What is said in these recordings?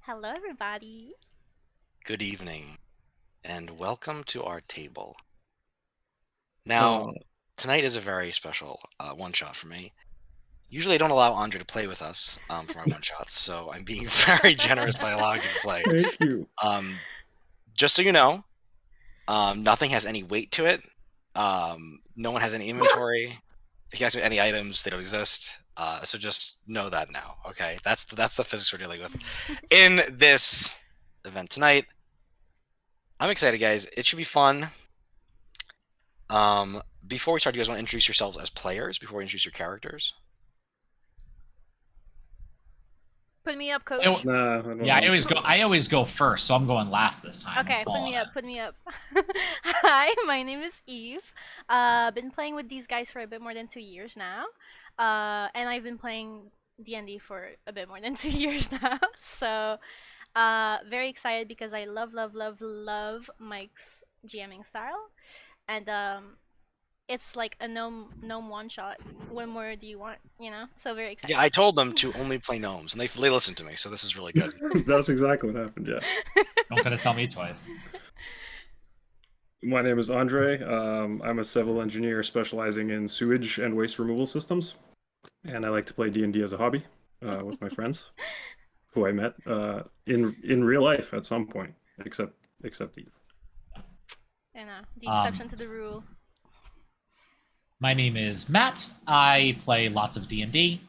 Hello, everybody. Good evening, and welcome to our table. Now, tonight is a very special one-shot for me. Usually I don't allow Andre to play with us for my one-shots, so I'm being very generous by allowing you to play. Thank you. Just so you know, nothing has any weight to it. No one has any inventory. If you guys have any items, they don't exist. So just know that now, okay? That's the physics we're dealing with. In this event tonight, I'm excited, guys. It should be fun. Before we start, do you guys want to introduce yourselves as players before we introduce your characters? Put me up, coach. Nah, I don't Yeah, know. I always go first, so I'm going last this time. Okay, put me up. Hi, my name is Eve. Been playing with these guys for a bit more than 2 years now. And I've been playing D&D for a bit more than 2 years now. So, very excited because I love Mike's GMing style. And it's like a gnome one shot. What more do you want? So very excited. Yeah, I told them to only play gnomes, and they listened to me, so this is really good. That's exactly what happened, yeah. Don't gotta tell me twice. My name is Andre. I'm a civil engineer specializing in sewage and waste removal systems. And I like to play D&D as a hobby with my friends, who I met in real life at some point, except Eve. The exception to the rule. My name is Matt. I play lots of D&D.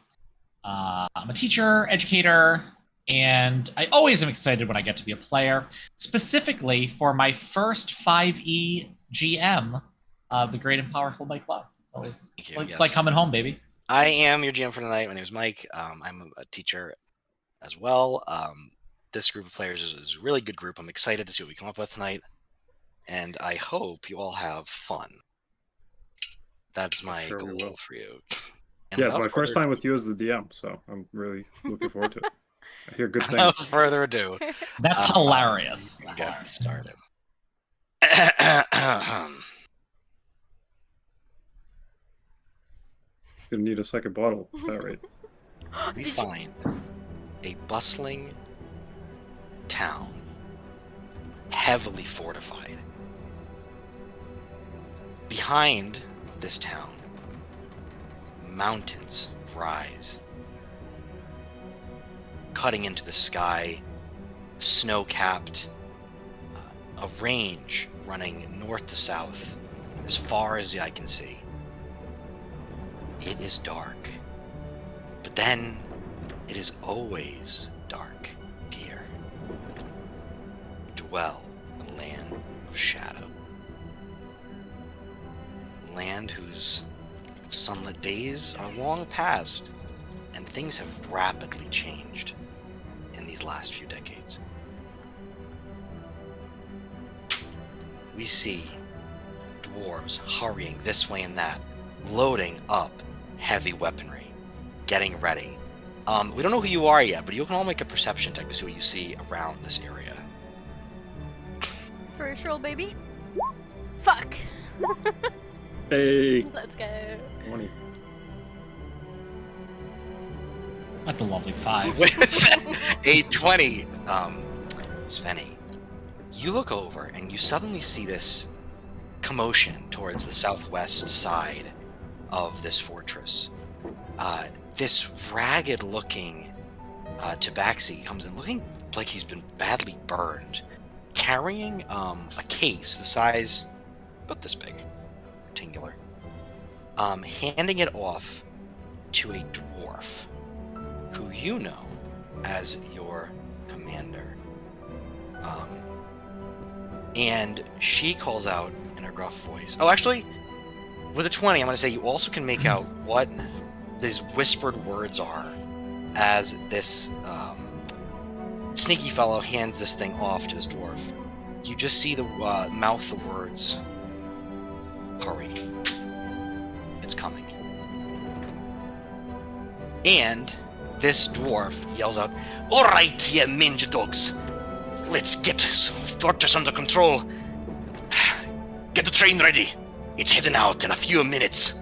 I'm a teacher, educator, and I always am excited when I get to be a player, specifically for my first 5e GM of the Great and Powerful Mike Club. It's like coming home, baby. I am your GM for tonight. My name is Mike. I'm a teacher as well. This group of players is a really good group. I'm excited to see what we come up with tonight, and I hope you all have fun. That's my goal for you. Yeah, it's my first time with you as the DM, so I'm really looking forward to it. I hear good things. Without further ado, that's hilarious. Get started. Gonna need a second bottle. Is that right? We find a bustling town, heavily fortified. Behind this town, mountains rise, cutting into the sky, snow-capped, a range running north to south as far as the eye can see. It is dark, but then it is always dark here. Dwell the land of shadow. Land whose sunlit days are long past, and things have rapidly changed in these last few decades. We see dwarves hurrying this way and that, loading up heavy weaponry, getting ready. We don't know who you are yet, but you can all make a perception check to see what you see around this area. First roll, baby. Fuck. Hey. Let's go. 20. That's a lovely 5. A 20. Svenny, you look over and you suddenly see this commotion towards the southwest side of this fortress. This ragged-looking tabaxi comes in looking like he's been badly burned, carrying a case the size about this big, rectangular, handing it off to a dwarf who you know as your commander. And she calls out in her gruff voice. Oh, actually, with a 20, I'm going to say you also can make out what these whispered words are as this sneaky fellow hands this thing off to this dwarf. You just see the mouth the words, "Hurry. It's coming." And this dwarf yells out, "All right, you ninja dogs. Let's get this fortress under control. Get the train ready. It's heading out in a few minutes."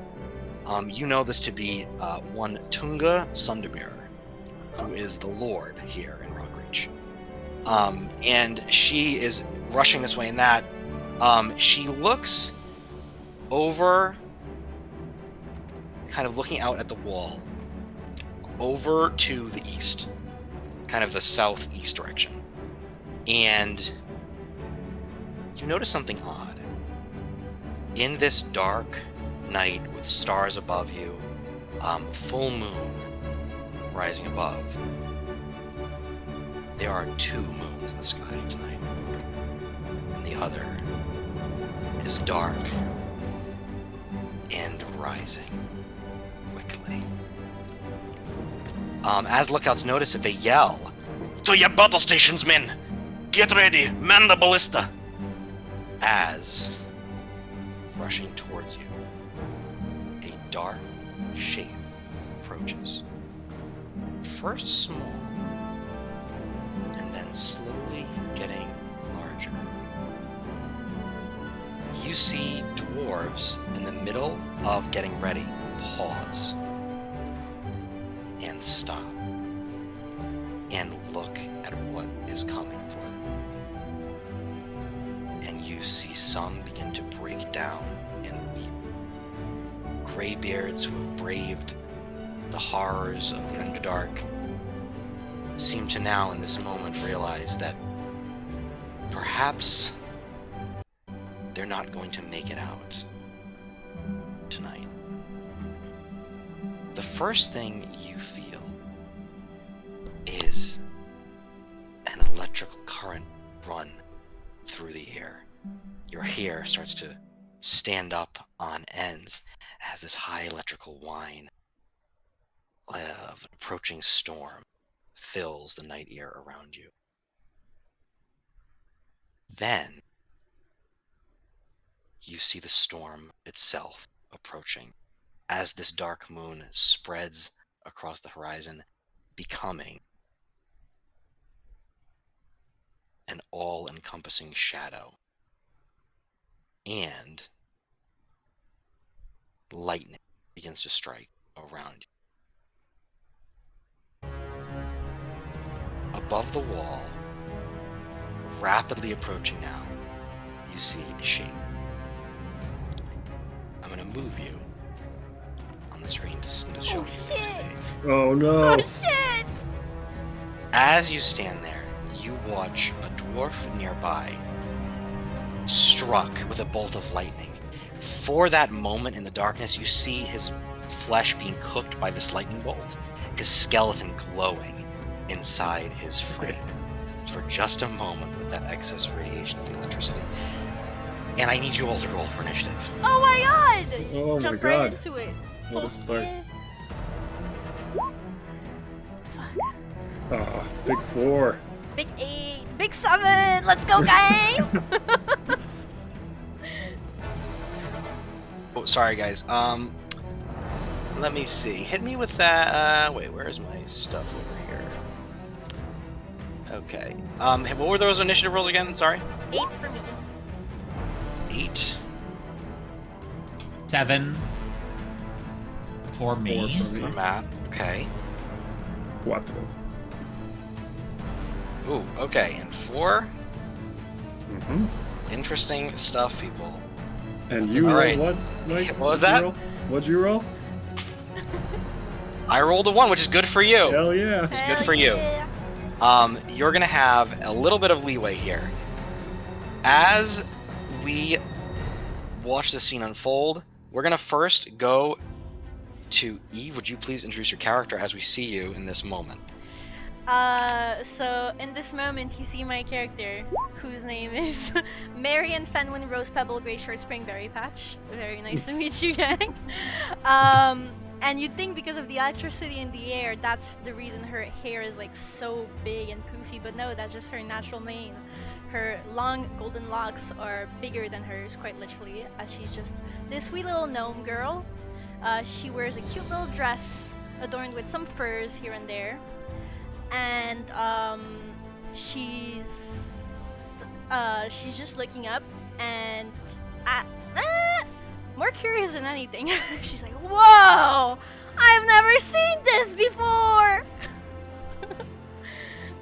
You know this to be one Tunga Sunderbearer, who is the lord here in Rockreach. And she is rushing this way and that. She looks over, kind of looking out at the wall, over to the east, kind of the southeast direction. And you notice something odd. In this dark night with stars above you, full moon rising above, there are 2 moons in the sky tonight. And the other is dark and rising quickly. As lookouts notice it, they yell, "To your battle stations, men! Get ready! Man the ballista!" As, rushing towards you, a dark shape approaches. First small, and then slowly getting larger. You see dwarves in the middle of getting ready pause and stop and look at what is coming for them. And you see some begin to break down and weep. Graybeards who have braved the horrors of the Underdark seem to now, in this moment, realize that perhaps they're not going to make it out tonight. The first thing you feel is an electrical current run through the air. Your hair starts to stand up on ends as this high electrical whine of an approaching storm fills the night air around you. Then you see the storm itself approaching as this dark moon spreads across the horizon, becoming an all-encompassing shadow. And lightning begins to strike around you. Above the wall, rapidly approaching now, you see a shape. I'm going to move you on the screen to show Oh you. shit! Oh no! Oh shit! As you stand there, you watch a dwarf nearby struck with a bolt of lightning. For that moment in the darkness, you see his flesh being cooked by this lightning bolt, his skeleton glowing inside his frame for just a moment with that excess radiation of the electricity. And I need you all to roll for initiative. Oh my god! Oh Jump my right god! into it. What a Fuck start. yeah. Ah, big 4. Big 8, big 7. Let's go, gang! Oh, sorry guys. Let me see. Hit me with that. Wait, where's my stuff over here? Okay. What were those initiative rolls again? Sorry. 8 for me. 8. 7 for me. 4 for For me. Matt. Okay. Quattro. Ooh, okay. And 4. Mm-hmm. Interesting stuff, people. And you All roll right. what? Mike? What was What'd you that? roll? What'd you roll? I rolled a 1, which is good for you. Hell yeah! It's good Hell for you. yeah. You're gonna have a little bit of leeway here. As we watch the scene unfold, we're gonna first go to Eve. Would you please introduce your character as we see you in this moment? So in this moment, you see my character, whose name is Marion Fenwin Rose Pebble Gray Short Spring Berry Patch. Very nice to meet you, gang. And you'd think because of the electricity in the air, that's the reason her hair is like so big and poofy, but no, that's just her natural mane. Her long golden locks are bigger than hers, quite literally, as she's just this sweet little gnome girl. She wears a cute little dress adorned with some furs here and there. And she's just looking up and more curious than anything. She's like, "Whoa! I've never seen this before!"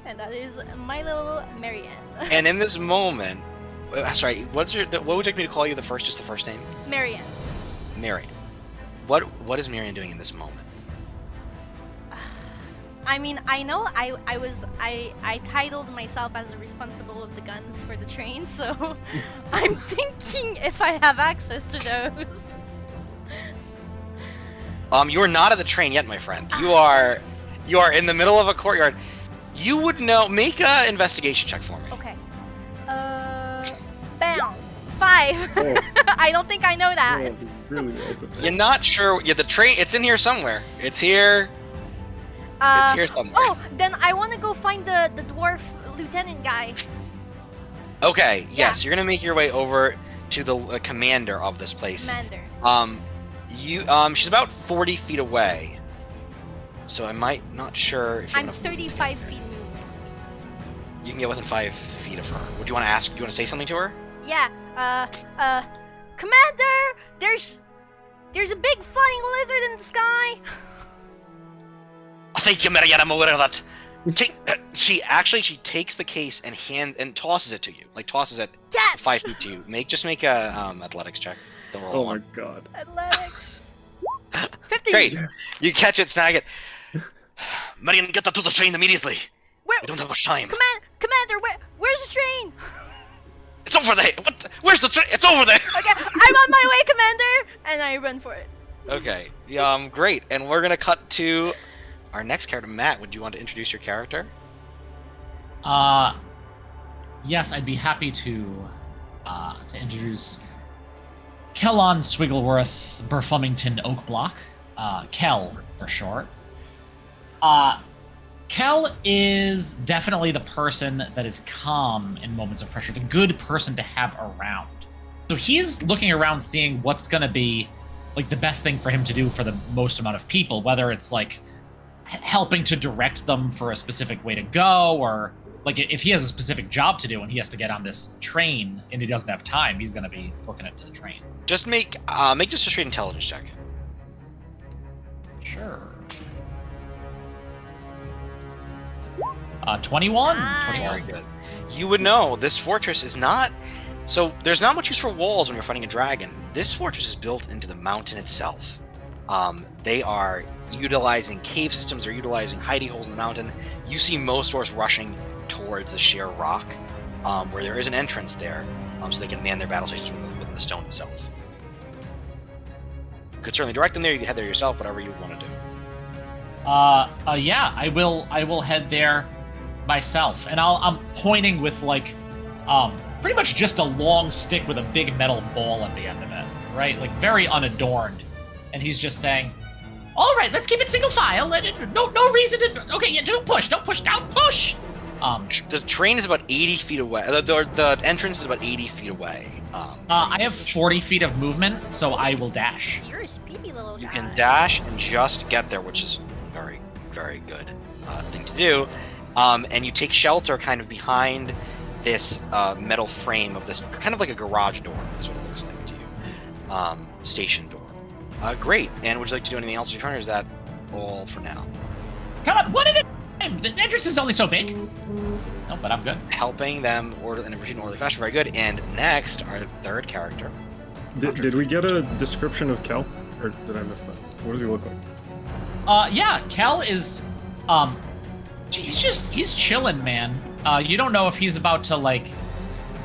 and that is my little Marianne. And in this moment, sorry, what would you like me to call you just the first name? Marianne. Marion. What is Marion doing in this moment? I mean, I know I titled myself as the responsible of the guns for the train, so I'm thinking if I have access to those. You are not at the train yet, my friend. You are in the middle of a courtyard. You would know. Make an investigation check for me. Okay. Bam. 5. Oh. I don't think I know that. Oh, really? That's a You're not sure. Yeah, the train. It's in here somewhere. It's here. It's here somewhere. Oh, then I want to go find the dwarf lieutenant guy. Okay. Yeah. Yes, you're gonna make your way over to the commander of this place. Commander. She's about 40 feet away. So I might not sure if you I'm 35 feet movement speed. You can get within 5 feet of her. What do you want to ask? Do you want to say something to her? Yeah. Commander, there's a big flying lizard in the sky. Thank you, Marianne. I'm aware of that. She takes the case and tosses it to you. Like tosses it Catch. 5 feet to you. Make a athletics check. Don't roll Oh one. my god. Athletics. 50. Great. Yes. You catch it, snag it. Marianne, get that to the train immediately. Where? We don't have much time. Commander, where's the train? It's over there. Where's the train? It's over there. Okay, I'm on my way, Commander, and I run for it. Okay. Great. And we're gonna cut to our next character, Matt. Would you want to introduce your character? Yes, I'd be happy to introduce Kellon Swigglesworth Burfumington Oakblock, Kell for short. Kell is definitely the person that is calm in moments of pressure, the good person to have around. So he's looking around seeing what's going to be like the best thing for him to do for the most amount of people, whether it's like helping to direct them for a specific way to go, or like if he has a specific job to do and he has to get on this train and he doesn't have time, he's going to be booking it to the train. Just make just a straight intelligence check. Sure. 21. Nice. 21. Very good. You would know this fortress is not. So there's not much use for walls when you're fighting a dragon. This fortress is built into the mountain itself. They are utilizing cave systems. They're utilizing hidey holes in the mountain. You see most dwarves rushing towards the sheer rock, where there is an entrance there, so they can man their battle stations within the stone itself. You could certainly direct them there. You could head there yourself. Whatever you would want to do. Yeah, I will head there myself, and I'm pointing with like, pretty much just a long stick with a big metal ball at the end of it, right? Like very unadorned, and he's just saying, "All right, let's keep it single file. No reason to. Okay, yeah, don't push. The train is about 80 feet away. The entrance is about 80 feet away. I have 40 feet of movement, so I will dash. You're a speedy little guy. You can dash and just get there, which is very, very good thing to do. And you take shelter kind of behind this metal frame of this, kind of like a garage door, is what it looks like to you. Station door. Great. And would you like to do anything else with your turn, or is that all for now? Come on, one at a time. The entrance is only so big. No, but I'm good. Helping them order in a routine orderly fashion. Very good. And next, our third character. Did we get a description of Kel? Or did I miss that? What does he look like? Yeah, Kel is, he's chilling, man. You don't know if he's about to like,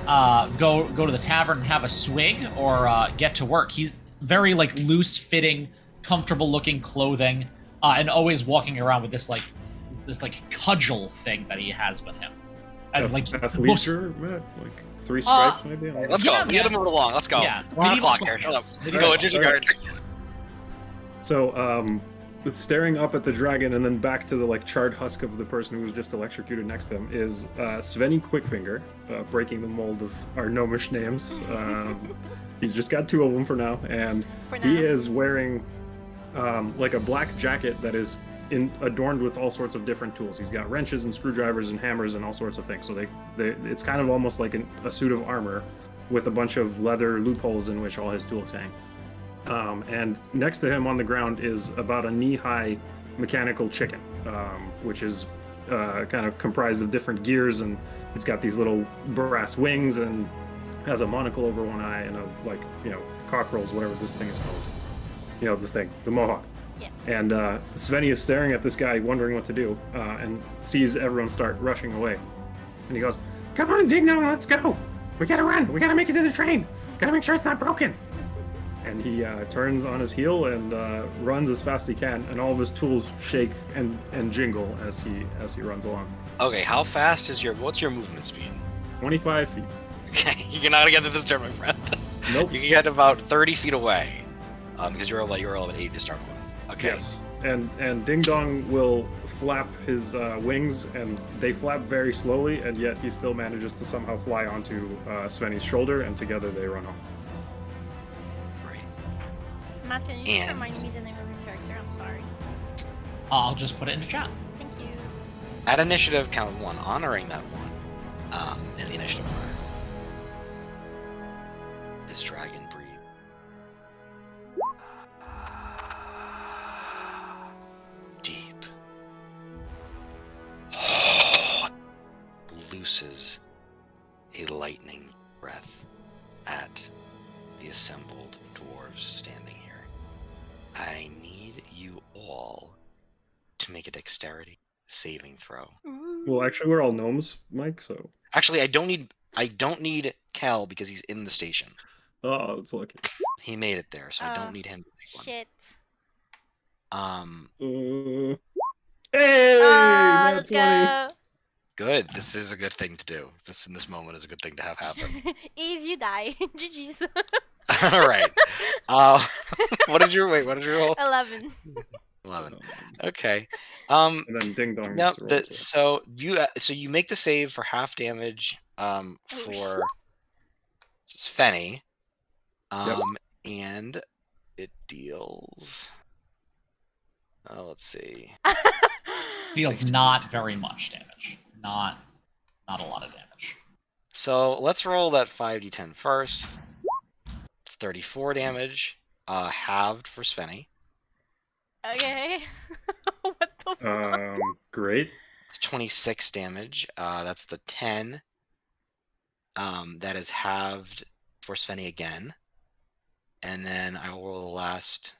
go to the tavern and have a swig or get to work. He's very like loose-fitting, comfortable-looking clothing, and always walking around with this cudgel thing that he has with him. And, like athleisure, like 3 stripes maybe. Let's go. We gotta move it along. Let's go. Yeah. We're on the clock here. Shut up. Go. Introduce your character. So, staring up at the dragon and then back to the like charred husk of the person who was just electrocuted next to him is Svenny Quickfinger, breaking the mold of our gnomish names. He's just got 2 of them for now, and he is wearing like a black jacket that is adorned with all sorts of different tools. He's got wrenches and screwdrivers and hammers and all sorts of things. So it's kind of almost like a suit of armor with a bunch of leather loopholes in which all his tools hang. And next to him on the ground is about a knee-high mechanical chicken, which is kind of comprised of different gears, and it's got these little brass wings and has a monocle over one eye and cockerels, whatever this thing is called. The mohawk. Yeah. And Svenny is staring at this guy, wondering what to do, and sees everyone start rushing away. And he goes, "Come on, Ding Dong, let's go! We gotta run! We gotta make it to the train! Gotta make sure it's not broken!" And he turns on his heel and runs as fast as he can, and all of his tools shake and jingle as he runs along. Okay, how fast is what's your movement speed? 25 feet. Okay, you cannot get to this turn, my friend. Nope. You can get about 30 feet away, because you're all at 8 to start with. Okay. Yes. And Ding Dong will flap his wings, and they flap very slowly, and yet he still manages to somehow fly onto Svenny's shoulder, and together they run off. Great. Matt, can you just And- remind me the name of your character? I'm sorry. I'll just put it in the chat. Thank you. At initiative, count 1, honoring that 1 in the initiative order. This dragon breathe. Deep. Looses a lightning breath at the assembled dwarves standing here. I need you all to make a dexterity saving throw. Well, actually, we're all gnomes, Mike. So. Actually, I don't need Kel because he's in the station. Oh, that's lucky. He made it there, so I don't need him to make one. Shit. Hey! nat Let's 20. go. Good. This is a good thing to do. This in this moment is a good thing to have happen. Eve, you die. GG's. All right. What did you roll? 11. 11. Okay. And then Ding Dong. Yep. gets to roll as well. So you make the save for half damage. For Svenny. And it deals. Oh, let's see. Deals not very much damage. Not a lot of damage. So let's roll that 5d10 first. It's 34 damage, halved for Svenny. Okay. What the fuck? Great. It's 26 damage. That's the 10. That is halved for Svenny again. And then I will roll the last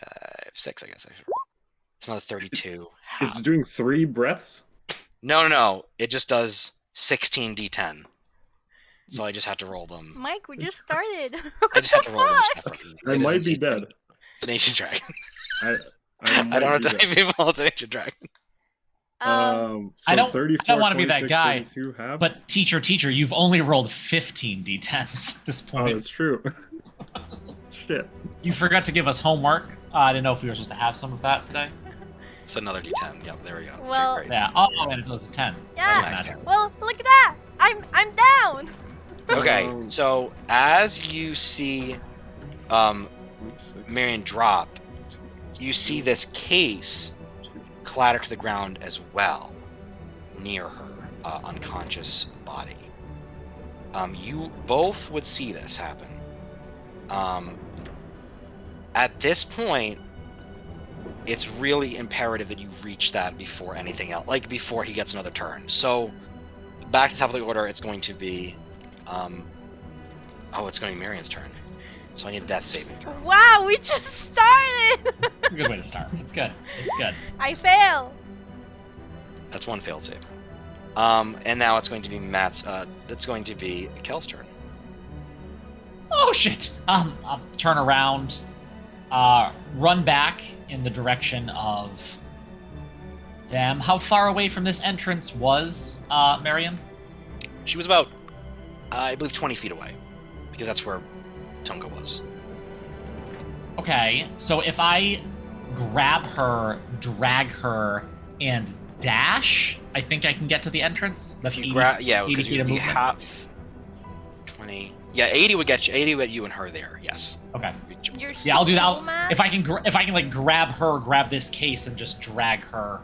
5, 6, I guess I should roll. It's another 32. It's halved. doing 3 breaths. No. It just does 16 d10. So I just have to roll them. Mike, we just started. I just have to roll them separately. I It is might an be ancient- dead. It's an ancient dragon. I I don't know might be how many people. It's an ancient dragon. So I don't 34, wanna be that 26, guy, 32, half. But teacher, you've only rolled 15 d10s at this Oh, point. that's true. Shit. You forgot to give us homework. I didn't know if we were supposed to have some of that today. It's another d10. Yep, there we go. Okay, Well- great. Yeah. Oh, and it does a 10. Yeah. Doesn't Nice, matter. yeah. Well, look at that. I'm down. Okay, so as you see Marion drop, you see this case clatter to the ground as well, near her unconscious body. You both would see this happen. At this point, it's really imperative that you reach that before anything else, like before he gets another turn. So, back to the top of the order, it's going to be, it's going to be Marion's turn. So I need a death saving throw. Wow, we just started. A good way to start. It's good. It's good. I fail. That's one failed save. And now it's going to be it's going to be Kel's turn. Oh shit! I'll turn around, run back in the direction of them. How far away from this entrance was Marion? She was about, I believe, 20 feet away, because that's where Tunga was. Okay, so if I grab her, drag her, and dash, I think I can get to the entrance. That's If 80, you grab, 80 because feet you'd of be movement. half 20. Yeah, 80 would get you. 80 would get you and her there. Yes. Okay. You're Yeah, I'll do so that. mad. If I can like grab her, grab this case, and just drag her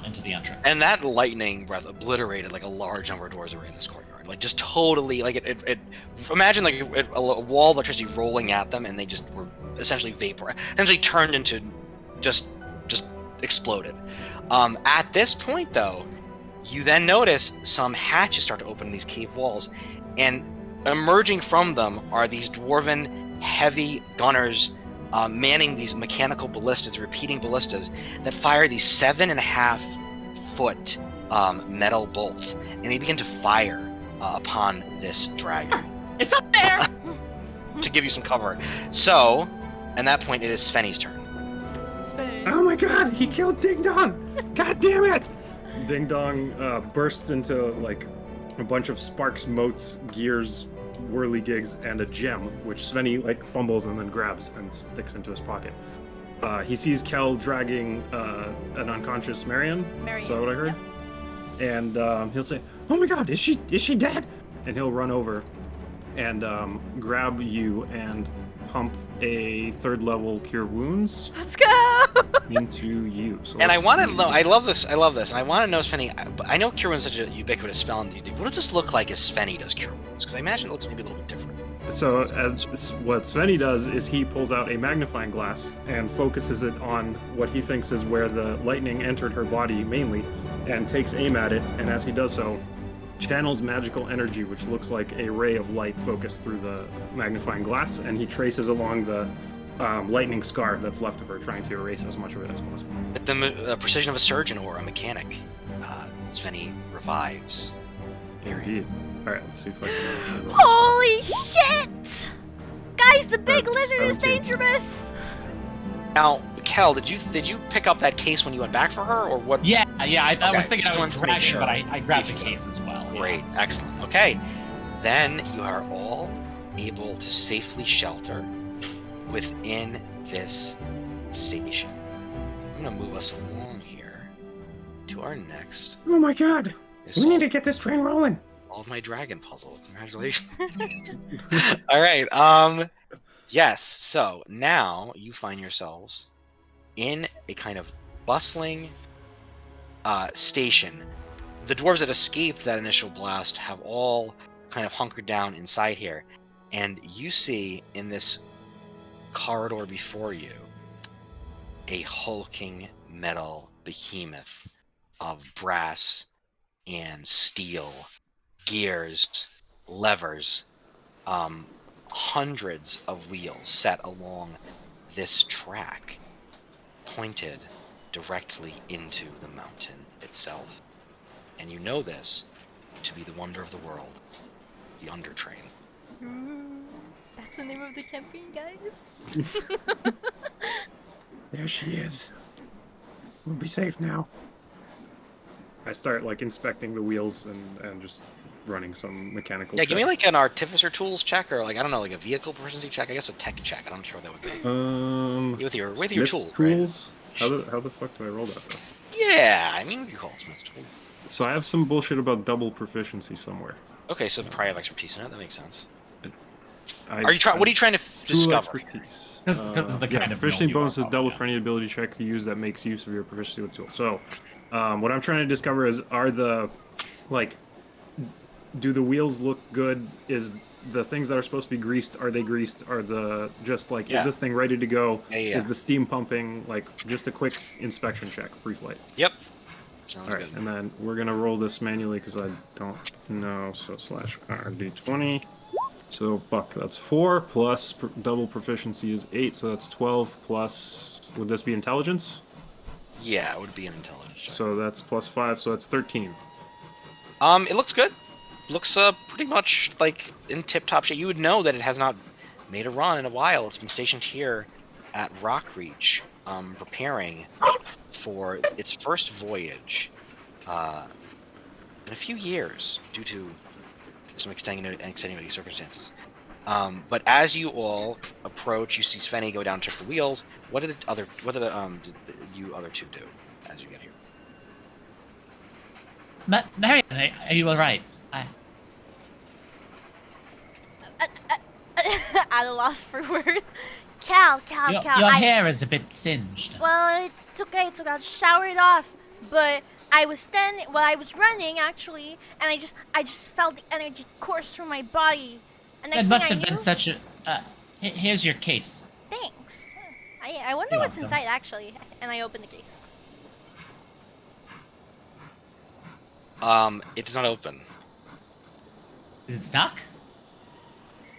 into the entrance. And that lightning breath obliterated like a large number of doors that were in this courtyard. Like just totally, like it imagine like a wall of electricity rolling at them, and they just were essentially essentially turned into just exploded. At this point, though, you then notice some hatches start to open in these cave walls, and emerging from them are these dwarven heavy gunners manning these mechanical ballistas, repeating ballistas that fire these 7.5-foot metal bolts, and they begin to fire upon this dragon. It's up there! To give you some cover. So, at that point, it is Svenny's turn. Oh my god, he killed Ding Dong! God damn it! Ding Dong bursts into like a bunch of sparks, motes, gears, whirligigs, and a gem, which Svenny like fumbles and then grabs and sticks into his pocket. He sees Kel dragging an unconscious Marion. Is that what I heard? Yep. And he'll say, "Oh my god, is she dead?" And he'll run over and grab you and pump a 3rd level cure wounds. Let's go! Into you. So and I want to know, I love this, and I want to know, Svenny, I know Cure Wounds is such a ubiquitous spell in D&D. What does this look like as Svenny does Cure Wounds? Because I imagine it looks maybe a little bit different. So as what Svenny does is he pulls out a magnifying glass and focuses it on what he thinks is where the lightning entered her body mainly, and takes aim at it, and as he does so, channels magical energy, which looks like a ray of light focused through the magnifying glass, and he traces along the lightning scar that's left of her, trying to erase as much of it as possible. With the precision of a surgeon or a mechanic, Svenny revives. Indeed. Alright, let's see if I can... Holy shit! Guys, the big That's lizard is 17. dangerous! Now, Kel, did you pick up that case when you went back for her, or what? Yeah, I Okay, was thinking just I wanted was to make dragging, sure. but I grabbed the If you case as well. yeah. Great, excellent. Okay, then you are all able to safely shelter within this station. I'm gonna move us along here to our next. Oh my god! is We need to get this train rolling! All of my dragon puzzles. Congratulations. All right. Yes. So now you find yourselves in a kind of bustling station. The dwarves that escaped that initial blast have all kind of hunkered down inside here, and you see in this corridor before you a hulking metal behemoth of brass and steel, gears, levers, hundreds of wheels set along this track, pointed directly into the mountain itself. And you know this to be the wonder of the world, the Undertrain. That's the name of the campaign, guys. There she is. We'll be safe now. I start like inspecting the wheels and just running some mechanical Yeah, give me checks. like an artificer tools check, or like, I don't know, like a vehicle proficiency check. I guess a tech check. I'm not sure what that would be. With your Smith's tools, right? tools? How the fuck do I roll that though? Yeah, I mean, you call it Smith's tools. So I have some bullshit about double proficiency somewhere. Okay, so probably have expertise in it. That makes sense. What Are you trying to discover? Expertise. Because of the kind of proficiency build you are, bonus is double yeah. for any ability check you use that makes use of your proficiency with tool. So, what I'm trying to discover is, are the, like, do the wheels look good? Is the things that are supposed to be greased, are they greased? Are the, just like, Yeah. is this thing ready to go? Yeah. Is the steam pumping? Like, just a quick inspection check, pre-flight. Yep. Sounds All right, good. and then we're gonna roll this manually because I don't know. So /RD20. So fuck, that's 4 plus double proficiency is 8, so that's 12 plus. Would this be intelligence? Yeah, it would be an intelligence check. So that's plus 5, so that's 13. It looks good. Looks pretty much like in tip-top shape. You would know that it has not made a run in a while. It's been stationed here at Rockreach, preparing for its first voyage in a few years, due to some extenuating circumstances. But as you all approach, you see Svenny go down and check the wheels. What did you other two do as you get here? Marion, are you alright? At a loss for words. Cal. Your hair is a bit singed. Well, it's okay. It's okay. I'll shower it off. But I was running actually, and I just felt the energy course through my body. And next It thing must I have knew, been such a. Here's your case. thanks. I wonder You're what's welcome. inside actually. And I open the case. It does not open. Is it stuck?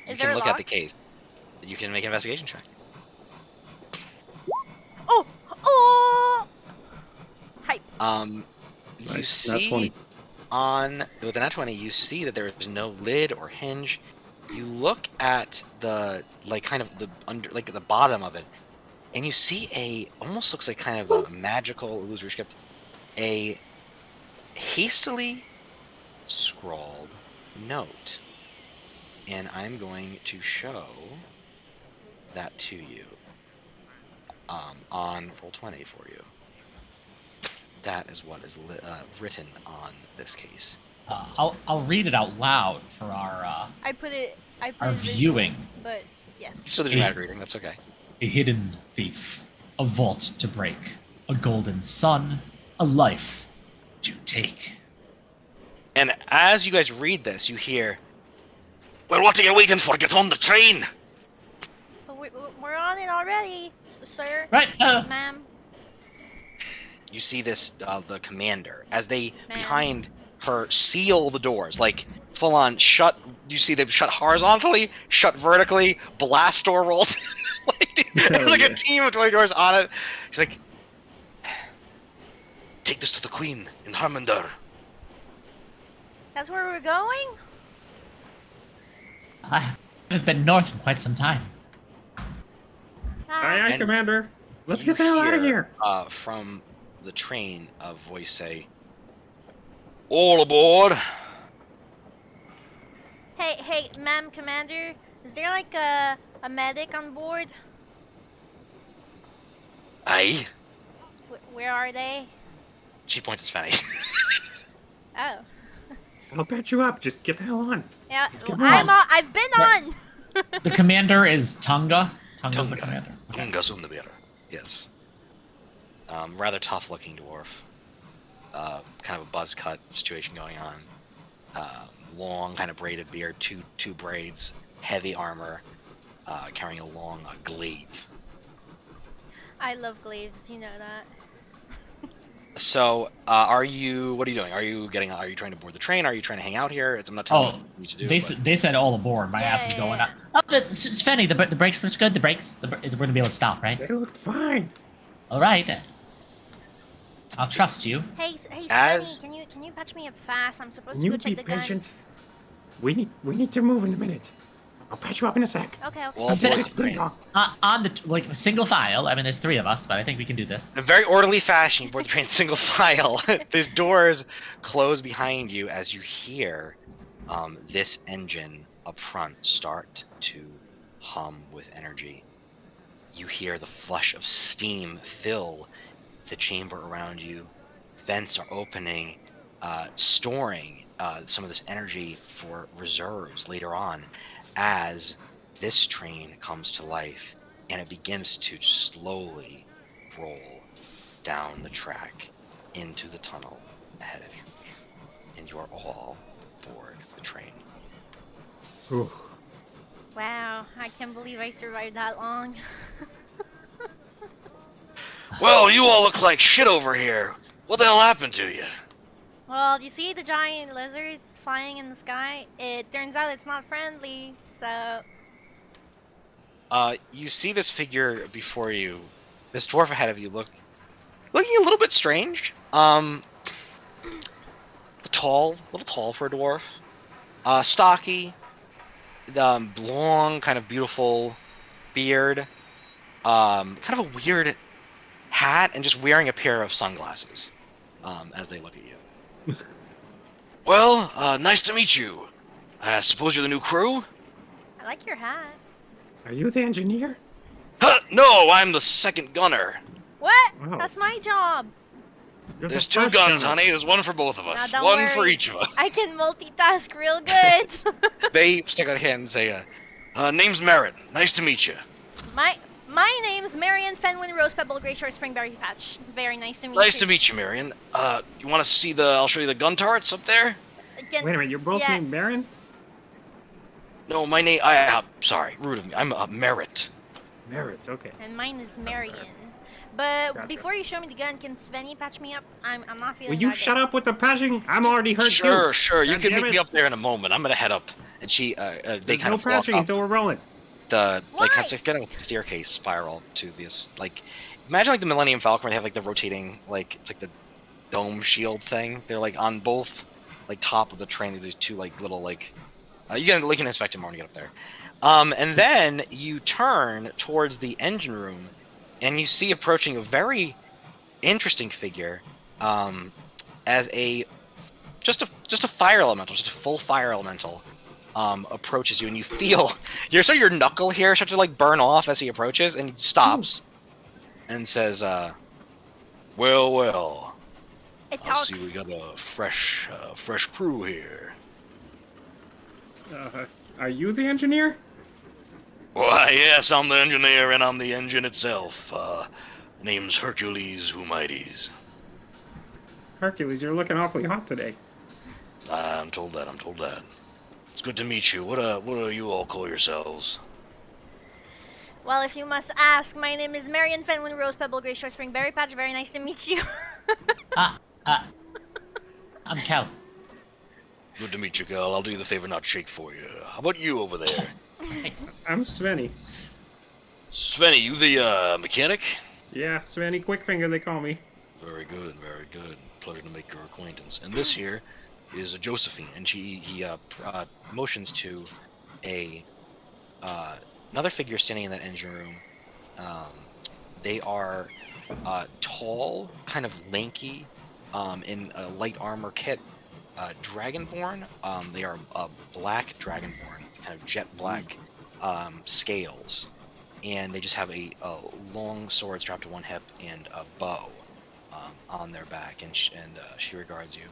You Is there can a look lock? at the case. You can make an investigation check. Oh! Oh! Hype. You Nice, nat see 20. with the nat 20, you see that there is no lid or hinge. You look at the kind of the the bottom of it, and you see almost looks like kind of a magical illusory script, a hastily scrawled note, and I'm going to show that to you on Roll20 for you. That is what is written on this case. I'll read it out loud for our I put it viewing. visual, but yes. So the dramatic reading, that's okay. A hidden thief, a vault to break, a golden sun, a life to take. And as you guys read this, you hear, "Well, what are you waiting for? Get on the train!" But we're on it already, sir. Right, Ma'am. You see this, the commander, as they, Ma'am. behind her, seal the doors, like, full on shut. You see them shut horizontally, shut vertically, blast door rolls. There's like a team of 20 doors on it. She's like, "Take this to the queen in Hermundur." That's where we're going? I haven't been north in quite some time. Aye, aye, And Commander. Let's you get the hell out of here. From the train, a voice say, "All aboard!" Hey, ma'am, commander. Is there like a medic on board? Aye. Where are they? She points at Fanny. Oh. I'll patch you up. Just get the hell on. Yeah, Let's get I'm moving. on. I've been on. The commander is Tunga. Tunga's the Tunga. commander. Okay. Tunga Sundabir. Yes. Rather tough-looking dwarf. Kind of a buzz cut situation going on. Long, kind of braided beard, two braids, heavy armor, carrying a long glaive. I love glaives. You know that. So, what are you doing? Are you trying to board the train? Are you trying to hang out here? I'm not telling you what you need to do. They said all aboard. My ass is Yeah. going up. Oh, Svenny, the brakes look good. We're gonna be able to stop, right? They look fine. All right. I'll trust you. Hey, As- Sunny, can you patch me up fast? I'm supposed Can to you go check be the patient? guns. We need to move in a minute. I'll patch you up in a sec. Okay. Well, He said board it- the train. On the single file. I mean, there's 3 of us, but I think we can do this. In a very orderly fashion, you board the train single file. The doors close behind you as you hear this engine up front start to hum with energy. You hear the flush of steam fill the chamber around you. Vents are opening, storing some of this energy for reserves later on as this train comes to life and it begins to slowly roll down the track into the tunnel ahead of you. And you are all aboard the train. Ooh. Wow, I can't believe I survived that long. Well, you all look like shit over here. What the hell happened to you? Well, do you see the giant lizard flying in the sky? It turns out it's not friendly, so... You see this figure before you, this dwarf ahead of you, looking a little bit strange. A little tall for a dwarf. Stocky, long, kind of beautiful beard. Kind of a weird hat, and just wearing a pair of sunglasses. As they look at you. Well, nice to meet you. I suppose you're the new crew? I like your hat. Are you the engineer? No, I'm the second gunner. What? Wow. That's my job. You're the There's 2 first guns, gunner. honey. There's one for both of us. don't One for worry. each of us. I can multitask real good. They stick out a hand and say, name's Merritt. Nice to meet you. My name's Marion Fenwin Rose Pebble Gray Short Springberry Patch. Very nice to meet you. Nice to meet you, Marion. You want to see I'll show you the gun turrets up there? Again, Wait a minute, you're both yeah. named Baron? No, my name, sorry, rude of me. I'm Merritt. Merritt, okay. And mine is Marion. But Gotcha. before you show me the gun, can Svenny patch me up? I'm not feeling Will you that shut good. up with the patching? I'm already hurt Sure, too. sure. You God can damn meet me it. up there in a moment. I'm gonna head up, and they There's kind no of walk patching up until we're rolling. the Why? kind of a staircase spiral to this like. Imagine like the Millennium Falcon where they have like the rotating like it's like the dome shield thing. They're like on both like top of the train. There's these two like little like you can inspect them more when you get up there. And then you turn towards the engine room, and you see approaching a very interesting figure, as just a fire elemental, just a full fire elemental, approaches you, and you feel your knuckle here start to like burn off as he approaches, and he stops and says, "Well, well, It I see talks. we got a fresh crew here." Are you the engineer? Why, yes, I'm the engineer, and I'm the engine itself. Name's Hercules Humides. Hercules, you're looking awfully hot today. I'm told that. It's good to meet you. What do you all call yourselves? Well, if you must ask, my name is Marion Fenwin Rose Pebble Gray Short Spring Berry Patch. Very nice to meet you. I'm Cal. Good to meet you, girl. I'll do you the favor not to shake for you. How about you over there? I'm Svenny. Svenny, you the mechanic? Yeah, Svenny Quickfinger, they call me. Very good, very good. Pleasure to make your acquaintance. And this here is Josephine, and he motions to another figure standing in that engine room. They are tall, kind of lanky, in a light armor kit. Dragonborn. They are black Dragonborn, kind of jet black scales, and they just have a long sword strapped to one hip and a bow on their back, and she regards you.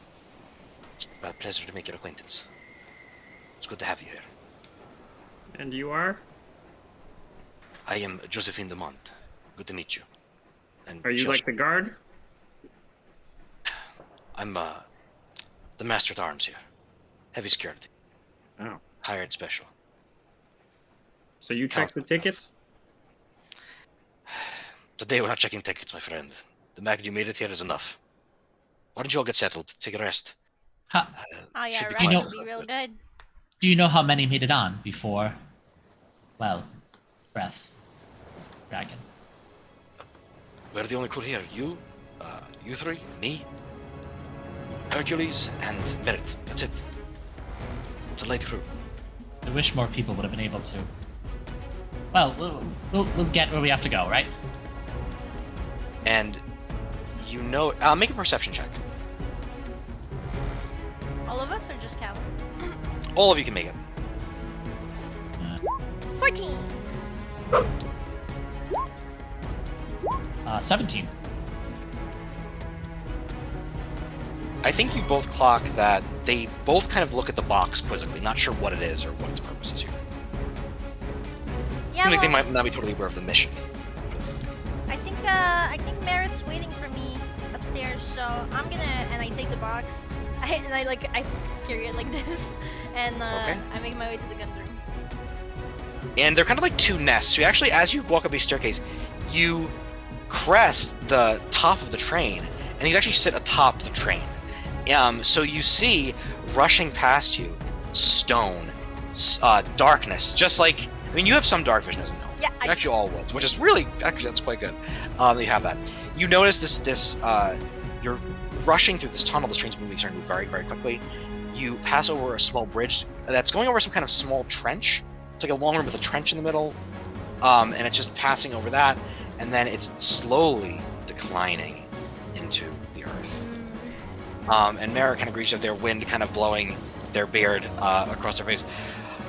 It's a pleasure to make your acquaintance. It's good to have you here. And you are? I am Josephine de Mont. Good to meet you. And Are you like the guard? I'm the master at arms here. Heavy security. Oh. Hired special. So you check the tickets? Today we're not checking tickets, my friend. The fact that you made it here is enough. Why don't you all get settled? Take a rest. Huh. Oh yeah, Should be right. quiet Should for be a real bit. good. Do you know how many made it on before? Well, Breath. Dragon. We're the only crew here. You three, me, Hercules, and Merit. That's it. It's a light crew. I wish more people would have been able to. Well, we'll get where we have to go, right? And make a perception check. All of us or just Cal? All of you can make it. 14. 17. I think you both clock that they both kind of look at the box quizzically, not sure what it is or what its purpose is here. Yeah, I think they well, might not be totally aware of the mission. I think Merritt's waiting for me upstairs, so I'm gonna and I take the box. I carry it like this, and Okay. I make my way to the guns room. And they're kind of like two nests. So actually, as you walk up these staircase, you crest the top of the train, and you actually sit atop the train. So you see, rushing past you, stone, darkness, just like, I mean, you have some dark vision as a gnome. Yeah, I- Actually, all woods, which is really, actually, that's quite good. You have that. You notice this, you're rushing through this tunnel, the train's moving, starting to move very, very quickly. You pass over a small bridge that's going over some kind of small trench. It's like a long room with a trench in the middle, and it's just passing over that, and then it's slowly declining into the earth. And Mara kind of greets you with their wind kind of blowing their beard across their face.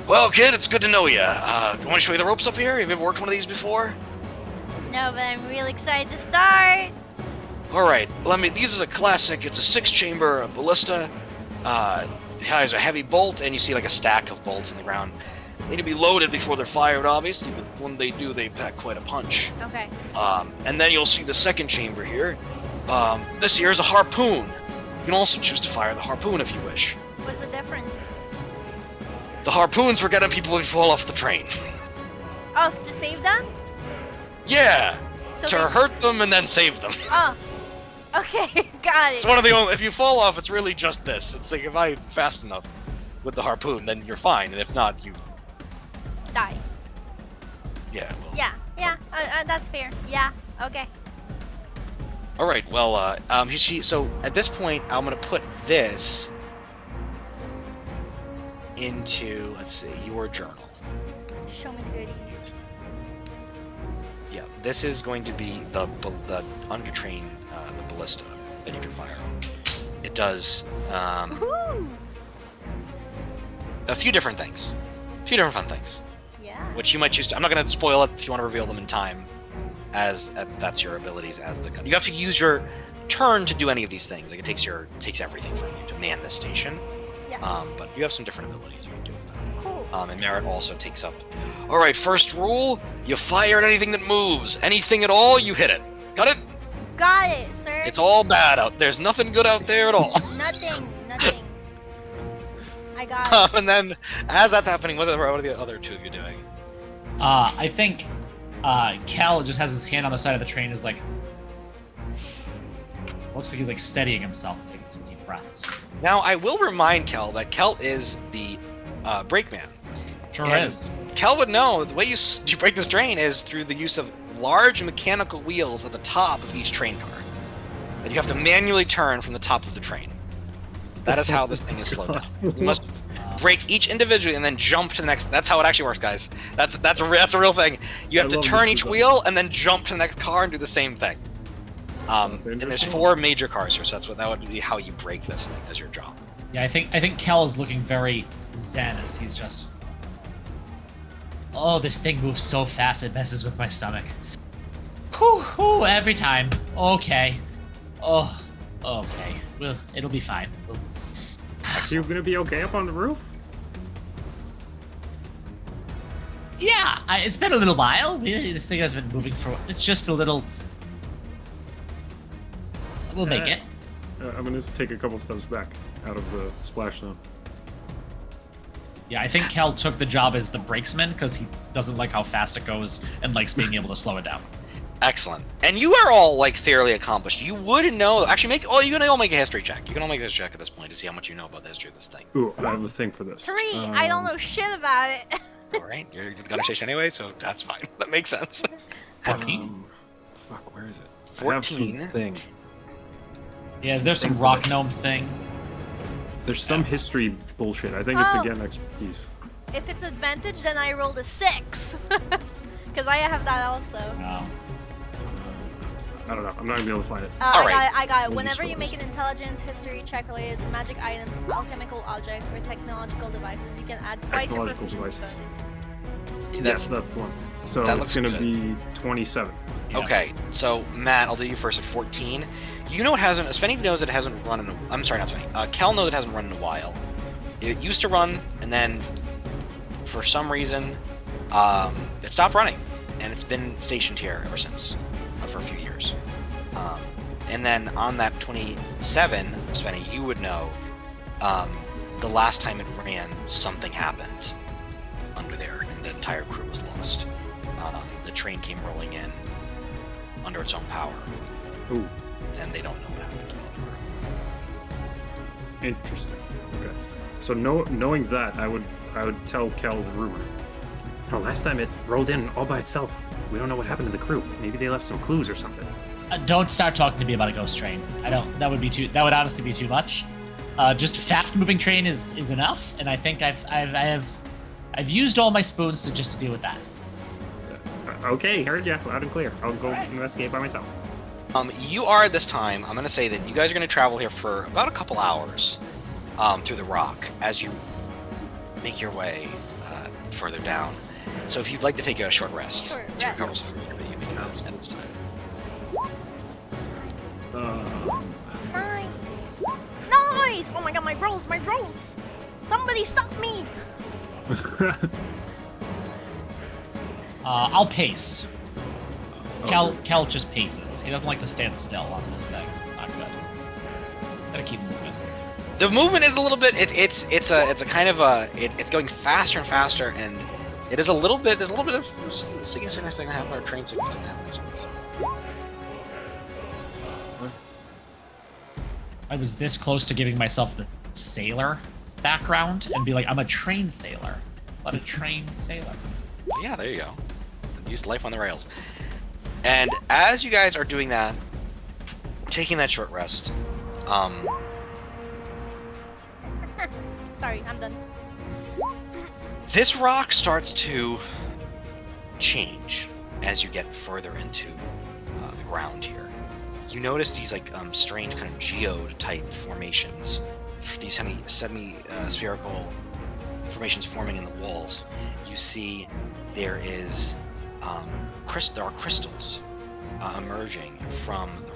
Well, kid, it's good to know you. Want me to show you the ropes up here? Have you ever worked one of these before? No, but I'm real excited to start. All right, these is a classic. It's a 6-chamber ballista. It has a heavy bolt, and you see like a stack of bolts in the ground. They need to be loaded before they're fired, obviously, but when they do, they pack quite a punch. Okay. And then you'll see the 2nd chamber here. This here is a harpoon. You can also choose to fire the harpoon if you wish. What's the difference? The harpoon's for getting people to fall off the train. Oh, to save them? Yeah! So to they- hurt them and then save them. Oh. Okay, got it. It's one of the only. If you fall off, it's really just this. It's like if I'm fast enough with the harpoon, then you're fine, and if not, you. Die. Yeah. Well, Yeah, that's fair. Yeah, okay. All right. Well, so at this point, I'm gonna put this into, let's see, your journal. Show me the goodies. Yeah, this is going to be the Undertrain, the ballista that you can fire. It does Woohoo! a few different things, a few different fun things, Yeah. which you might choose to. I'm not going to spoil it if you want to reveal them in time, as that's your abilities as the gun. You have to use your turn to do any of these things. Like it takes everything from you to man this station. Yeah. But you have some different abilities you can do with that. Cool. And Merit also takes up. All right, first rule: you fire at anything that moves. Anything at all, you hit it. Got it? Got it, sir. It's all bad out. There's nothing good out there at all. Nothing. I got it. And then, as that's happening, what are the other two of you doing? I think Cal just has his hand on the side of the train, is like, looks like he's like steadying himself, and taking some deep breaths. Now, I will remind Kel that Kel is the brakeman. Sure And is. Kel would know the way you break this train is through the use of large mechanical wheels at the top of each train car that you have to manually turn from the top of the train. That is how this thing is slowed down. You must break each individually and then jump to the next. That's how it actually works, guys. That's a real thing. You have I to love turn this each design. wheel and then jump to the next car and do the same thing. And there's Interesting. 4 major cars here, so that would be how you break this thing as your job. Yeah, I think Cal is looking very zen as he's just. Oh, this thing moves so fast it messes with my stomach. Whew, every time. Okay. Oh, okay. Well, it'll be fine. Are you gonna be okay up on the roof? Yeah, it's been a little while. This thing has been moving for. It's just a little. We'll make it. I'm gonna just take a couple steps back out of the splash zone. Yeah, I think Cal took the job as the brakesman because he doesn't like how fast it goes and likes being able to slow it down. Excellent. And you are all like thoroughly accomplished. You would know. Actually, you can all make a history check. You can all make a history check at this point to see how much you know about the history of this thing. Ooh, I have a thing for this. 3. I don't know shit about it. All right, you're gonna station anyway, so that's fine. That makes sense. 14. Fuck, where is it? I 14. have some thing. Yeah, there's some Thing for rock this. gnome thing. There's some history bullshit. I think it's Oh. again expertise. If it's advantage, then I rolled a 6. Because I have that also. No. I don't know. I'm not gonna be able to find it. All I got it. We'll Whenever just you roll make this. an intelligence history check related to magic items, alchemical objects, or technological devices, you can add twice your Technological proficiency devices. bonus. Yes, that's the one. So that it's looks gonna good. be 27. Yeah. Okay, so Matt, I'll do you first at 14. You know it hasn't. Svenny knows it hasn't run in. I'm sorry, not Svenny. Kel knows it hasn't run in a while. It used to run, and then for some reason, it stopped running, and it's been stationed here ever since for a few years. And then on that 27, Svenny, you would know. The last time it ran, something happened under there, and the entire crew was lost. The train came rolling in under its own power, Ooh, and they don't know what happened to the other crew. interesting. Okay. So knowing that, I would tell Kel the rumor. No, last time it rolled in all by itself. We don't know what happened to the crew. Maybe they left some clues or something. Don't start talking to me about a ghost train. I don't. That would be too. That would honestly be too much. Just fast moving train is enough, and I think I've used all my spoons to just deal with that. Okay, heard ya. Loud and clear. I'll go investigate by myself. You are at this time. I'm going to say that you guys are going to travel here for about a couple hours through the rock as you make your way further down. So if you'd like to take a short rest, Short to rest. recover some of your movement at its time. Nice. Nice! Oh my god, my rolls, my rolls! Somebody stop me! I'll pace. Oh, Cal just paces. He doesn't like to stand still on this thing. It's not good. Gotta keep moving. The movement is a little bit. It's a kind of a. It's going faster and faster, and it is a little bit. There's a little bit of sickness going to happen, or train sickness going to happen. I suppose. I was this close to giving myself the sailor background and be like, I'm a trained sailor. But a trained sailor. Yeah, there you go. Use life on the rails. And as you guys are doing that, taking that short rest, Sorry, I'm done. this rock starts to change as you get further into the ground here. You notice these like strange kind of geode type formations, these semi-spherical formations forming in the walls. You see there are crystals emerging from the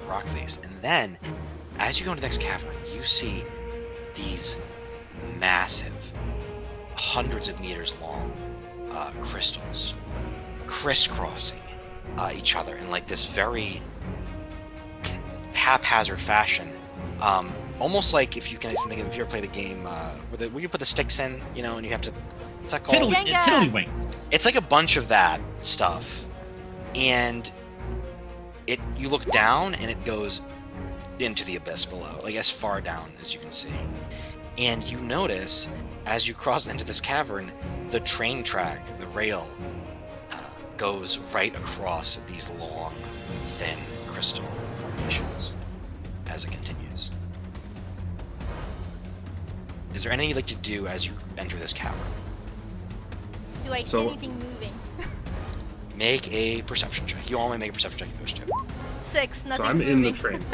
rock face, and then as you go into the next cavern, you see these massive, hundreds of meters long crystals crisscrossing each other in like this very haphazard fashion. Almost like if you can think of, if you ever play the game where you put the sticks in, you know, and you have to, what's that called? Tiddlywinks. It's like a bunch of that stuff, and you look down and it goes into the abyss below, like as far down as you can see. And you notice as you cross into this cavern, the train track, the rail, goes right across these long, thin crystal formations as it continues. Is there anything you'd like to do as you enter this cavern? Do I see anything moving? Make a perception check. You only make a perception check if goes to. 6, So nothing's I'm moving. in the train.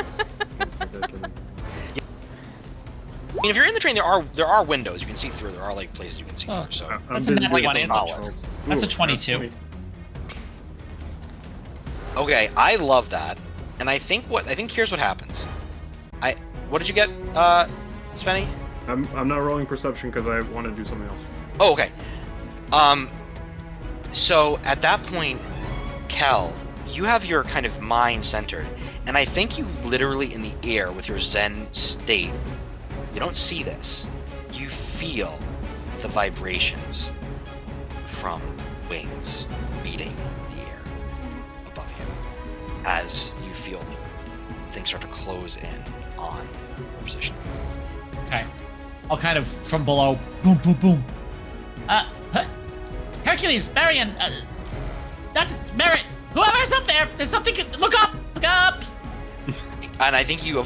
I mean, if you're in the train, there are windows you can see through. There are like places you can see through. So I'm That's a busy nat with 20. solid. That's a Ooh, 22. 20. okay, I love that, and I think here's what happens. What did you get, Svenny? I'm not rolling perception because I want to do something else. Oh, okay. So at that point, Kel, you have your kind of mind centered, and I think you literally in the air with your Zen state. You don't see this. You feel the vibrations from wings beating the air above you as you feel things start to close in on your position. Okay. I'll kind of, from below, boom, boom, boom. Hercules, Marion, Dr. Merritt, whoever's up there, there's something, look up! And I think you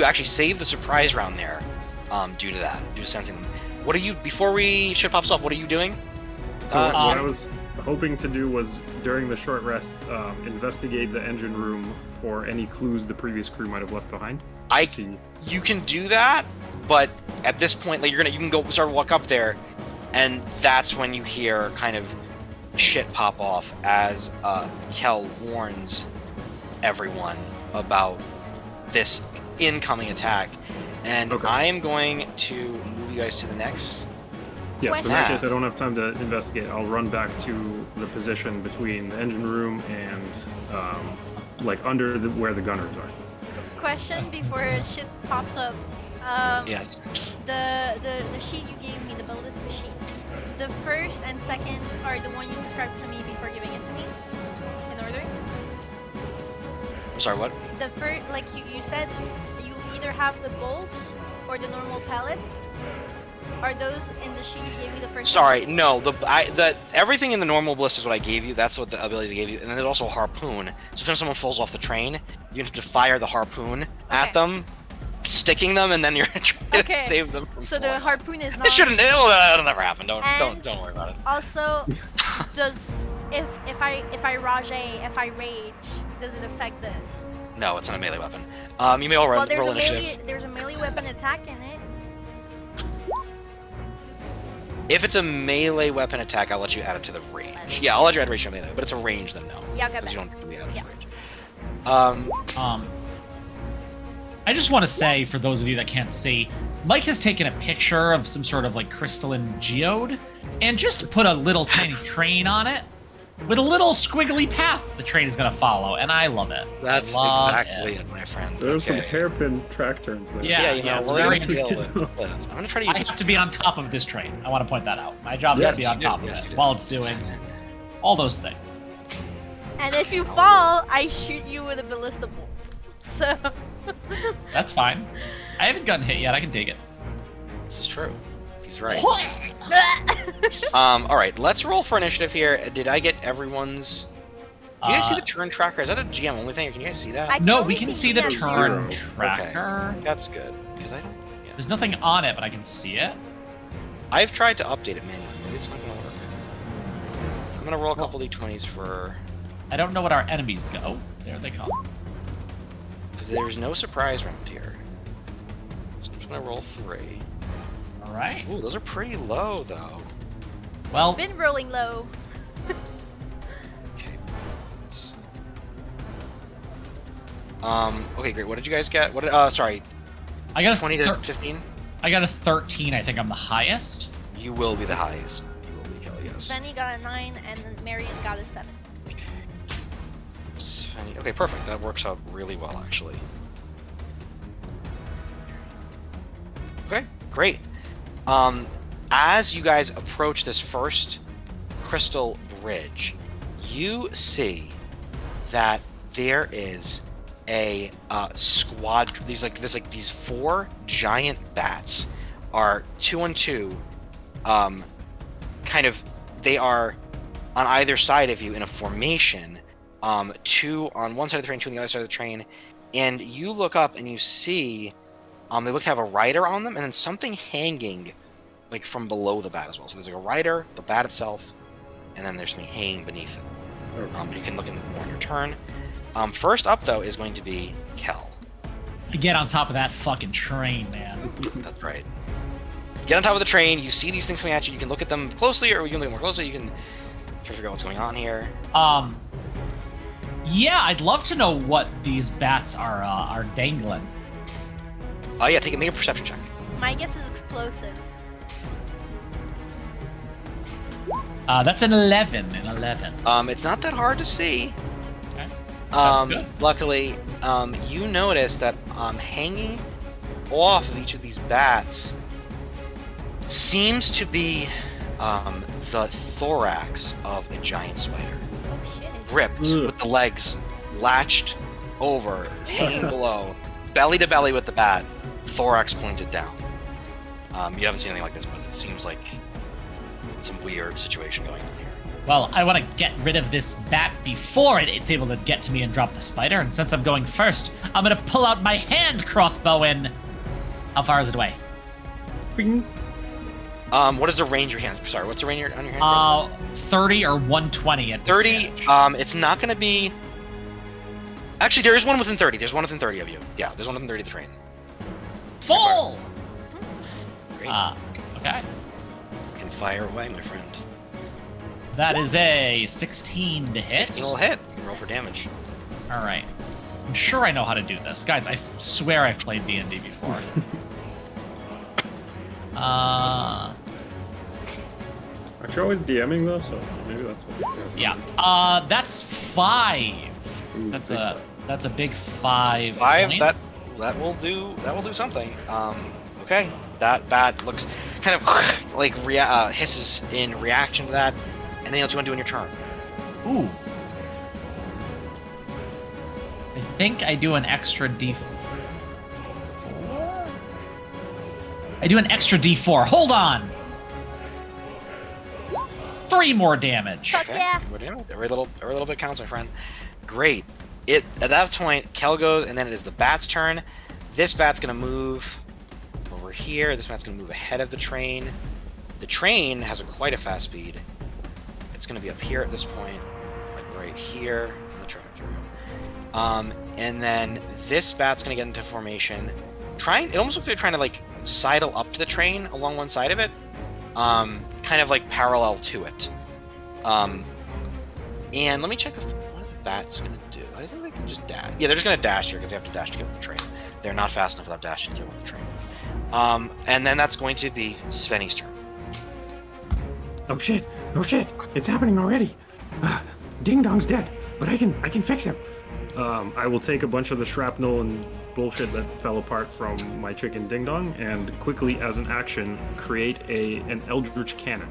actually save the surprise round there, due to that, due to sensing them. What are you, before shit pops off, what are you doing? So what Svenny? I was hoping to do was, during the short rest, investigate the engine room for any clues the previous crew might have left behind. You can do that, but at this point, like you can go start to walk up there, and that's when you hear kind of shit pop off as Kel warns everyone about this incoming attack. And Okay. I am going to move you guys to the next. Yes, but in that Yeah. case, I don't have time to investigate. I'll run back to the position between the engine room and, like, under where the gunners are. Question before shit pops up. Yes. The sheet you gave me, the ballista sheet. The first and second are the one you described to me before giving it to me. In order. I'm sorry, what? The first, like you said, you either have the bolts or the normal pellets. Are those in the sheet you gave me the first? Sorry, no. The everything in the normal bliss is what I gave you. That's what the ability I gave you. And then there's also a harpoon. So if someone falls off the train, you have to fire the harpoon at Okay. them, sticking them, and then you're trying to save them from So the falling off. harpoon is not. It shouldn't. It'll never happen. Don't worry about it. Also, does if I rage, does it affect this? No, it's not a melee weapon. You may all roll initiative. There's a melee weapon attack in it. If it's a melee weapon attack, I'll let you add it to the range. Yeah, I'll let you add ratio melee, but it's a range, then no. Yeah, okay. Because you don't really add it to Yeah. range. I just want to say, for those of you that can't see, Mike has taken a picture of some sort of like crystalline geode and just put a little tiny train on it with a little squiggly path the train is going to follow, and I love it. That's I love exactly it, my friend. There's some Okay. hairpin track turns there. Yeah, Yeah, you know, it's we're very gonna skill it. I'm gonna try to use I this. have to be on top of this train. I want to point that out. My job is Yes, to be on you do. top Yes, of you it do. while it's doing all those things. And if you fall, I shoot you with a ballista bolt. So That's fine. I haven't gotten hit yet. I can take it. This is true. He's right. All right, let's roll for initiative here. Did I get everyone's? Do you guys see the turn tracker? Is that a GM only thing, or can you guys see that? No, only we can see the GM turn zero. tracker. Okay, that's good because I don't. Yeah. There's nothing on it, but I can see it. I've tried to update it manually. Maybe it's not gonna work. I'm gonna roll a couple d20s for. I don't know what our enemies go. There they come. Because there's no surprise round here. So I'm just gonna roll 3. All right. Ooh, those are pretty low though. Well, Been rolling low. Okay. Okay, great. What did you guys get? What? Sorry, I got a 20 to 15. I got a 13. I think I'm the highest. You will be the highest. You will be, Kelly. Yes. Benny got a 9 and then Marion got a 7. Svenny. Okay, perfect. That works out really well, actually. Okay, great. As you guys approach this first crystal bridge, you see that there is a squad. These 4 giant bats are 2 on 2. They are on either side of you in a formation. 2 on one side of the train, 2 on the other side of the train, and you look up and you see they look to have a rider on them, and then something hanging like from below the bat as well. So there's like a rider, the bat itself, and then there's something hanging beneath it. But you can look into more on your turn. First up though is going to be Kel. Get on top of that fucking train, man. That's right. Get on top of the train. You see these things coming at you. You can look at them closely, or you can look more closely. You can try to figure out what's going on here. Yeah, I'd love to know what these bats are dangling. Oh yeah, make a perception check. My guess is explosives. That's an 11. An 11. It's not that hard to see. Okay. That's good. Luckily, you notice that hanging off of each of these bats seems to be the thorax of a giant spider, Oh shit. gripped with the legs latched over, hanging below, belly to belly with the bat, thorax pointed down. You haven't seen anything like this, but it seems like some weird situation going on here. Well, I want to get rid of this bat before it's able to get to me and drop the spider, and since I'm going first, I'm going to pull out my hand crossbow and... How far is it away? Bing. What is the range of your hand? Sorry, what's the range on your hand? 30 or 120 at 30. disadvantage. It's not going to be. Actually, there is one within 30. There's one within 30 of you. Yeah, there's one within 30 of the train. Full! Great. Okay. You can fire away, my friend. That is a 16 to hit. 16 will hit. You can roll for damage. All right. I'm sure I know how to do this. Guys, I swear I've played D&D before. Aren't you always DMing though? So maybe that's what. Yeah. That's 5. Ooh, That's big that's a big 5. 5. points. That will do something. Okay. That bat looks kind of like hisses in reaction to that. Anything else you want to do on your turn? Ooh. I think I do an extra D4. I do an extra D4. Hold on. 3 more damage. Fuck yeah. More damage. Every little bit counts, my friend. Great. At that point, Kel goes, and then it is the bat's turn. This bat's gonna move over here. This bat's gonna move ahead of the train. The train has quite a fast speed. It's gonna be up here at this point, like right here. On the track. Here we go. And then this bat's gonna get into formation. It almost looks like they're trying to like sidle up to the train along one side of it, kind of like parallel to it. And let me check what the bat's gonna do. I think they can just dash. Yeah, they're just gonna dash here because they have to dash to get with the train. They're not fast enough without dashing to get with the train. And then that's going to be Svenny's turn. Oh shit! Oh shit! It's happening already. Ding Dong's dead, but I can fix him. I will take a bunch of the shrapnel and bullshit that fell apart from my chicken Ding Dong and quickly, as an action, create an eldritch cannon,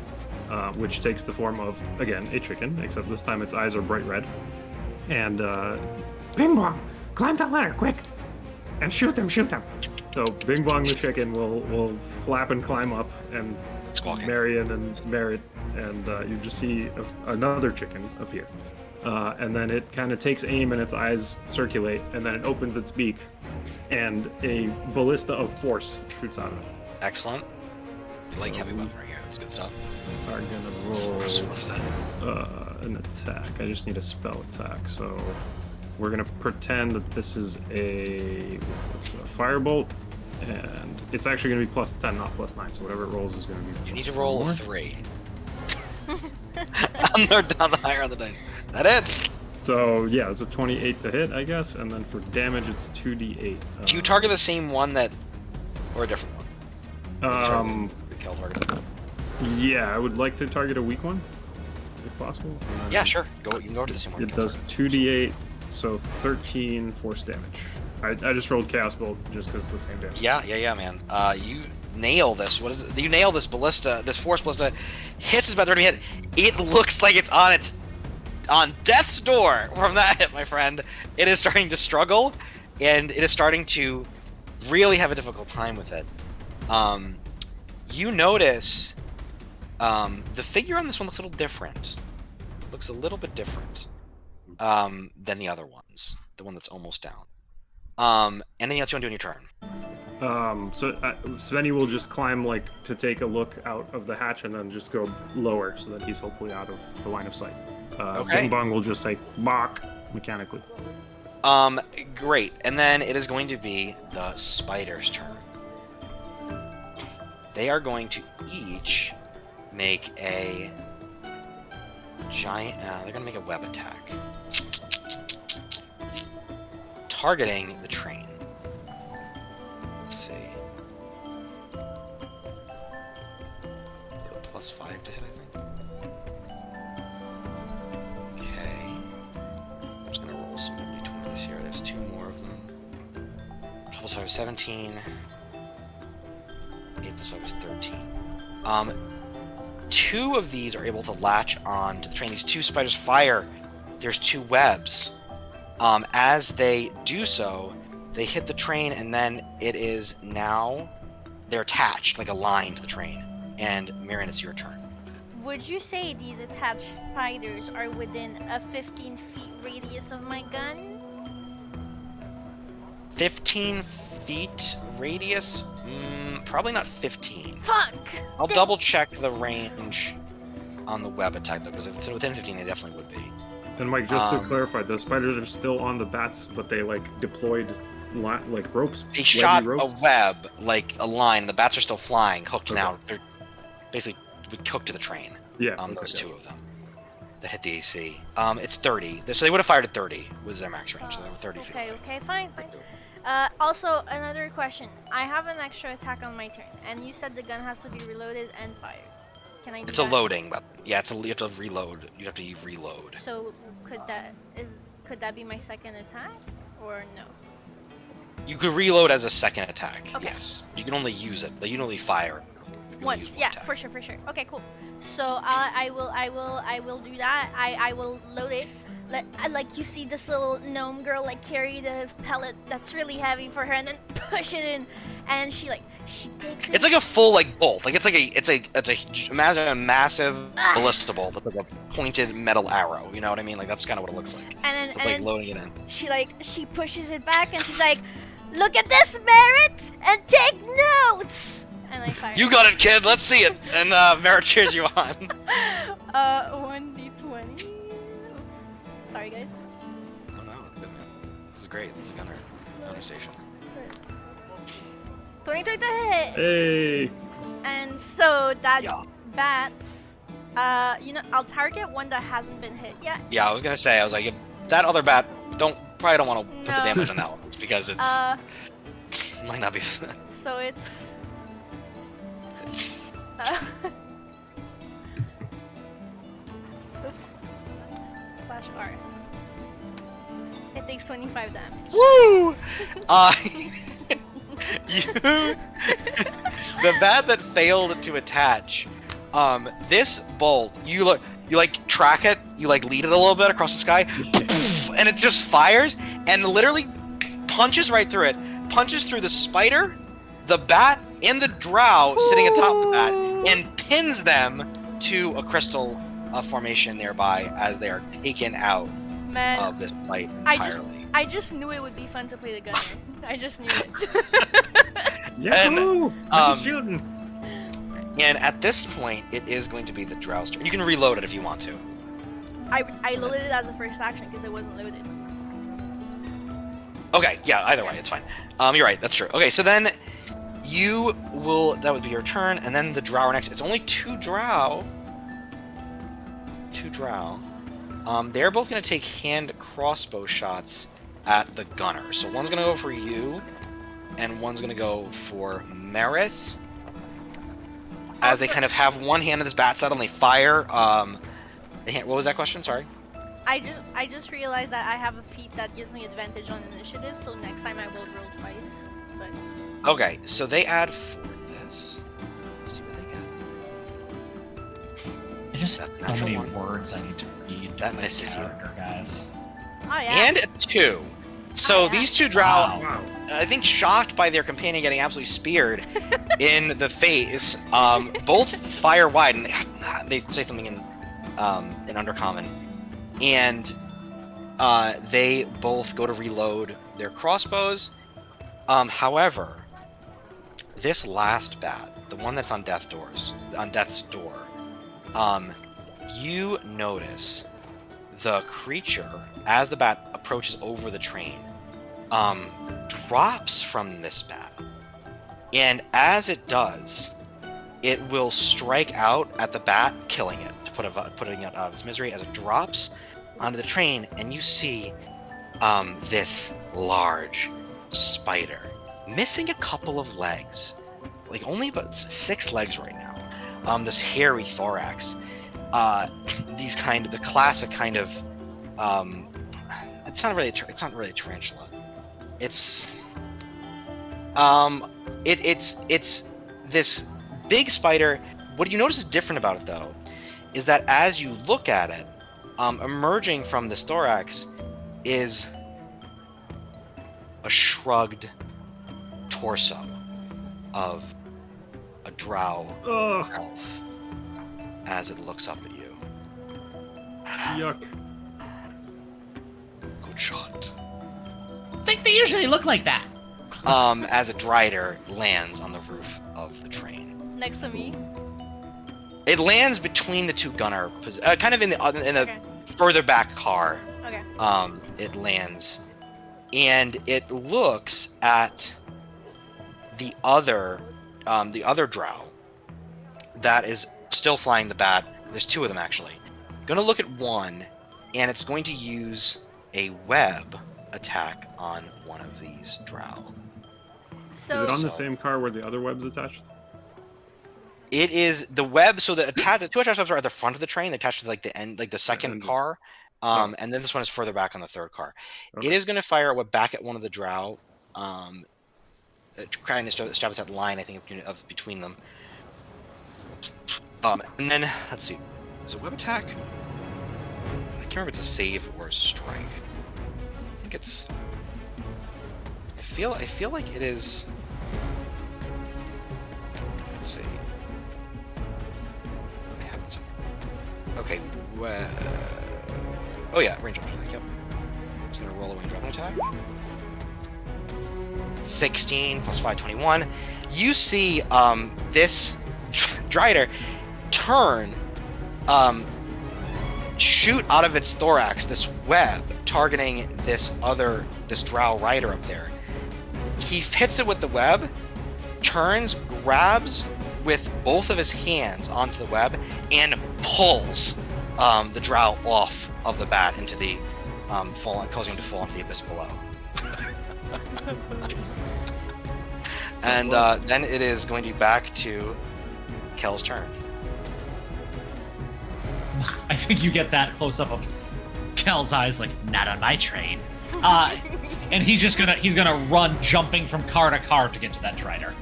which takes the form of, again, a chicken, except this time its eyes are bright red. And Bing Bong, climb that ladder quick. and shoot them. So Bing Bong the chicken will flap and climb up, and Squawking. Marion and Merritt, and you just see another chicken appear. And then it kind of takes aim and its eyes circulate, and then it opens its beak, and a ballista of force shoots out of it. Excellent. We like heavy weaponry here. That's good stuff. Are gonna roll What's that? an attack. I just need a spell attack. So we're gonna pretend that this is a firebolt, and it's actually gonna be plus 10, not plus 9. So whatever it rolls is gonna be. You plus need to 10 roll more. a 3. on the higher on the dice. That hits. So yeah, it's a 28 to hit, I guess, and then for damage it's 2d8. Do you target the same one or a different one? The kill target. Yeah, I would like to target a weak one, if possible. Yeah, sure. You can go to the same one. It does 2d8, so 13 force damage. I just rolled Chaos Bolt just because it's the same damage. Yeah, man. You nail this. What is it? You nail this ballista, this force ballista. Hits is about 30 hit. It looks like it's on death's door from that hit, my friend. It is starting to struggle, and it is starting to really have a difficult time with it. You notice the figure on this one looks a little different. Looks a little bit different than the other ones. The one that's almost down. Anything else you want to do on your turn? So Svenny will just climb to take a look out of the hatch and then just go lower so that he's hopefully out of the line of sight. Okay. Bing Bong will just say "Bok" mechanically. Great. And then it is going to be the spider's turn. They are going to each make a giant. They're going to make a web attack, targeting the train. Let's see. They have a +5 to hit, I think. Okay. I'm just going to roll some d20s here. There's 2 more of them. +5 is 17. 8 + 5 is 13. 2 of these are able to latch on to the train. These 2 spiders fire. There's 2 webs. As they do so, they hit the train, and then it is now they're attached, like a line to the train. And Marion, it's your turn. Would you say these attached spiders are within a 15 feet radius of my gun? 15 feet radius? Probably not 15. Fuck! I'll double check the range on the web attack, though, because if it's within 15, they definitely would be. And Mike, just to clarify, the spiders are still on the bats, but they deployed ropes. They shot ropes. a web, like a line. The bats are still flying, hooked now. They're basically hooked to the train. Yeah. Those 2 of them that hit the AC. It's 30. So they would have fired at 30 was their max range. So they were 30 feet. Okay, fine. Also, another question. I have an extra attack on my turn, and you said the gun has to be reloaded and fired. Can I do It's that? a loading weapon. Yeah, you have to reload. You have to reload. So could that be my second attack, or no? You could reload as a second attack. Okay. Yes. You can only use it. You can only fire. You can only use Once, one yeah, attack. for sure. Okay, cool. So I will do that. I will load it. Like you see this little gnome girl carry the pellet that's really heavy for her, and then push it in, and she takes it. It's like a full bolt. Imagine a massive ballista bolt with a pointed metal arrow. You know what I mean? That's kind of what it looks like. And So it's loading it in. she pushes it back, and she's like, "Look at this, Merritt, and take notes." And I fire. You got it, kid. Let's see it. And Merritt cheers you on. 1d20. Oops. Sorry, guys. Oh no, this is great. This is a gunner station. 23 to hit. Hey. And so that Yeah. bats, I'll target one that hasn't been hit yet. Yeah, I was gonna say. I was like, if that other bat, probably don't want to put the No. damage on that one because it's might not be. So it's. Oops. /R. It takes 25 damage. Woo! The bat that failed to attach. This bolt, you track it, you lead it a little bit across the sky, and it just fires and literally punches right through it, punches through the spider, the bat, and the drow sitting atop the bat, and pins them to a crystal formation nearby as they are taken out Man, of this fight entirely. I just knew it would be fun to play the gunner. I just knew it. Yahoo! I'm shooting. And at this point, it is going to be the drow's turn. You can reload it if you want to. I loaded it as a first action because it wasn't loaded. Okay, yeah, either way, it's fine. You're right, that's true. Okay, so then that would be your turn, and then the drow are next. It's only 2 drow. 2 drow. They're both going to take hand crossbow shots at the gunner. So one's going to go for you, and one's going to go for Merit. As they kind of have one hand on this bat set and they fire. What was that question? Sorry. I just realized that I have a feat that gives me advantage on initiative, so next time I will roll twice. But Okay, so they add 4 to this. Let's see what they get. I just That's have so natural many one. words I need to read. That misses you. Character, guys. oh yeah. And a 2. So Oh, yeah. these 2 drow, Wow. I think, shocked by their companion getting absolutely speared in the face, both fire wide, and they say something in Undercommon, and they both go to reload their crossbows. However, this last bat, the one that's on death's door, you notice the creature, as the bat approaches over the train, drops from this bat. And as it does, it will strike out at the bat, killing it, putting it out of its misery as it drops onto the train, and you see this large spider, missing a couple of legs, like only about 6 legs right now. This hairy thorax, the classic kind of, it's not really a tarantula. It's this big spider. What you notice is different about it, though, is that as you look at it, emerging from this thorax is a shrugged torso of a drow elf as it looks up at you. Yuck. Good shot. I think they usually look like that. As a drider lands on the roof of the train. Next to me. It lands between the 2 gunner, kind of in the Okay. further back car. Okay. It lands, and it looks at the other drow that is still flying the bat. There's 2 of them actually. Gonna look at one, and it's going to use a web attack on one of these drow. So Is it on the same car where the other web's attached? It is the web. So the 2 attached webs are at the front of the train, attached to like the end, like the second end. car, and then this one is further back on the 3rd car. Okay. It is going to fire a web back at one of the drow, trying to establish that line, I think, between them. And then let's see, is it web attack? I can't remember if it's a save or a strike. I think it's. I feel like it is. Let's see. I have it somewhere. Okay. Oh yeah, range weapon attack. Yep. It's gonna roll a range weapon attack. 16 plus 5, 21. You see this Drider turn, shoot out of its thorax this web targeting this drow rider up there. He hits it with the web, turns, grabs with both of his hands onto the web, and pulls the drow off of the bat into the causing him to fall into the abyss below. And then it is going to be back to Kel's turn. I think you get that close up of Kel's eyes, like, not on my train. And he's gonna run, jumping from car to car to get to that Drider.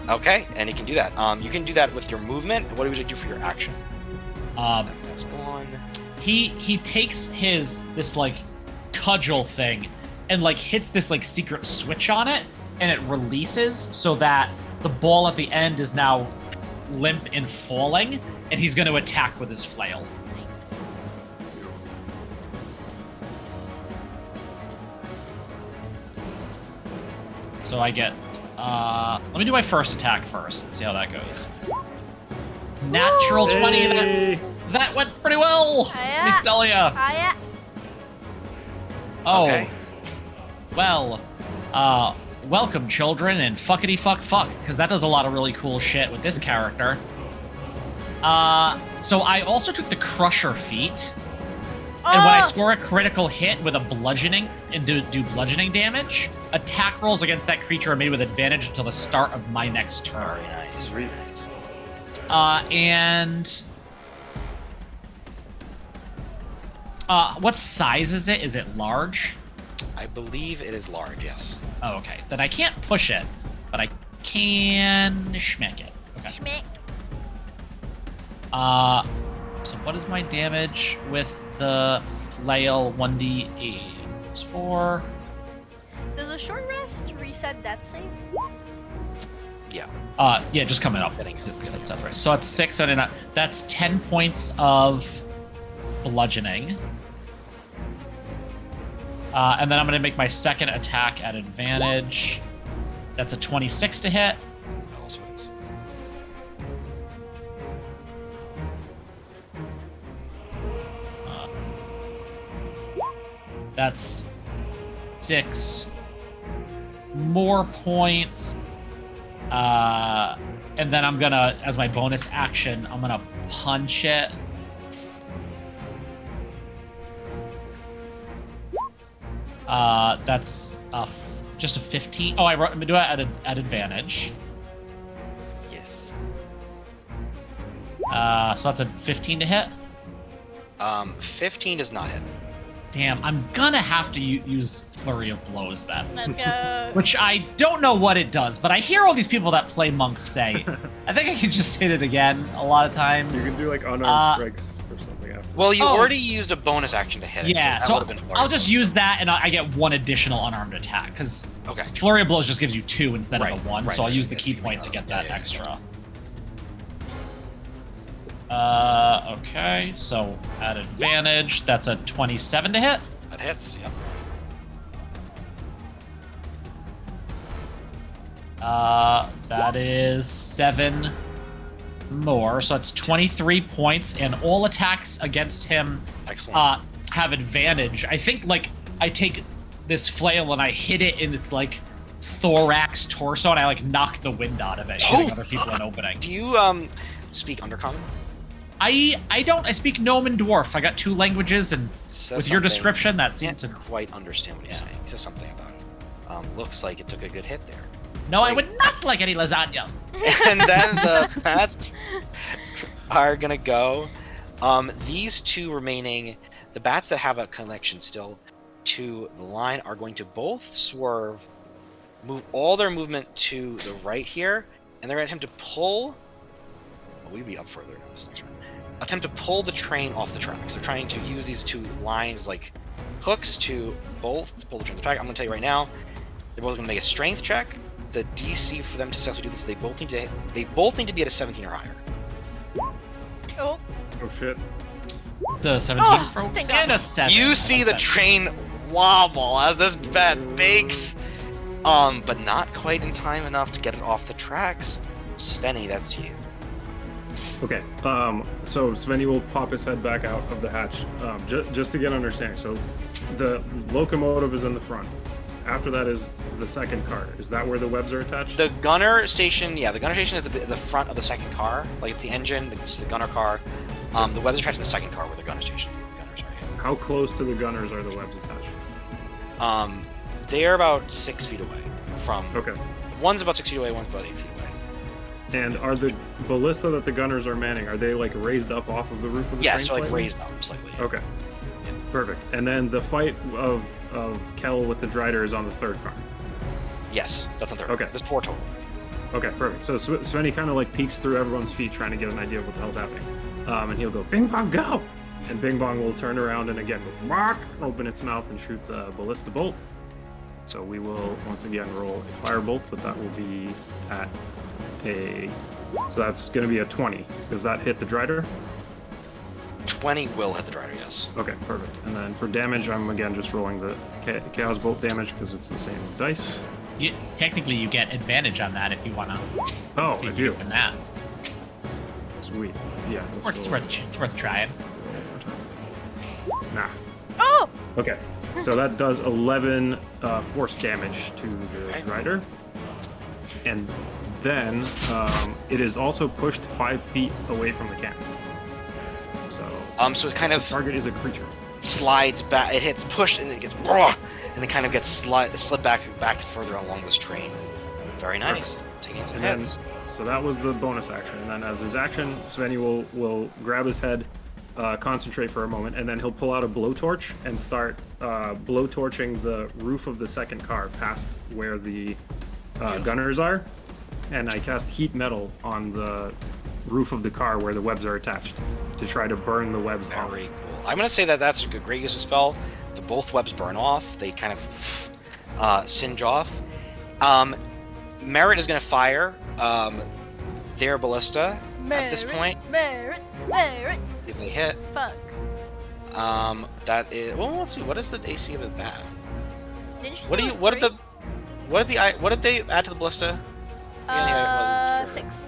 Okay, and he can do that. You can do that with your movement. And what would you do for your action? That's gone. He takes this like cudgel thing and like hits this like secret switch on it, and it releases so that the ball at the end is now limp and falling, and he's going to attack with his flail. So I get, let me do my first attack first, see how that goes. Natural 20, Hey! that went pretty well, let me tell ya. Yeah. Oh, Okay. well, welcome children and fuckity fuck, because that does a lot of really cool shit with this character. So I also took the Crusher feat, and when I score a critical hit with a bludgeoning and do bludgeoning damage, attack rolls against that creature are made with advantage until the start of my next turn. Very nice. Very nice. And what size is it? Is it large? I believe it is large, yes. Oh, okay. Then I can't push it, but I can schmeck it. Okay. Schmick. So what is my damage with the flail? 1d8. It's 4. Does a short rest reset that save? Yeah. Yeah, just coming up. Getting- That's right. So it's 6, and that's 10 points of bludgeoning. And then I'm going to make my second attack at advantage. That's a 26 to hit. Also hits. That's 6 more points. And then I'm gonna, as my bonus action, I'm gonna punch it. That's just a 15. Oh, I'm gonna do it at advantage. Yes. So that's a 15 to hit. 15 does not hit. Damn, I'm gonna have to use Flurry of Blows then. Let's go. Which I don't know what it does, but I hear all these people that play monks say. I think I can just hit it again a lot of times. You can do like unarmed strikes or something after. Well, you Oh. already used a bonus action to hit it. Yeah, so so that would have been I'll just use that, and I get one additional unarmed attack, because Okay. Flurry of Blows just gives you 2 instead Right, of a 1, right, so I'll right, use the yes, key you point may to get yeah, that yeah, yeah. extra. Okay, so at advantage, that's a 27 to hit. That hits. Yep. That is 7 more, so that's 23 points, and all attacks against him Excellent. have advantage. I think, like, I take this flail and I hit it in its, like, thorax, torso, and I, like, knock the wind out of it, giving other people an opening. Do you speak Undercommon? I don't. I speak Gnome and Dwarf. I got 2 languages, and Says with your something- description, that Can't seemed to... quite understand what he's Yeah. saying. He says something about it. Looks like it took a good hit there. No, I Great. would not like any lasagna. And then the bats are gonna go. These 2 remaining, the bats that have a connection still to the line are going to both swerve, move all their movement to the right here, and they're gonna attempt to pull. Well, we'd be up further in this next round. Attempt to pull the train off the tracks. They're trying to use these 2 lines like hooks to both pull the train off the track. I'm gonna tell you right now, they're both gonna make a strength check. The DC for them to successfully do this, they both need to be at a 17 or higher. Oh, Oh shit. The 17 Oh, folks thank and God. a 7. You see the train wobble as this bat bakes, but not quite in time enough to get it off the tracks. Svenny, that's you. Okay, so Svenny will pop his head back out of the hatch, just to get an understanding. So the locomotive is in the front. After that is the second car. Is that where the webs are attached? The gunner station, yeah, the gunner station is the front of the second car. Like, it's the engine, it's the gunner car. The webs are attached in the second car where the gunner station. Gunners are. How close to the gunners are the webs attached? They're about 6 feet away from. Okay. One's about 6 feet away, one's about 8 feet away. And are the ballista that the gunners are manning, are they like raised up off of the roof of the Yeah, train so like slightly? raised up slightly. Okay. Perfect. And then the fight of Kel with the Drider is on the third car. Yes, that's on third. Okay. There's 4 total. Okay, perfect. So Svenny kind of like peeks through everyone's feet trying to get an idea of what the hell's happening. And he'll go, Bing Bong, go! And Bing Bong will turn around and again go, bark, open its mouth and shoot the ballista bolt. So we will once again roll a firebolt, but that will be at a. So that's going to be a 20. Does that hit the Drider? 20 will hit the Drider, yes. Okay, perfect. And then for damage, I'm again just rolling the Chaos Bolt damage because it's the same dice. Technically, you get advantage on that if you want to. Oh, I do. Open that. Sweet. Yeah. It's worth trying. Nah. Oh! Okay. So that does 11 force damage to the Drider. And then it is also pushed 5 feet away from the camp. So it kind of target is a creature. Slides back. It hits pushed and it gets and it kind of gets slid back further along this train. Very nice. Taking some hits. So that was the bonus action, and then as his action, Svenny will grab his head, concentrate for a moment, and then he'll pull out a blowtorch and start blowtorching the roof of the second car past where the gunners are, and I cast heat metal on the roof of the car where the webs are attached to try to burn the webs off. Very cool. I'm gonna say that's a great use of spell. Both webs burn off. They kind of singe off. Merit is gonna fire their ballista at this point. Merit. If they hit. Fuck. That is. Well, let's see. What is the AC of the bat? Didn't you What say do it you? was three? What did they add to the ballista? 6.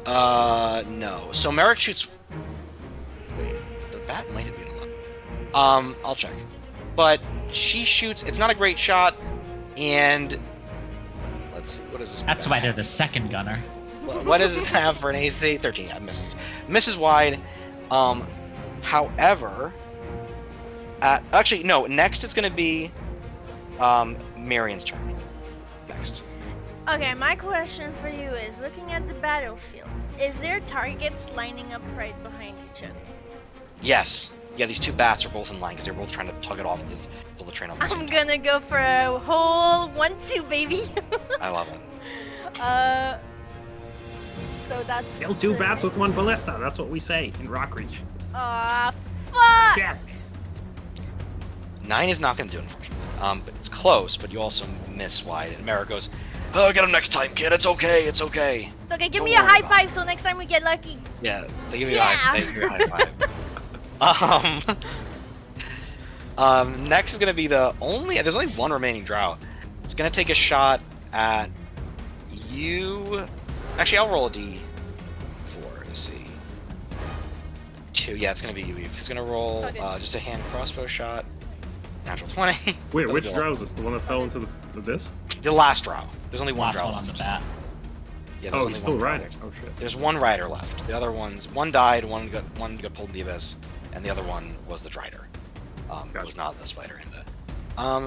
No. So Merit shoots. Wait, the bat might have been 11. I'll check. But she shoots. It's not a great shot, and let's see. What is this? That's why they're the second gunner. What does this have for an AC? 13. Yeah, misses. Misses wide. However, actually no. Next it's going to be Marion's turn. Next. Okay, my question for you is, looking at the battlefield, is there targets lining up right behind each other? Yes. Yeah, these two bats are both in line because they're both trying to tug it off, pull the train off. I'm gonna go for a whole 1-2, baby. I love it. So that's... Kill 2 bats with 1 ballista. That's what we say in Rockreach. Aw, fuck! Yeah. 9 is not going to do it, unfortunately. But it's close, but you also miss wide. And Mara goes, "Oh, get him next time, kid. It's okay. It's okay." It's okay. Give Don't me a worry high about five so next time we get lucky. Yeah, they give you Yeah. a high five. Next is going to be there's only one remaining drow. It's going to take a shot at you. Actually, I'll roll a d4 to see. 2. Yeah, it's going to be you, Eve. It's going to roll just a hand crossbow shot. Natural 20. Wait, which drow is this? The one that fell into the abyss? The last drow. There's only one Last drow one on left. the bat. Yeah, there's Oh, only he's still one drow riding. left. Oh shit. There's one rider left. The other one died, one got pulled in the abyss, and the other one was the Drider. Gotcha. Was not the spider into.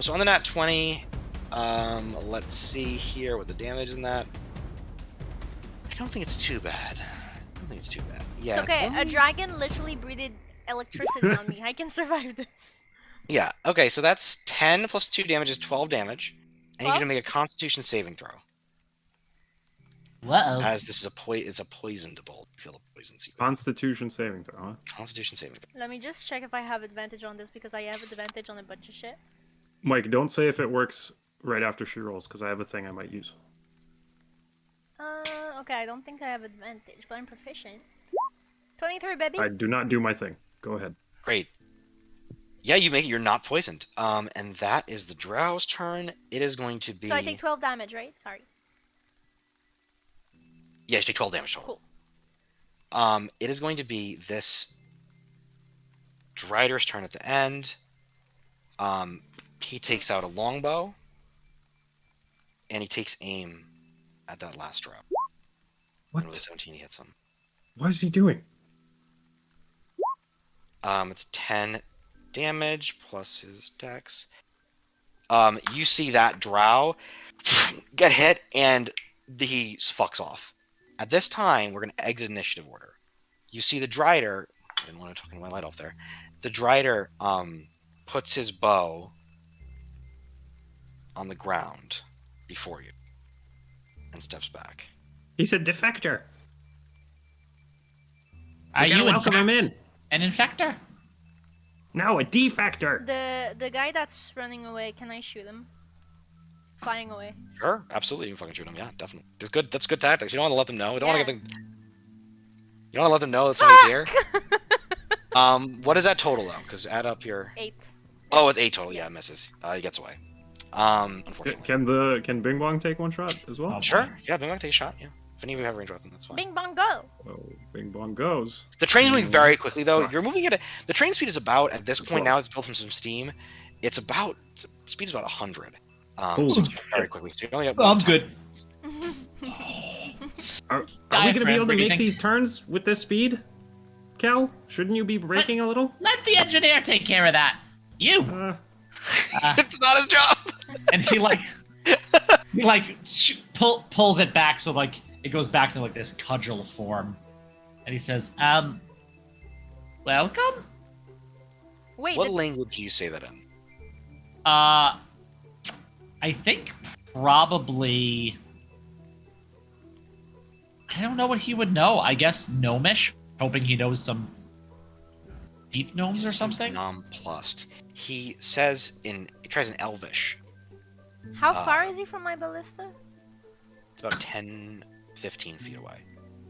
So on the nat 20, let's see here what the damage in that. I don't think it's too bad. Yeah. It's okay. only- A dragon literally breathed electricity on me. I can survive this. Yeah. Okay. So that's 10 plus 2 damage is 12 damage, and you're 12? gonna make a Constitution saving throw. Whoa. As this is it's a poisoned bolt. You feel the poison. Constitution saving throw, huh? Constitution saving throw. Let me just check if I have advantage on this because I have advantage on a bunch of shit. Mike, don't say if it works right after she rolls, because I have a thing I might use. Okay, I don't think I have advantage, but I'm proficient. 23, baby. I do not do my thing. Go ahead. Great. Yeah, you make it. You're not poisoned. And that is the drow's turn. It is going to be. So I take 12 damage, right? Sorry. Yeah, you take 12 damage total. Cool. It is going to be this Drider's turn at the end. He takes out a longbow, and he takes aim at that last drow. What? And with a 17, he hits him. What is he doing? It's 10 damage plus his dex. You see that drow get hit, and he fucks off. At this time, we're going to exit initiative order. You see the Drider. I didn't want to turn my light off there. The Drider puts his bow on the ground before you and steps back. He's a defector. Are We gotta you welcome him in. an infector? No, a D factor. The guy that's running away, can I shoot him? Flying away. Sure, absolutely, you can fucking shoot them. Yeah, definitely. That's good tactics. You don't want to let them know. You don't want to get them. You don't want to let them know that somebody's here. What is that total though? Because add up your. 8. Oh, it's 8 total. Yeah, it misses. He gets away. Unfortunately. Can Bing Bong take one shot as well? Oh, Sure. Yeah, Bing Bong take a shot. Yeah. If any of you have a range weapon, that's fine. Bing bong go! Oh, Bing Bong goes. The train's moving very quickly though. Fuck. You're moving at the train speed is about at this point Close. now. It's built from some steam. Speed is about 100. Holy So it's shit. very quickly. So you only got I'm one time. good. Are we Diaphragm, gonna be able what to do you make think? these turns with this speed? Cal, shouldn't you be braking a little? Let the engineer take care of that. You. It's not his job. And he pulls it back so like it goes back to like this cudgel form, and he says, welcome. Wait, What language do you say that in? I think probably. I don't know what he would know. I guess Gnomish, hoping he knows some deep gnomes or something. Nonplussed. He tries in Elvish. how far is he from my ballista? It's about 10, 15 feet away.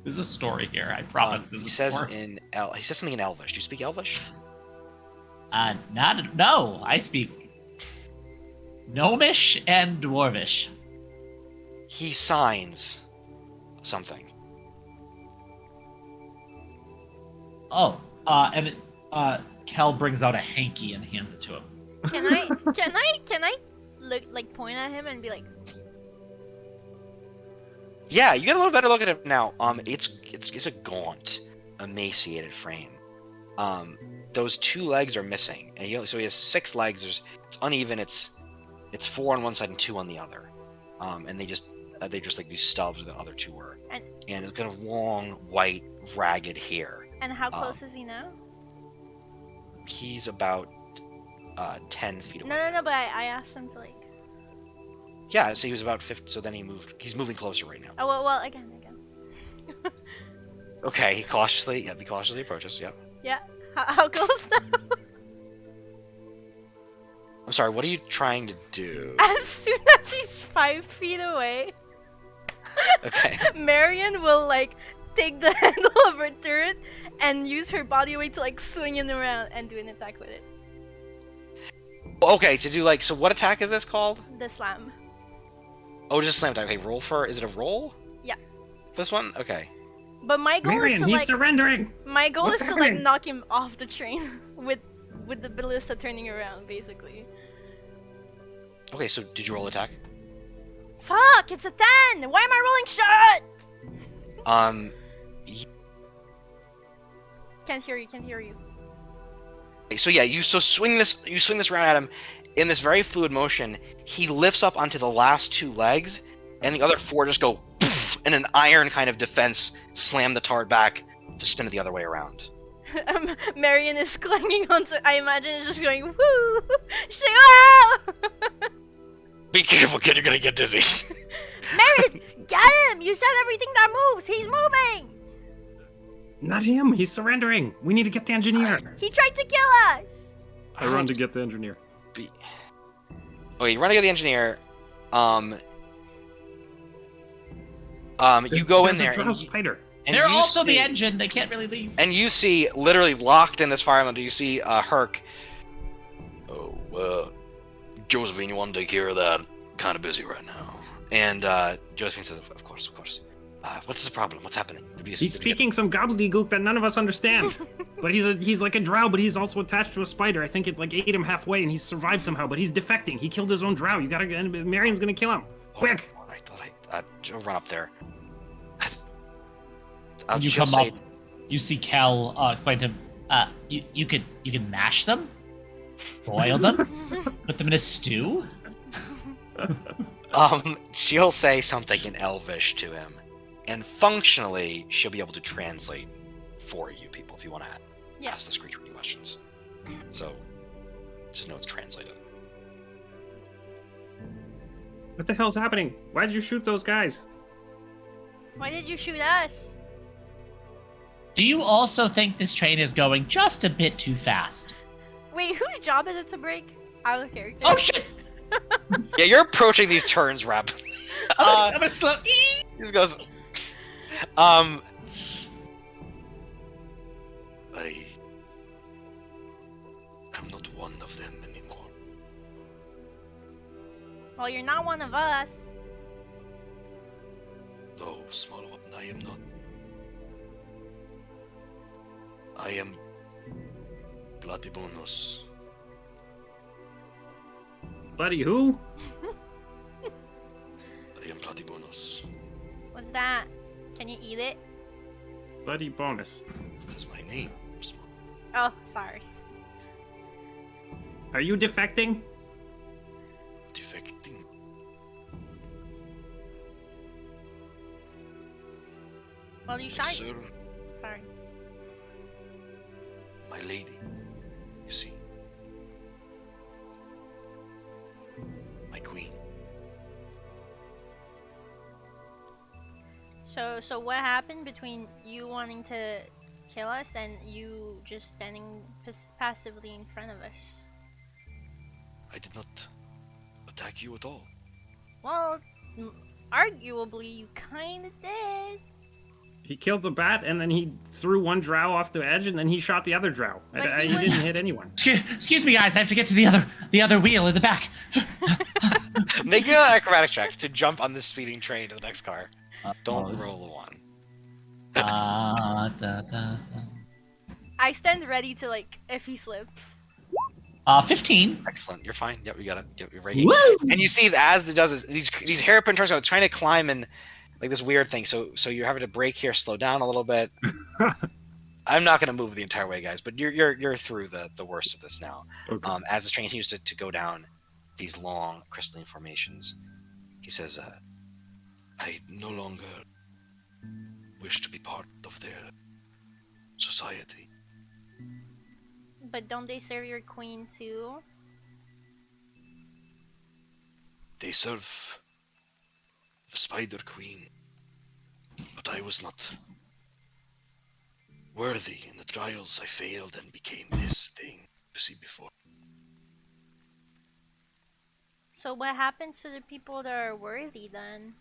There's a story here. I promise. He There's a says story. he says something in Elvish. Do you speak Elvish? No. I speak Gnomish and Dwarvish. He signs something. Oh, and Kel brings out a hanky and hands it to him. Can I look like point at him and be like, Yeah, you get a little better look at him now. It's a gaunt, emaciated frame. Those 2 legs are missing, and so he has 6 legs. It's uneven. It's 4 on one side and 2 on the other. And they just like these stubs where the other 2 were. And- it's kind of long, white, ragged hair. and how close is he now? He's about 10 feet away. No, but I asked him to like. Yeah, so he was about 50. So then he's moving closer right now. Oh well, again. Okay, he cautiously approaches. Yep. Yeah, how close now? I'm sorry. What are you trying to do? As soon as he's 5 feet away, Okay. Marion will like take the handle of her turret and use her body weight to like swing it around and do an attack with it. Okay, to do like so. What attack is this called? The slam. Oh, just slam attack. Okay, roll for. Is it a roll? Yeah. This one. Okay. But my goal Marion, is to he's like surrendering. my goal What's is to like happening? knock him off the train with the ballista turning around, basically. Okay, so did you roll attack? Fuck! It's a 10. Why am I rolling shit? Can't hear you. So yeah, you swing this round at him in this very fluid motion. He lifts up onto the last 2 legs, and the other 4 just go poof, and an iron kind of defense slam the tard back to spin it the other way around. Marion is clinging onto. I imagine it's just going woo, wow. Be careful, kid. You're gonna get dizzy. Marion, get him! You said everything that moves. He's moving. Not him. He's surrendering. We need to get the engineer. He tried to kill us. I run to get the engineer. Okay, you run to get the engineer. You go in There's there. a drow spider. and They're you also the see- engine. They can't really leave. And you see, literally locked in this fire element, you see Herc. Oh, Josephine, you want to take care of that? Kind of busy right now. And Josephine says, of course. What's the problem? What's happening? He's speaking some gobbledygook that none of us understand. But he's like a drow, but he's also attached to a spider. I think it like ate him halfway, and he's survived somehow. But he's defecting. He killed his own drow. You gotta. Marion's gonna kill him. Quick! All right. I'll run up there. When you she'll come say- up, you see Kel explain to him. You could mash them, boil them, put them in a stew. She'll say something in Elvish to him, and functionally, she'll be able to translate for you people if you want to ask this creature any questions. So, just know it's translated. What the hell's happening? Why did you shoot those guys? Why did you shoot us? Do you also think this train is going just a bit too fast? Wait, whose job is it to break? Our character. Oh shit! Yeah, you're approaching these turns rapidly. I'm gonna slow. He just goes. I am not one of them anymore. Well, you're not one of us. No, small one, I am not. I am Bloody Bonus. Buddy, who? I am Bloody Bonus. What's that? Can you eat it? Buddy bonus. That is my name. Small. Oh, sorry. Are you defecting? Defecting. Well, you I shot. serve Sorry. my lady. You see. My queen. So what happened between you wanting to kill us and you just standing passively in front of us? I did not attack you at all. Well, arguably you kind of did. He killed the bat, and then he threw one drow off the edge, and then he shot the other drow. But He he was- didn't hit anyone. Excuse me, guys. I have to get to the other wheel in the back. Make an acrobatic check to jump on this speeding train to the next car. Don't roll a one. Da, da, da. I stand ready to if he slips. 15. Excellent. You're fine. Yep, you got it. Yep, you're right. Woo! And you see that as it does this, these hairpin turns out trying to climb in like this weird thing. So you're having to brake here, slow down a little bit. I'm not going to move the entire way, guys, but you're through the worst of this now. Okay. As the train continues to go down these long crystalline formations, he says, "I no longer wish to be part of their society." But don't they serve your queen too? They serve the Spider Queen, but I was not worthy in the trials. I failed and became this thing you see before. So what happens to the people that are worthy then?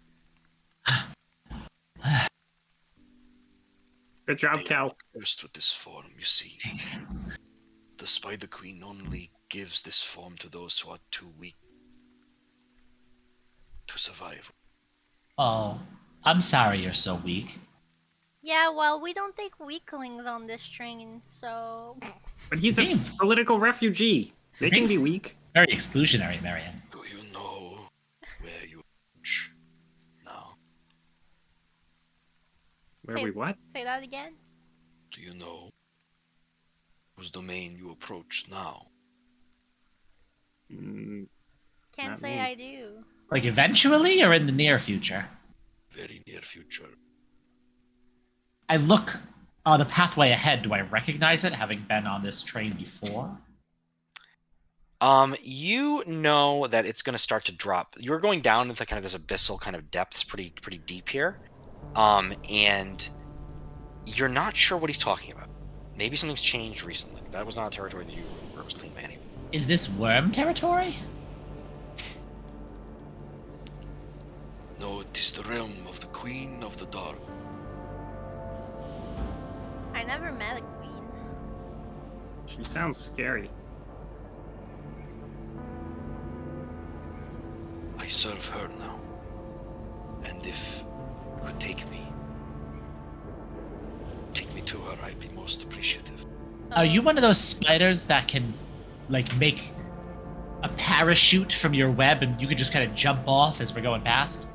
Good job, They Cal. are cursed with this form, you see. Thanks. The Spider Queen only gives this form to those who are too weak to survive. Oh, I'm sorry you're so weak. Yeah, well, we don't take weaklings on this train, so... But he's a Dave. political refugee. They can Dave. be weak. Very exclusionary, Marion. Do you know where you approach now? Where Say- we what? Say that again? Do you know whose domain you approach now? Mm, Can't Not say me. I do. Like eventually or in the near future? Very near future. I look on the pathway ahead. Do I recognize it, having been on this train before? You know that it's going to start to drop. You're going down into kind of this abyssal kind of depths, pretty deep here, and you're not sure what he's talking about. Maybe something's changed recently. That was not a territory that you were was cleaned by anyone. Is this worm territory? No, it is the realm of the Queen of the Dark. I never met a queen. she sounds scary. I serve her now, and if you could take me to her, I'd be most appreciative. Are you one of those spiders that can, like, make a parachute from your web and you can just kind of jump off as we're going past?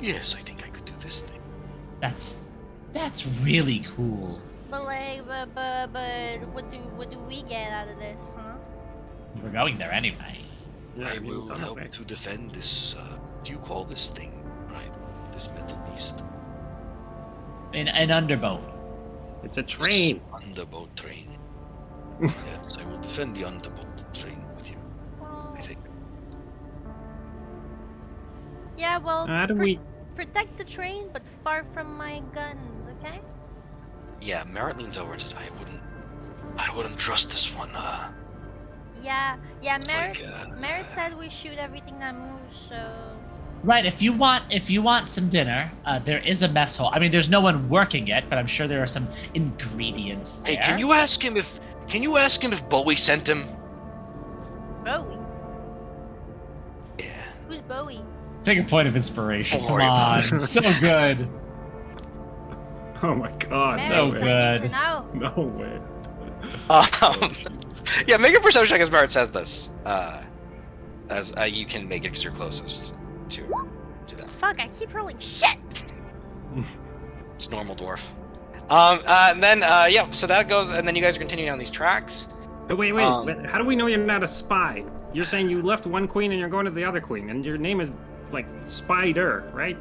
Yes, I think I could do this thing. That's really cool. But what do we get out of this, huh? We're going there anyway. Yeah, I mean, will it's on the way. help to defend this. Do you call this thing right? This metal beast. An underboat. It's a train. Underboat train. Yes, I will defend the underboat train with you. Well, I think. yeah, well, How do we? protect the train, but far from my guns, okay? Yeah, Merritt leans over and says, I wouldn't trust this one. Yeah, It's Merritt, like, Merritt said we shoot everything that moves, so... Right, if you want some dinner, there is a mess hall. I mean, there's no one working it, but I'm sure there are some ingredients there. Hey, can you ask him if Bowie sent him? Bowie? Yeah. Who's Bowie? Take a point of inspiration. Don't Come worry on, about it. so good. Oh my god. Merritt, no I need to good. know. No way. Yeah, make a perception check as Barrett says this. As you can make it because you're closest to them. Fuck, I keep rolling shit! It's normal dwarf. And then yeah, so that goes, and then you guys are continuing down these tracks. Wait, how do we know you're not a spy? You're saying you left one queen and you're going to the other queen, and your name is, like, Spider, right?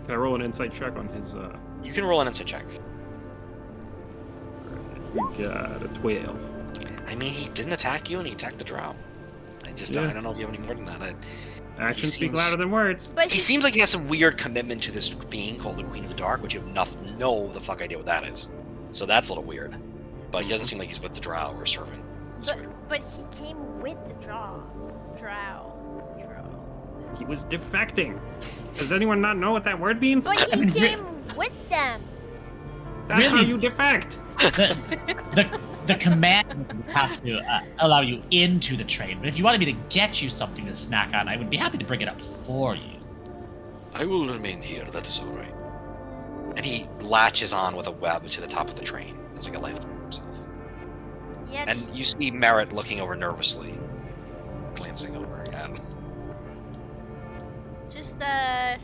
Can I roll an insight check on his? You can roll an insight check. We got a 12. I mean, he didn't attack you, and he attacked the drow. I don't know if you have any more than that. Actions speak seems- louder than words. But He seems like he has some weird commitment to this being called the Queen of the Dark, which you have no the fuck idea what that is. So that's a little weird. But he doesn't seem like he's with the drow or serving. But he came with the drow. He was defecting. Does anyone not know what that word means? But he mean, came with them. That's how really- you defect. The command would have to allow you into the train, but if you wanted me to get you something to snack on, I would be happy to bring it up for you. I will remain here, that is alright. And he latches on with a web to the top of the train as like a life for himself. Yeah, And you see Merritt looking over nervously, glancing over at him. just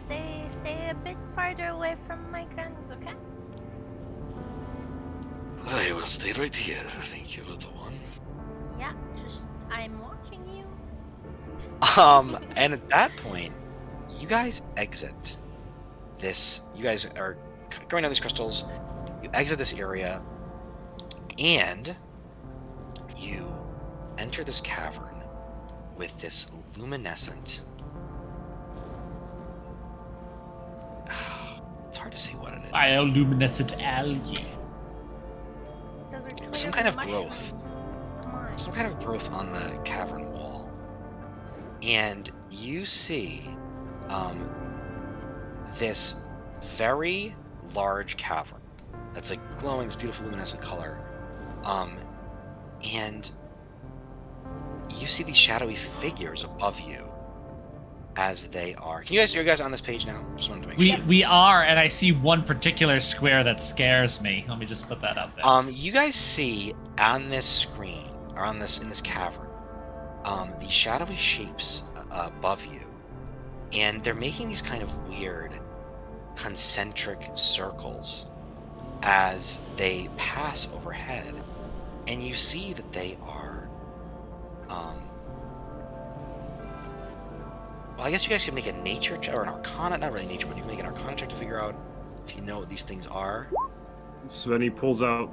stay a bit farther away from my guns, okay? I will stay right here, thank you, little one. Yeah, I'm watching you. And at that point, you guys exit this. You guys are going down these crystals. You exit this area, and you enter this cavern with this luminescent. It's hard to say what it is. Bioluminescent algae. Those are clearly Some kind of mushrooms. growth. Come on. Some kind of growth on the cavern wall, and you see this very large cavern that's like glowing this beautiful luminescent color, and you see these shadowy figures above you as they are. Are you guys on this page now? Just wanted to make sure. We are, and I see one particular square that scares me. Let me just put that up there. You guys see on this screen, or in this cavern, these shadowy shapes above you, and they're making these kind of weird concentric circles as they pass overhead, and you see that they are, well, I guess you guys can make a nature check, or an arcana, not really nature, but you can make an arcana check to figure out if you know what these things are. Svenny pulls out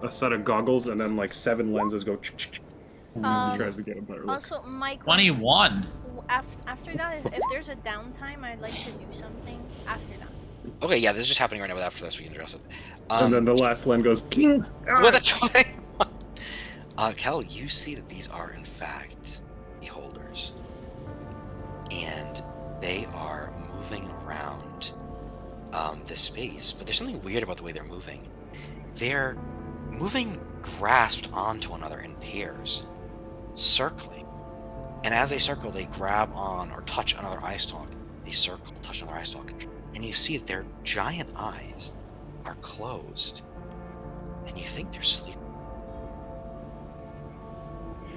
a set of goggles, and then like 7 lenses go as he tries to get a better look. Also, Mike. 21. After that, if there's a downtime, I'd like to do something after that. Okay, yeah, this is just happening right now, but after this we can address it. And then the last lens goes. With a 21! Kel, you see that these are in fact beholders. And they are moving around this space, but there's something weird about the way they're moving. They're moving grasped onto one another in pairs, circling. And as they circle, they grab on or touch another eye stalk. They circle, touch another eye stalk. And you see that their giant eyes are closed. And you think they're sleeping.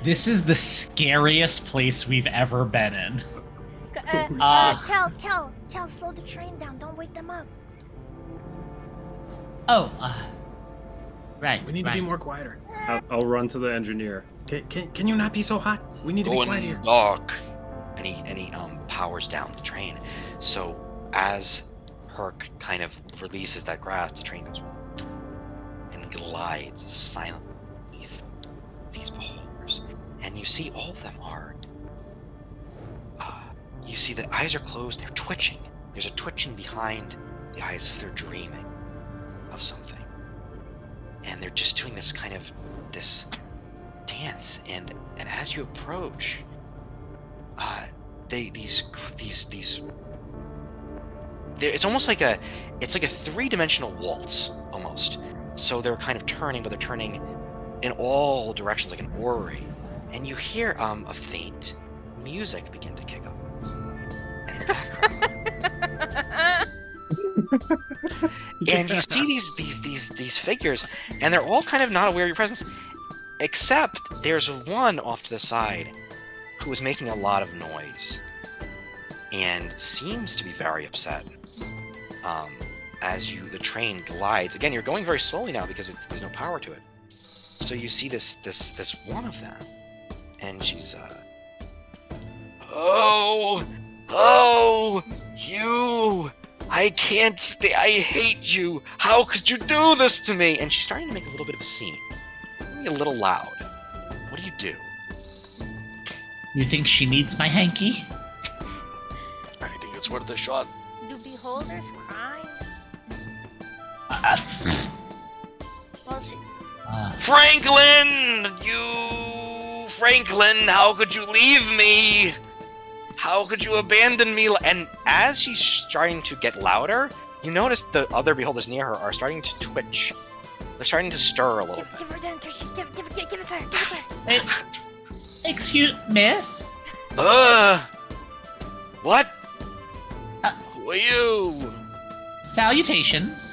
This is the scariest place we've ever been in. Kel, slow the train down. Don't wake them up. Oh, right. We need to right. be more quieter. I'll run to the engineer. Can you not be so hot? We need to be quiet Going here. dark. And he powers down the train. So as Herc kind of releases that grasp, the train goes and glides silently beneath these beholders. And you see all of them are. You see the eyes are closed, they're twitching. There's a twitching behind the eyes if they're dreaming of something. and they're just doing this kind of this dance, and as you approach, it's almost like a 3-dimensional waltz almost. So they're kind of turning, but they're turning in all directions like an orrery, and you hear a faint music begin to kick up in the background. And you see these figures, and they're all kind of not aware of your presence, except there's one off to the side who is making a lot of noise and seems to be very upset. As the train glides again, you're going very slowly now because there's no power to it. So you see this one of them, and she's oh, you! I can't stay. I hate you. How could you do this to me? And she's starting to make a little bit of a scene. Maybe a little loud. What do you do? You think she needs my hanky? I think it's worth a shot. Do beholders cry? Well, she. Franklin! Franklin, how could you leave me? How could you abandon me? And as she's starting to get louder, you notice the other beholders near her are starting to twitch. They're starting to stir a little bit. Give her down, Christian. Give it to her. Give it to her. Excuse, miss? What? Who are you? Salutations.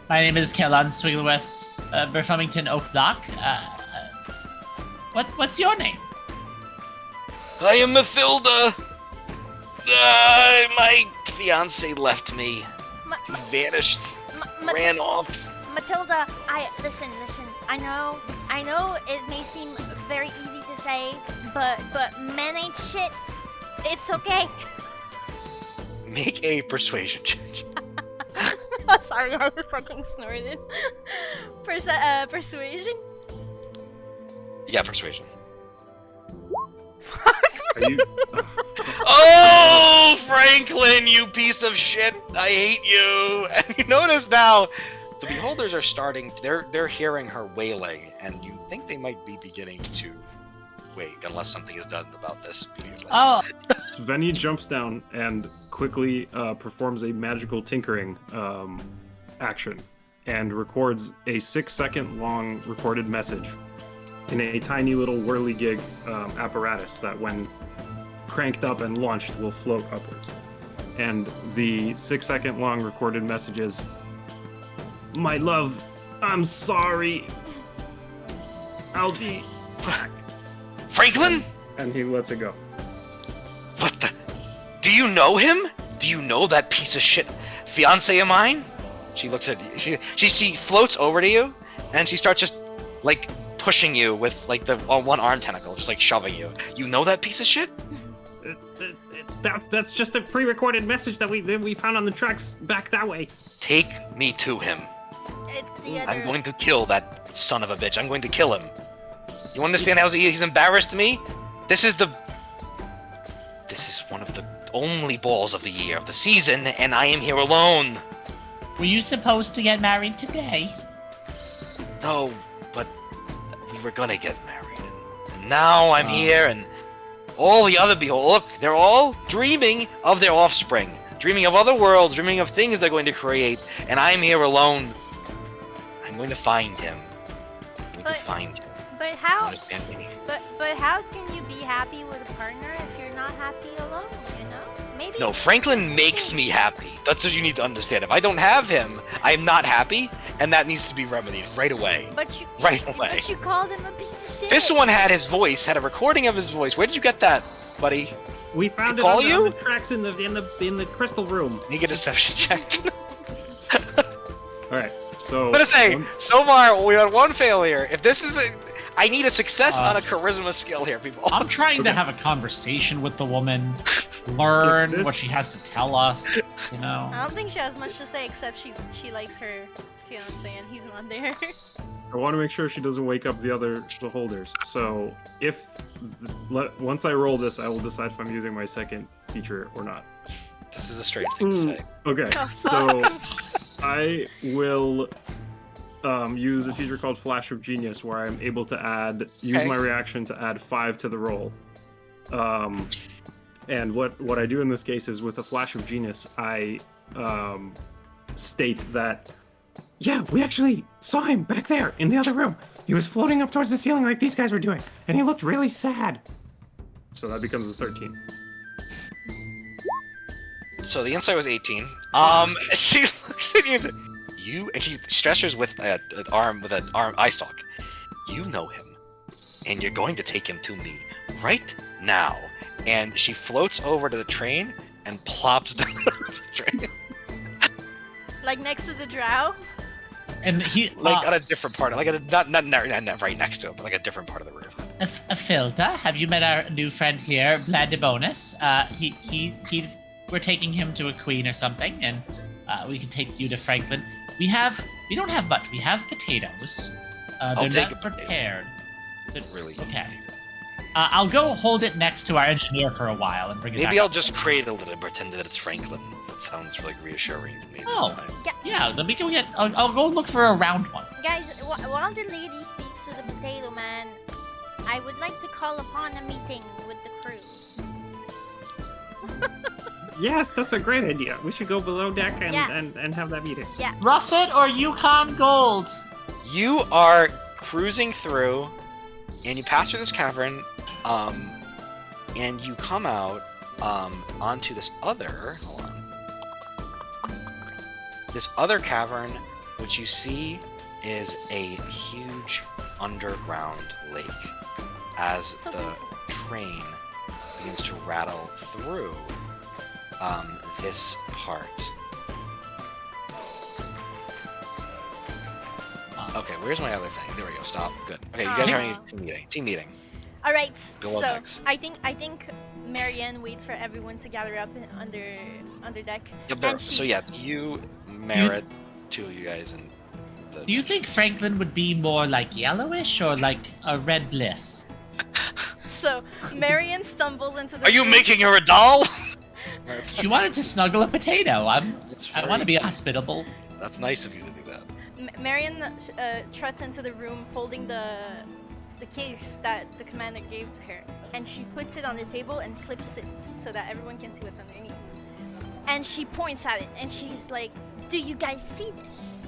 My name is Kellan Swigglewith, Berfumington Oak Dock. What's your name? I am Mathilda. My fiance left me. He vanished. Ran off. Matilda, listen. I know it may seem very easy to say, but men ain't shit. It's okay. Make a persuasion check. Sorry, I fucking snorted. Persuasion? Yeah, persuasion. Are you? Oh, Franklin, you piece of shit! I hate you. And you notice now, the beholders are starting. They're hearing her wailing, and you think they might be beginning to wake, unless something is done about this immediately. Oh, Sveni jumps down and quickly performs a magical tinkering action and records a 6-second long recorded message in a tiny little whirligig apparatus that, when cranked up and launched, will float upwards. And the 6-second long recorded message is, "My love, I'm sorry. I'll be back." Franklin? And he lets it go. What the? Do you know him? Do you know that piece of shit fiance of mine? She looks at you. She floats over to you, and she starts just like pushing you with like the one arm tentacle, just like shoving you. You know that piece of shit? That's just a pre-recorded message that we found on the tracks back that way. Take me to him. It's the other. I'm going to kill that son of a bitch. I'm going to kill him. You understand how he's embarrassed me? This is one of the only balls of the year, of the season, and I am here alone. were you supposed to get married today? No, but we were gonna get married, and now I'm here, and all the other look, they're all dreaming of their offspring, dreaming of other worlds, dreaming of things they're going to create, and I'm here alone. I'm going to find him. I'm going to find him. But how? Understand me? But how can you be happy with a partner if you're not happy alone? You know, maybe. No, Franklin makes me happy. That's what you need to understand. If I don't have him, I'm not happy, and that needs to be remedied right away. But you. Right away. But you called him a piece of shit. This one had his voice, had a recording of his voice. Where did you get that, buddy? We found They it call on the, you? on the tracks in the crystal room. Make a deception check. All right. So I'm gonna say, so far we had one failure. If this is I need a success on a charisma skill here, people. I'm trying to have a conversation with the woman, learn Is this- what she has to tell us, you know? I don't think she has much to say except she likes her fiance and he's not there. I want to make sure she doesn't wake up the other beholders. So once I roll this, I will decide if I'm using my second feature or not. This is a strange thing to say. Okay. Oh, So I will use a feature called Flash of Genius, where I'm able to use my reaction to add 5 to the roll. And what I do in this case is, with a Flash of Genius, I state that, yeah, we actually saw him back there in the other room. He was floating up towards the ceiling like these guys were doing, and he looked really sad. So that becomes a 13. So the insight was 18. She looks at you and says, "You," and she gestures with an arm eye stalk. "You know him, and you're going to take him to me right now." And she floats over to the train and plops down the train. Like next to the drow? And he Like on a different part, like not right next to it, but like a different part of the roof. Filda, have you met our new friend here, Bladibonus? We're taking him to a queen or something, and we can take you to Franklin. We don't have much. We have potatoes. They're take not a potato. prepared. Really? Okay. I'll go hold it next to our engineer for a while and bring it back. Maybe I'll just cradle it and pretend that it's Franklin. That sounds like reassuring to me this time. Yeah, then we can get. I'll go look for a round one. Guys, while the lady speaks to the potato man, I would like to call upon a meeting with the crew. Yes, that's a great idea. We should go below deck and Yeah. and have that meeting. Russet or Yukon Gold? You are cruising through, and you pass through this cavern, and you come out onto this other. Hold on. This other cavern, which you see is a huge underground lake. As So the peaceful. train begins to rattle through this part. Okay, where's my other thing? There we go. Stop. Good. Okay, you guys are having a team meeting. Team meeting. All right. Below So decks. I think Marianne waits for everyone to gather up under deck. Yep, there. And So she- yeah, you, Merritt, two of you guys, and the. Do you think Franklin would be more like yellowish or like a red bliss? So Marianne stumbles into the. Are you room. making her a doll? That's, She wanted to snuggle a potato. I very- want to be hospitable. That's nice of you to do that. Marianne trots into the room holding the case that the commander gave to her, and she puts it on the table and flips it so that everyone can see what's underneath. And she points at it, and she's like, "Do you guys see this?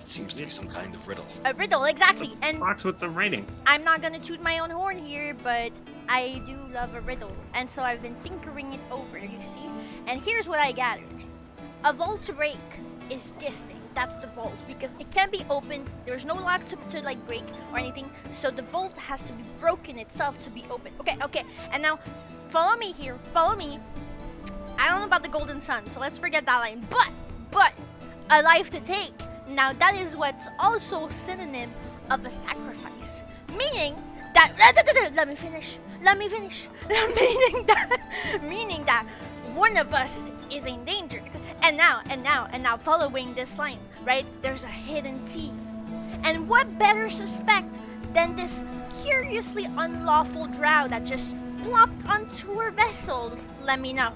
It seems to be some kind of riddle. A riddle, exactly." And Box with some writing. I'm not gonna toot my own horn here, but I do love a riddle, and so I've been tinkering it over, you see? And here's what I gathered. A vault to break is this thing. That's the vault, because it can't be opened. There's no lock to like break or anything, so the vault has to be broken itself to be open. Okay, and now follow me here, follow me. I don't know about the golden sun, so let's forget that line, but a life to take. Now that is what's also synonym of a sacrifice, meaning that let me finish meaning that one of us is endangered. And now following this line, right, there's a hidden thief, and what better suspect than this curiously unlawful drow that just plopped onto her vessel? Let me know.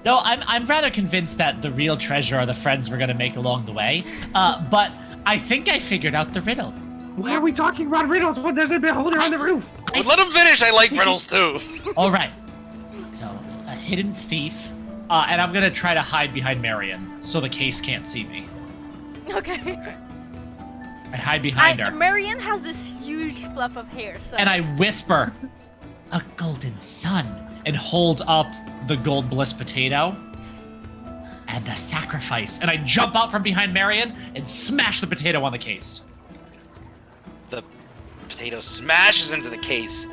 No, I'm rather convinced that the real treasure are the friends we're gonna make along the way. But I think I figured out the riddle. Why are we talking about riddles when there's a beholder on the roof? Well, let him finish. I like riddles too. All right. So a hidden thief, and I'm gonna try to hide behind Marion so the case can't see me. Okay. I hide behind her, Marianne has this huge fluff of hair, so and I whisper, "A golden sun," and hold up the gold bliss potato. And a sacrifice. And I jump out from behind Marion and smash the potato on the case. The potato smashes into the case.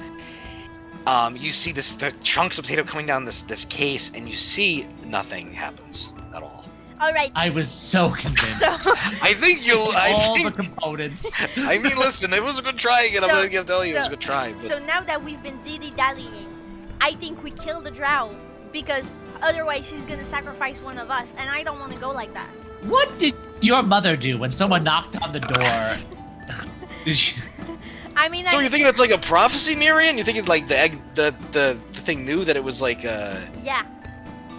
You see the chunks of potato coming down this case, and you see nothing happens at all. all right. I was so convinced. So I think you'll. All the components. I mean, listen, it was a good try again. I'm So- gonna tell you it was a so- good try. But So now that we've been dilly-dallying, I think we kill the drow, because otherwise he's gonna sacrifice one of us, and I don't want to go like that. What did your mother do when someone knocked on the door? Did she... I mean, so you're thinking it's like a prophecy, Miriam? You thinking like the thing knew that it was like yeah,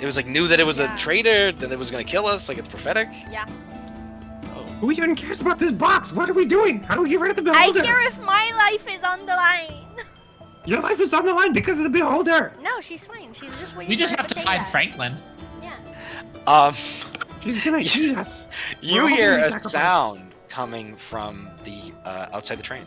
it was like knew that it was Yeah. a traitor, that it was gonna kill us, like it's prophetic? yeah. Oh Who even cares about this box? What are we doing? How do we get rid of the I beholder? care if my life is on the line. Your life is on the line because of the beholder. No, she's fine. She's just waiting. We just for have her to say find that. Franklin. Yeah. She's gonna eat us. You We're hear all a sacrificed. sound coming from the outside the train.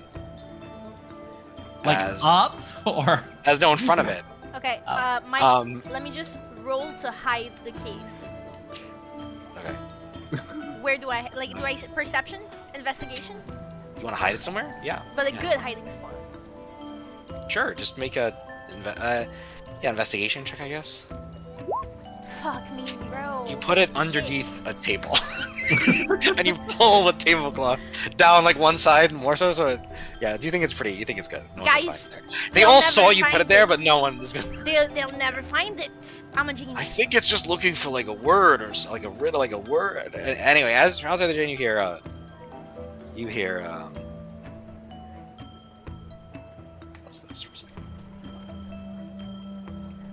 Like as, up or as no in front of it. Okay. Oh. Mike, let me just roll to hide the case. Okay. Where do I do I perception, investigation, You want to hide it somewhere? Yeah. but a Yeah, good hiding spot? Sure. Just make a investigation check, I guess. Fuck me, bro. You put it underneath a table, and you pull the tablecloth down like one side more so. Yeah. Do you think it's pretty? You think it's good? No one's gonna Guys, find it there. They they'll all never saw you put find it there, it. but no one is gonna. They'll never find it. I'm a genius. I think it's just looking for like a word or like a riddle, like a word. Anyway, as outside the train, you hear. What's this for a second?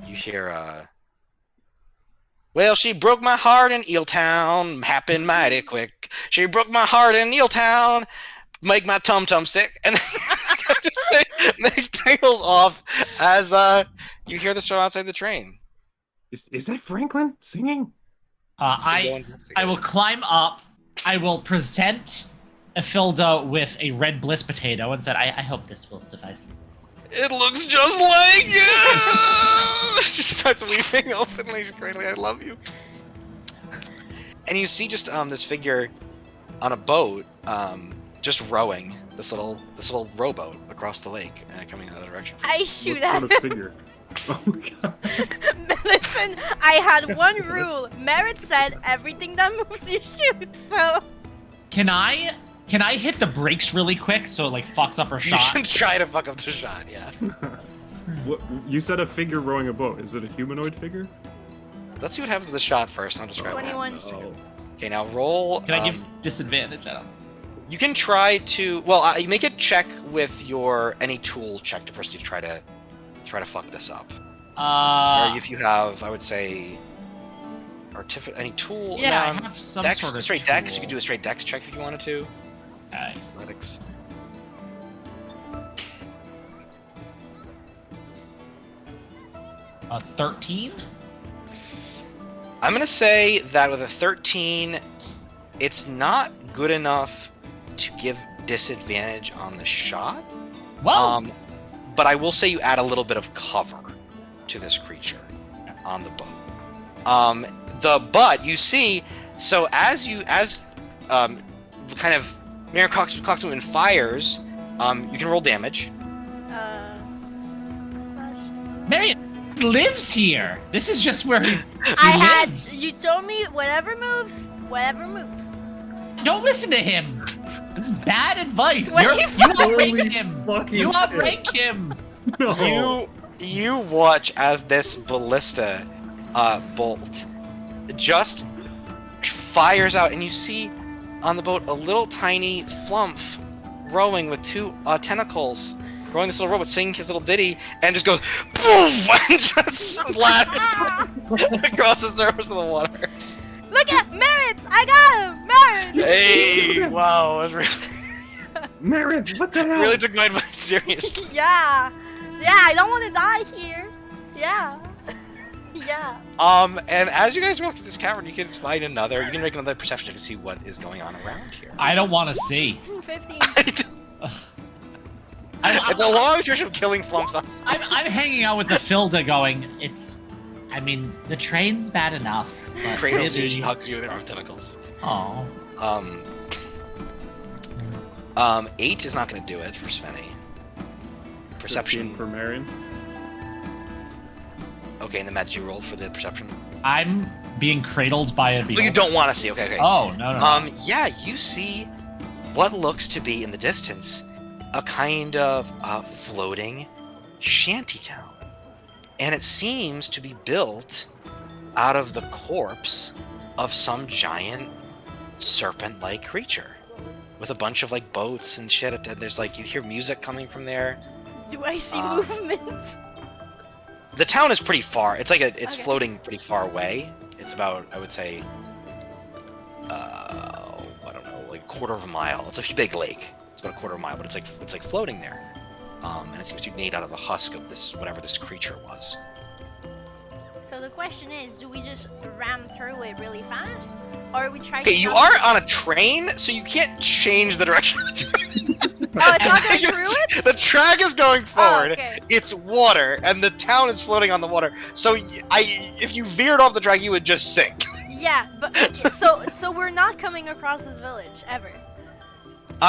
You hear. Well, she broke my heart in Eeltown, happened mighty quick. She broke my heart in Eeltown, make my tum-tum sick. And just makes tails off as you hear this from outside the train. Is that Franklin singing? Go I investigate. will climb up. I will present Ifilda with a red bliss potato and said, I hope this will suffice. It looks just like you! She starts weeping openly, greatly, I love you. And you see just this figure on a boat, just rowing this little rowboat across the lake, coming in the other direction. I shoot What at sort of figure? Oh my god. Listen, I had one rule. Merritt said everything that moves you shoot, so... Can I hit the brakes really quick so it like fucks up her You shot? can try to fuck up the shot, yeah. What, you said a figure rowing a boat. Is it a humanoid figure? Let's see what happens to the shot first, and I'll describe what 21. happens to it. Oh. Okay, now roll. Can I give disadvantage? I don't. You can try to. Well, you make a check with your any tool check to proceed to try to fuck this up. Or if you have, I would say, any tool. Yeah, I no, have some dex, sort of straight dex. You tool. could do a straight dex check if you wanted to. Okay. Athletics. 13. I'm gonna say that with a 13, it's not good enough to give disadvantage on the shot. Well, But I will say you add a little bit of cover to this creature on the boat. But you see, so as kind of Mary Coxman and fires, you can roll damage. Slash... Marion lives here. This is just where he I lives. had... You told me whatever moves, whatever moves. Don't listen to him. This is bad advice. What You are you outrank Holy him. fucking You shit. outrank him. No. You watch as this ballista bolt just fires out, and you see on the boat a little tiny flump rowing with two tentacles, rowing this little robot, singing his little ditty, and just goes poof and just splatters across the surface of the water. Look at Merritt! I got him! Merritt! Hey, wow, that was really, Merritt, what the hell? really took my advice seriously. Yeah. Yeah, I don't want to die here. Yeah. Yeah. And as you guys walk through this cavern, you can find another. You can make another perception check to see what is going on around here. I don't want to see. 15. It's a long tradition of killing flumps. I'm hanging out with the Filda going, I mean, the train's bad enough. But Cradles you, really... she hugs you with her own tentacles. Aw. 8 is not going to do it for Svenny. Perception. 15 for Marion. Okay, and the match you rolled for the perception. I'm being cradled by a Oh, beetle. you don't want to see. Okay, okay. Oh, no. Yeah, you see what looks to be in the distance a kind of floating shantytown. And it seems to be built out of the corpse of some giant serpent-like creature with a bunch of like boats and shit. And there's like, you hear music coming from there. Do I see movements? The town is pretty far. It's like it's Okay. floating pretty far away. It's about, I would say, I don't know, like a quarter of a mile. It's a big lake. It's about a quarter of a mile, but it's like floating there. And it seems to be made out of the husk of this whatever this creature was. So the question is, do we just ram through it really fast, or we try? Okay, to you not- are on a train, so you can't change the direction of the train. Oh, it's not going through it. The track is going Oh, forward. okay. It's water, and the town is floating on the water. So if you veered off the track, you would just sink. Yeah, but okay, so we're not coming across this village ever.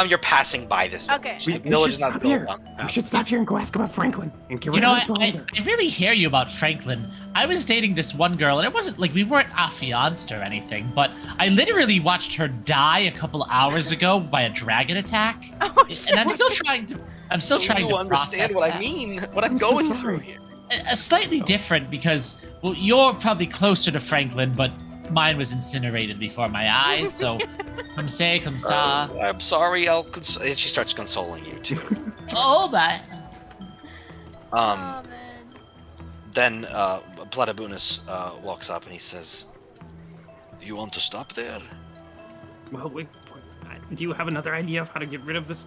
You're passing by this village. Okay. The We village should is not stop built here. on. We should stop here and go ask about Franklin and get You rid know, of this beholder. I really hear you about Franklin. I was dating this one girl, and it wasn't like we weren't affianced or anything, but I literally watched her die a couple hours ago by a dragon attack, Oh shit. and I'm still trying to. I'm still So trying you to understand process what I that. mean, what I'm I'm so going sorry. through here. A slightly different because, well, you're probably closer to Franklin, but mine was incinerated before my eyes, so come say, come sa. I'm sorry. And she starts consoling you too. All that. Oh man. Then Platabunus walks up and he says, "You want to stop there?" Well, do you have another idea of how to get rid of this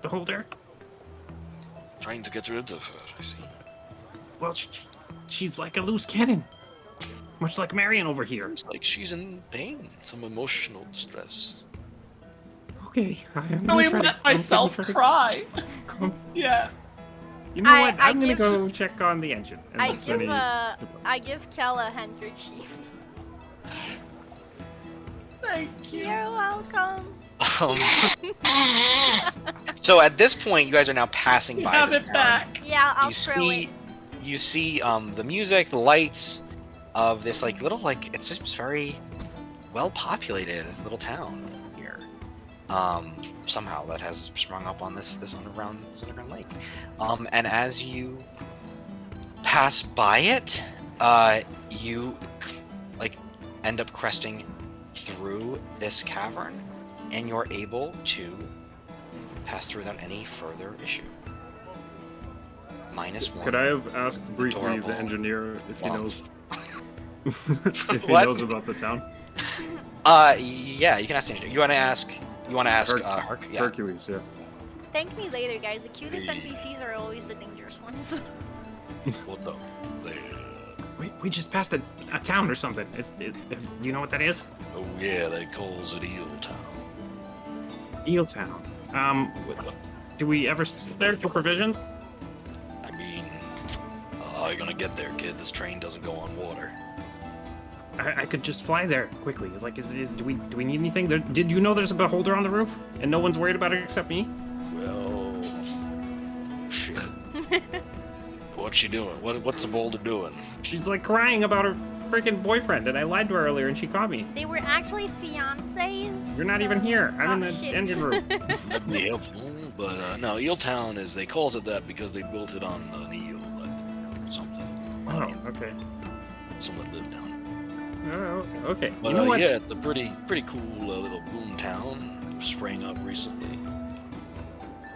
beholder? Trying to get rid of her, I see. Well, she's like a loose cannon. Much like Marion over here. Seems like she's in pain, some emotional distress. Okay, I'm I gonna let myself try to cry. calm- Yeah. You know what? I I'm gonna give- go check on the engine. unless I give Kel a handkerchief. Thank you. You're welcome. Um, so at this point, you guys are now passing by Have this it town. back. Yeah, I'll You throw see, it. you see the music, the lights of this like little it's just very well populated little town here. Somehow that has sprung up on this underground lake. And as you pass by it, you like end up cresting through this cavern, and you're able to pass through without any further issue. -1. Could I have asked briefly Adorable the engineer if he lump. knows if he What? knows about the town? Yeah, you can ask the engineer. You want to ask Herc? Yeah. Hercules, yeah. Thank me later, guys. The cutest NPCs are always the dangerous ones. What's up? We just passed a town or something. Do you know what that is? Oh yeah, they calls it Eel Town. Eel Town. Do we ever stop there for provisions? I mean, how are you gonna get there, kid? This train doesn't go on water. I could just fly there quickly. It's like, do we need anything? Did you know there's a beholder on the roof, and no one's worried about it except me? Well, shit. What's she doing? What's the boulder doing? She's like crying about her freaking boyfriend, and I lied to her earlier, and she caught me. They were actually fiancés. You're not even here. I'm in the shit. engine room. That'd be helpful, but no, Eel Town they calls it that because they built it on an eel, like something. Oh, okay. Someone lived down. Oh, okay. But You know what? yeah, it's a pretty cool little boom town. Sprang up recently.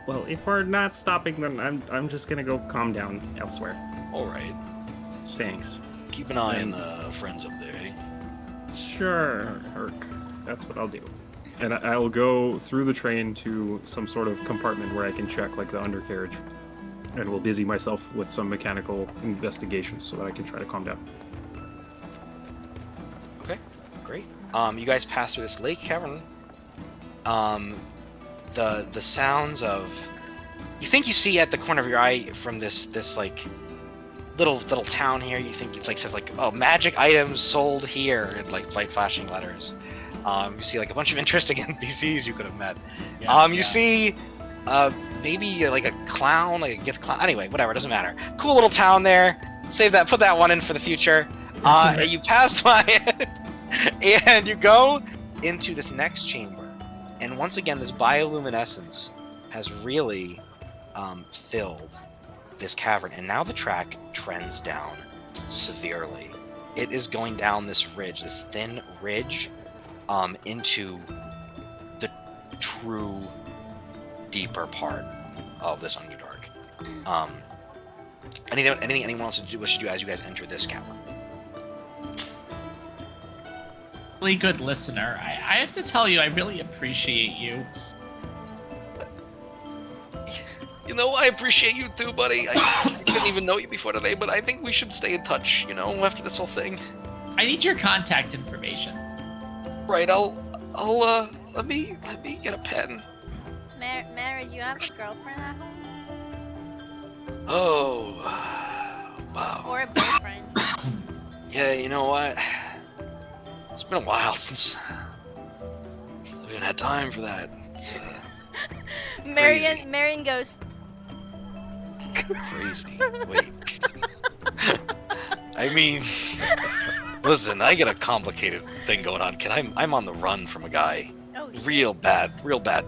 Well, if we're not stopping, then I'm just gonna go calm down elsewhere. All right. Thanks. Keep an eye on the friends up there, eh? Sure, Herc. That's what I'll do. And I'll go through the train to some sort of compartment where I can check like the undercarriage, and will busy myself with some mechanical investigations so that I can try to calm down. Okay, great. You guys pass through this lake cavern. The sounds of you think you see at the corner of your eye from this like little town here. You think it's like says like, oh, magic items sold here in like flashing letters. You see like a bunch of interesting NPCs you could have met. You see maybe like a clown, like a gift clown. Anyway, whatever, it doesn't matter. Cool little town there. Save that, put that one in for the future. You pass by it, and you go into this next chamber. And once again, this bioluminescence has really filled this cavern. And now the track trends down severely. It is going down this ridge, this thin ridge, into the true deeper part of this Underdark. Anything anyone else wish to do as you guys enter this cavern? really good listener. I have to tell you, I really appreciate you. You know, I appreciate you too, buddy. I didn't even know you before today, but I think we should stay in touch, you know, after this whole thing. I need your contact information. Right, let me get a pen. Mary, do you have a girlfriend at home? Oh, wow. Or a boyfriend? Yeah, you know what? It's been a while since I've even had time for that. It's, crazy. Marion goes, Crazy. Wait. I mean, listen, I get a complicated thing going on. I'm on the run from a guy. oh shit. Real bad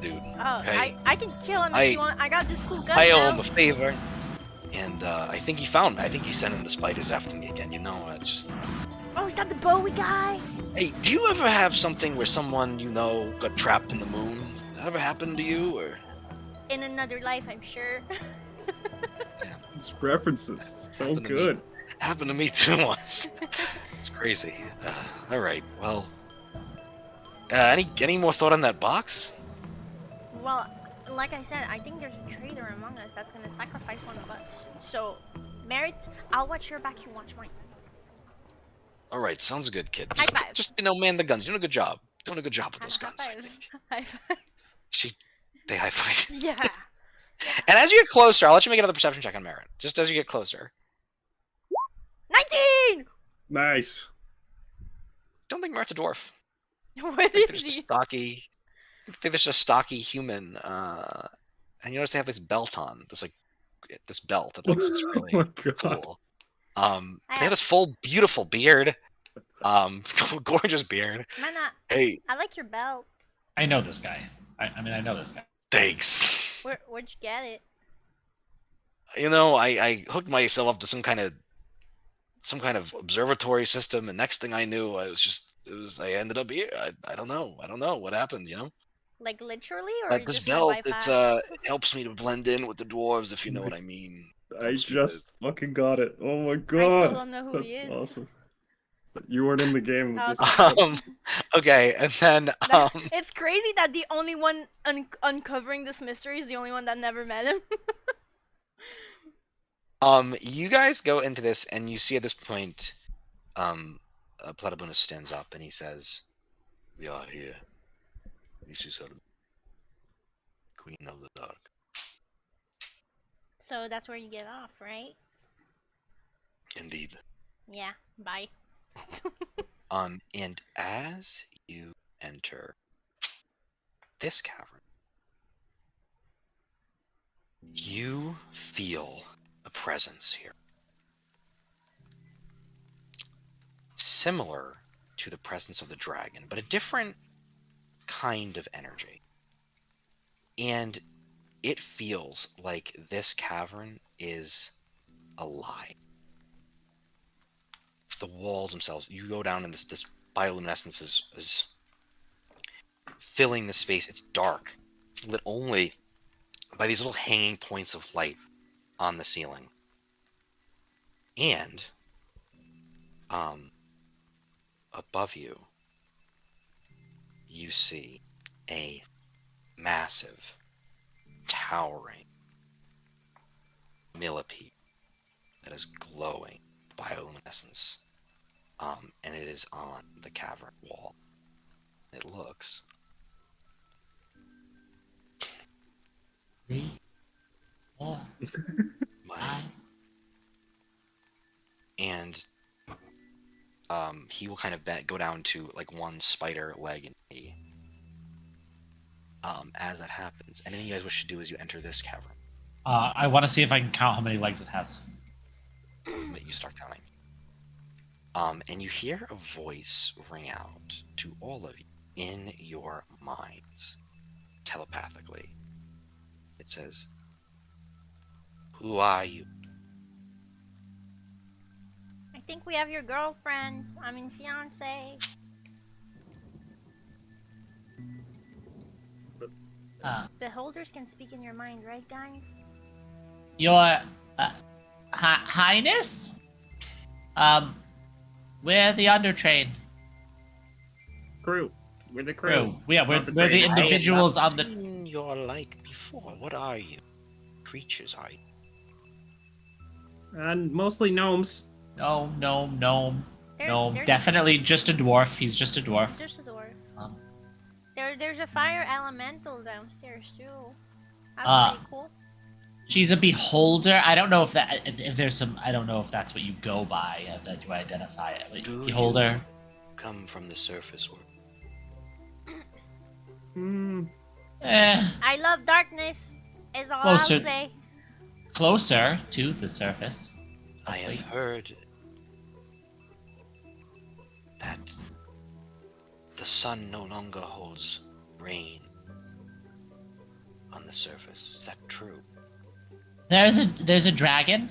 dude. Oh, Okay. I can kill him if you want. I got this cool gun I owe now. him a favor. And I think he found me. I think he's sending the spiders after me again. You know, it's just not. Oh, is that the Bowie guy? Hey, do you ever have something where someone you know got trapped in the moon? Did that ever happen to you, or? In another life, I'm sure. These references, so Happened to me. good. Happened to me too once. It's crazy. All right. Well, any more thought on that box? Well, like I said, I think there's a traitor among us that's gonna sacrifice one of us. So, Merit, I'll watch your back, you watch mine. All right. Sounds good, kid. High five. Just man the guns. You're doing a good job. Doing a good job with those High guns. I five. think. High five. They high five. Yeah. And as you get closer, I'll let you make another perception check on Merit. Just as you get closer. 19! Nice. Don't think Merit's a dwarf. What I think is there's a he? stocky. I think there's a stocky human. And you notice they have this belt on. This belt that looks really Oh my god. cool. They have this full, beautiful beard. Gorgeous beard. Man, Hey, I like your belt. I know this guy. I mean, I know this guy. thanks. Where'd you get it? You know, I hooked myself up to some kind of observatory system, and next thing I knew, I ended up here. I don't know what happened. You know, Like literally, or like this just my belt. Wi-Fi? It helps me to blend in with the dwarves, if you know what I mean. I Helps me just fucking got it. Oh my I god. still don't know who That's he is. awesome. You weren't in the game. Oh, This sorry. is Okay, and then It's crazy that the only one uncovering this mystery is the only one that never met him. you guys go into this, and you see at this point, Platypus stands up and he says, "We are here. This is her, Queen of the Dark." So that's where you get off, right? Indeed. Yeah. Bye. And as you enter this cavern, you feel a presence here. Similar to the presence of the dragon, but a different kind of energy. And it feels like this cavern is alive. The walls themselves, you go down and this bioluminescence is filling the space. It's dark, lit only by these little hanging points of light on the ceiling. And above you, you see a massive, towering millipede that is glowing bioluminescence. And it is on the cavern wall. It looks 3, 4, my 5. and he will kind of go down to like one spider leg and knee. As that happens, anything you guys wish to do as you enter this cavern, I want to see if I can count how many legs it has. you start counting. And you hear a voice ring out to all of you in your minds, telepathically. It says, "Who are you?" I think we have your girlfriend. I mean, fiance. Beholders can speak in your mind, right, guys? Your Highness? We're the Undertrain. crew. We're the crew. Crew. Yeah, we're Not the the train. individuals I have on not the. seen your like before. What are you? Creatures are you? And mostly gnomes. No, gnome. There's Definitely just a dwarf. He's just a dwarf. There's a dwarf. Um, There's a fire elemental downstairs too. That's Ah. pretty cool. she's a beholder. I don't know if there's some. I don't know if that's what you go by that you identify it. Do Beholder. Come from the surface world. Hmm. I love darkness. Is all I'll Closer. say. Closer to the surface. I have heard that the sun no longer holds rain on the surface. Is that true? There's a dragon.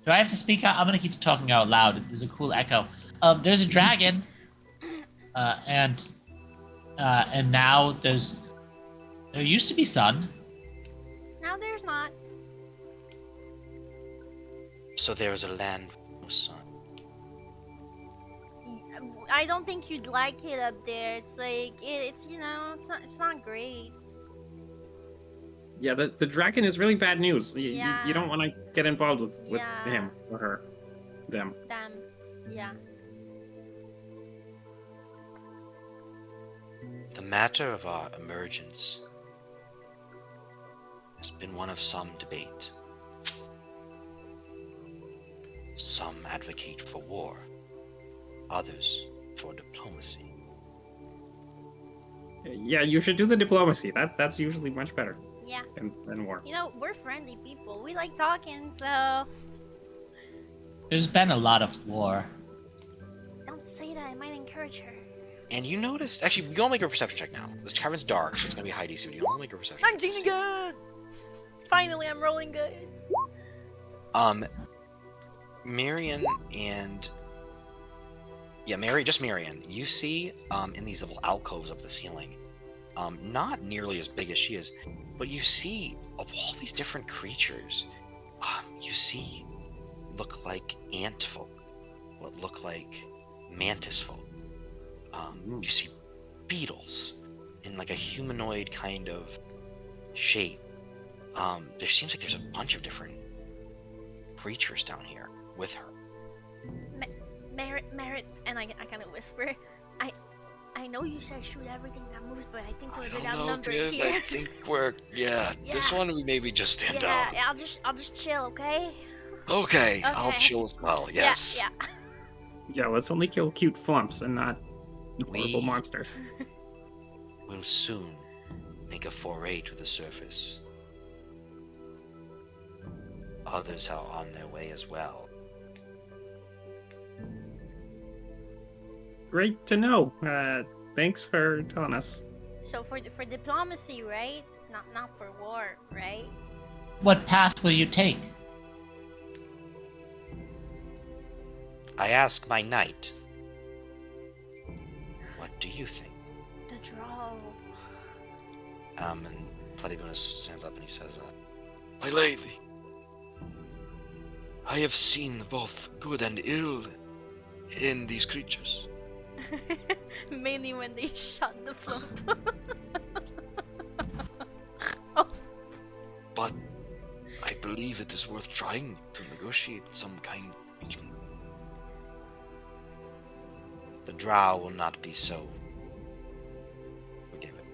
Do I have to speak out? I'm gonna keep talking out loud. There's a cool echo. There's a dragon, and now there used to be sun. Now there's not. So there is a land with no sun. I don't think you'd like it up there. It's like it's it's not great. Yeah, the dragon is really bad news. You Yeah. don't want to get involved with Yeah. him or her. Them. Damn. Yeah. The matter of our emergence has been one of some debate. Some advocate for war, others for diplomacy. Yeah, you should do the diplomacy. That's usually much better Yeah. than war. You know, we're friendly people. We like talking, so There's been a lot of war. don't say that. I might encourage her. And you noticed, actually, you all make a perception check now. This cavern's dark, so it's gonna be high DC, but you all make a perception check. 19 good. Finally, I'm rolling good. Marion and just Marion, you see in these little alcoves up the ceiling, not nearly as big as she is, but you see of all these different creatures, you see look like ant folk, what look like mantis folk. You see beetles in like a humanoid kind of shape. There seems like there's a bunch of different creatures down here with her. Merit, and I kind of whisper, I know you said shoot everything that moves, but I think we're a bit outnumbered here. I think we're this Yeah. one we maybe just stand Yeah, down. I'll just chill, okay? Okay, I'll Okay. chill as well. Yes. Yeah. Yeah, let's only kill cute flumps and not horrible We- monsters. We'll soon make a foray to the surface. Others are on their way as well. Great to know. Thanks for telling us. So for diplomacy, right? Not for war, right? What path will you take? I ask my knight. What do you think? The draw. And Platypus stands up and he says, My lady, I have seen both good and ill in these creatures. Mainly when they shot the flump. But I believe it is worth trying to negotiate some kind of arrangement. The drow will not be so forgiving.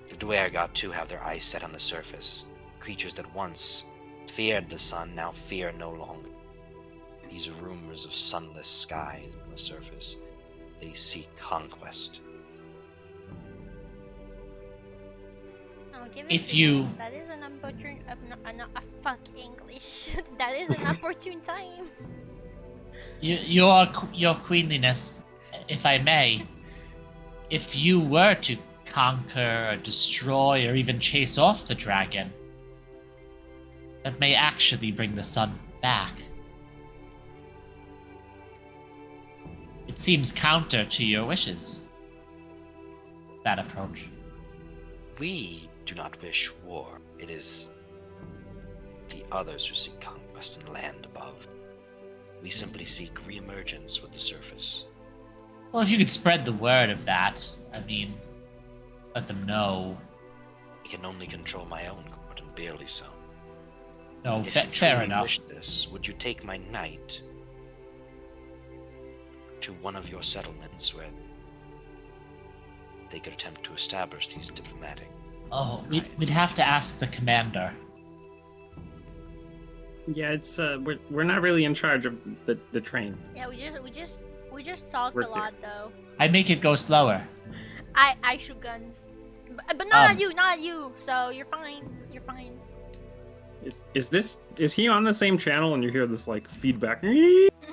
The Dwergot too have their eyes set on the surface. Creatures that once feared the sun now fear no longer. These rumors of sunless skies on the surface, they seek conquest. I'll give it If to you- That is an opportune. Fuck English. That is an opportune time. Your queenliness, if I may, if you were to conquer or destroy or even chase off the dragon, that may actually bring the sun back. It seems counter to your wishes, that approach. We do not wish war. It is the others who seek conquest and land above. We simply seek reemergence with the surface. Well, if you could spread the word of that, I mean, let them know. I can only control my own court, and barely so. No, If you fair truly enough. wish this, would you take my knight to one of your settlements where they could attempt to establish these diplomatic? Oh, we'd have to ask the commander. Yeah, it's we're not really in charge of the train. Yeah, we just talk We're a lot though. I make it go slower. I shoot guns, but not Um, at you, not at you. So you're fine. You're fine. Is he on the same channel and you hear this like feedback?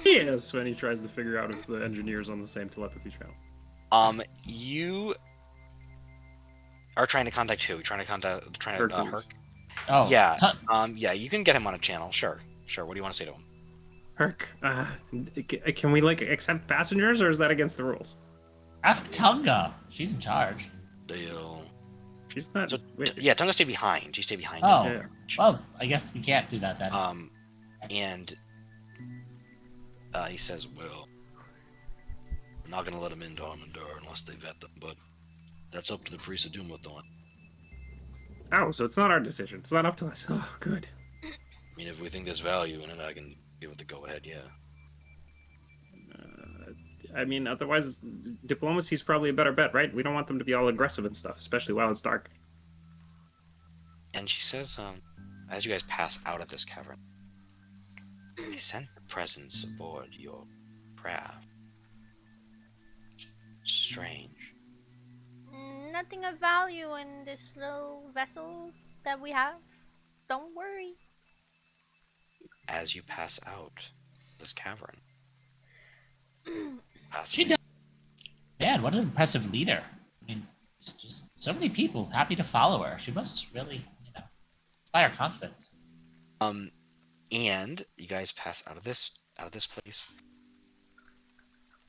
Yes, when he tries to figure out if the engineer's on the same telepathy channel. You are trying to contact who? Trying to Hercules. Herc? Oh, Yeah. Yeah, you can get him on a channel. Sure. What do you want to say to him? Herc, can we like accept passengers, or is that against the rules? ask Tunga. She's in charge. They'll... She's not. So, wait, yeah, Tunga stay behind. She stay behind. Oh, yeah. well, I guess we can't do that then. And he says, "Well, I'm not gonna let him into Hermundur unless they vet them, but that's up to the priest of Dumathon. Oh, so it's not our decision. It's not up to us. Oh, good. I mean, if we think there's value in it, I can give it the go-ahead, yeah." I mean, otherwise, diplomacy's probably a better bet, right? We don't want them to be all aggressive and stuff, especially while it's dark. And she says, as you guys pass out of this cavern, I sense a presence aboard your craft. Strange. Nothing of value in this little vessel that we have. Don't worry. As you pass out this cavern, She does. Man, what an impressive leader. I mean, just so many people happy to follow her. She must really, inspire confidence. And you guys pass out of this place.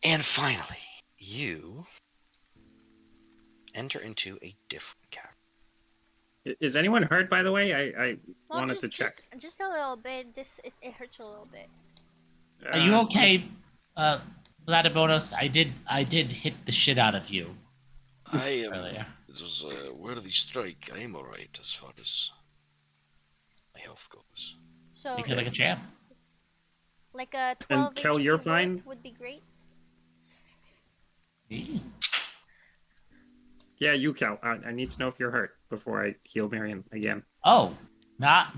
And finally, you enter into a different cavern. Is anyone hurt, by the way? I Well, wanted to check. Just a little bit. It hurts a little bit. Are you okay, Vladimir? I did hit the shit out of you I am. earlier. This was a worthy strike. I am alright as far as my health goes. So You feel like a champ. like a And 12 Kel, HP you're worth fine? would be great. Yeah, you, Cal. I need to know if you're hurt before I heal Marion again. Oh, not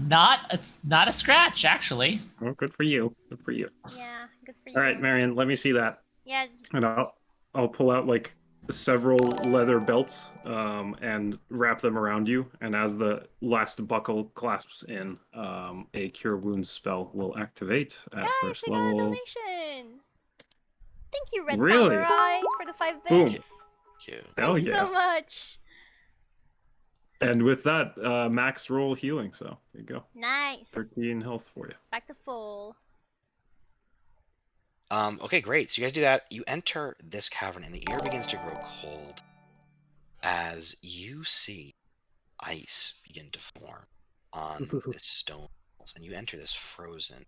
a scratch actually. Oh, good for you. Good for you. Yeah, good for you. All right, Marion, let me see that. Yeah, And I'll pull out like several leather belts and wrap them around you. And as the last buckle clasps in, a cure wounds spell will activate at guys, first I got a level. donation. Thank you, Red Really? Samurai, for the 5 Boom. bits. Cute. Hell Thanks yeah! so much. And with that, max roll healing. So there you go. Nice. 13 health for you. Back to full. Okay, great. So you guys do that. You enter this cavern, and the air begins to grow cold as you see ice begin to form on this stone walls, and you enter this frozen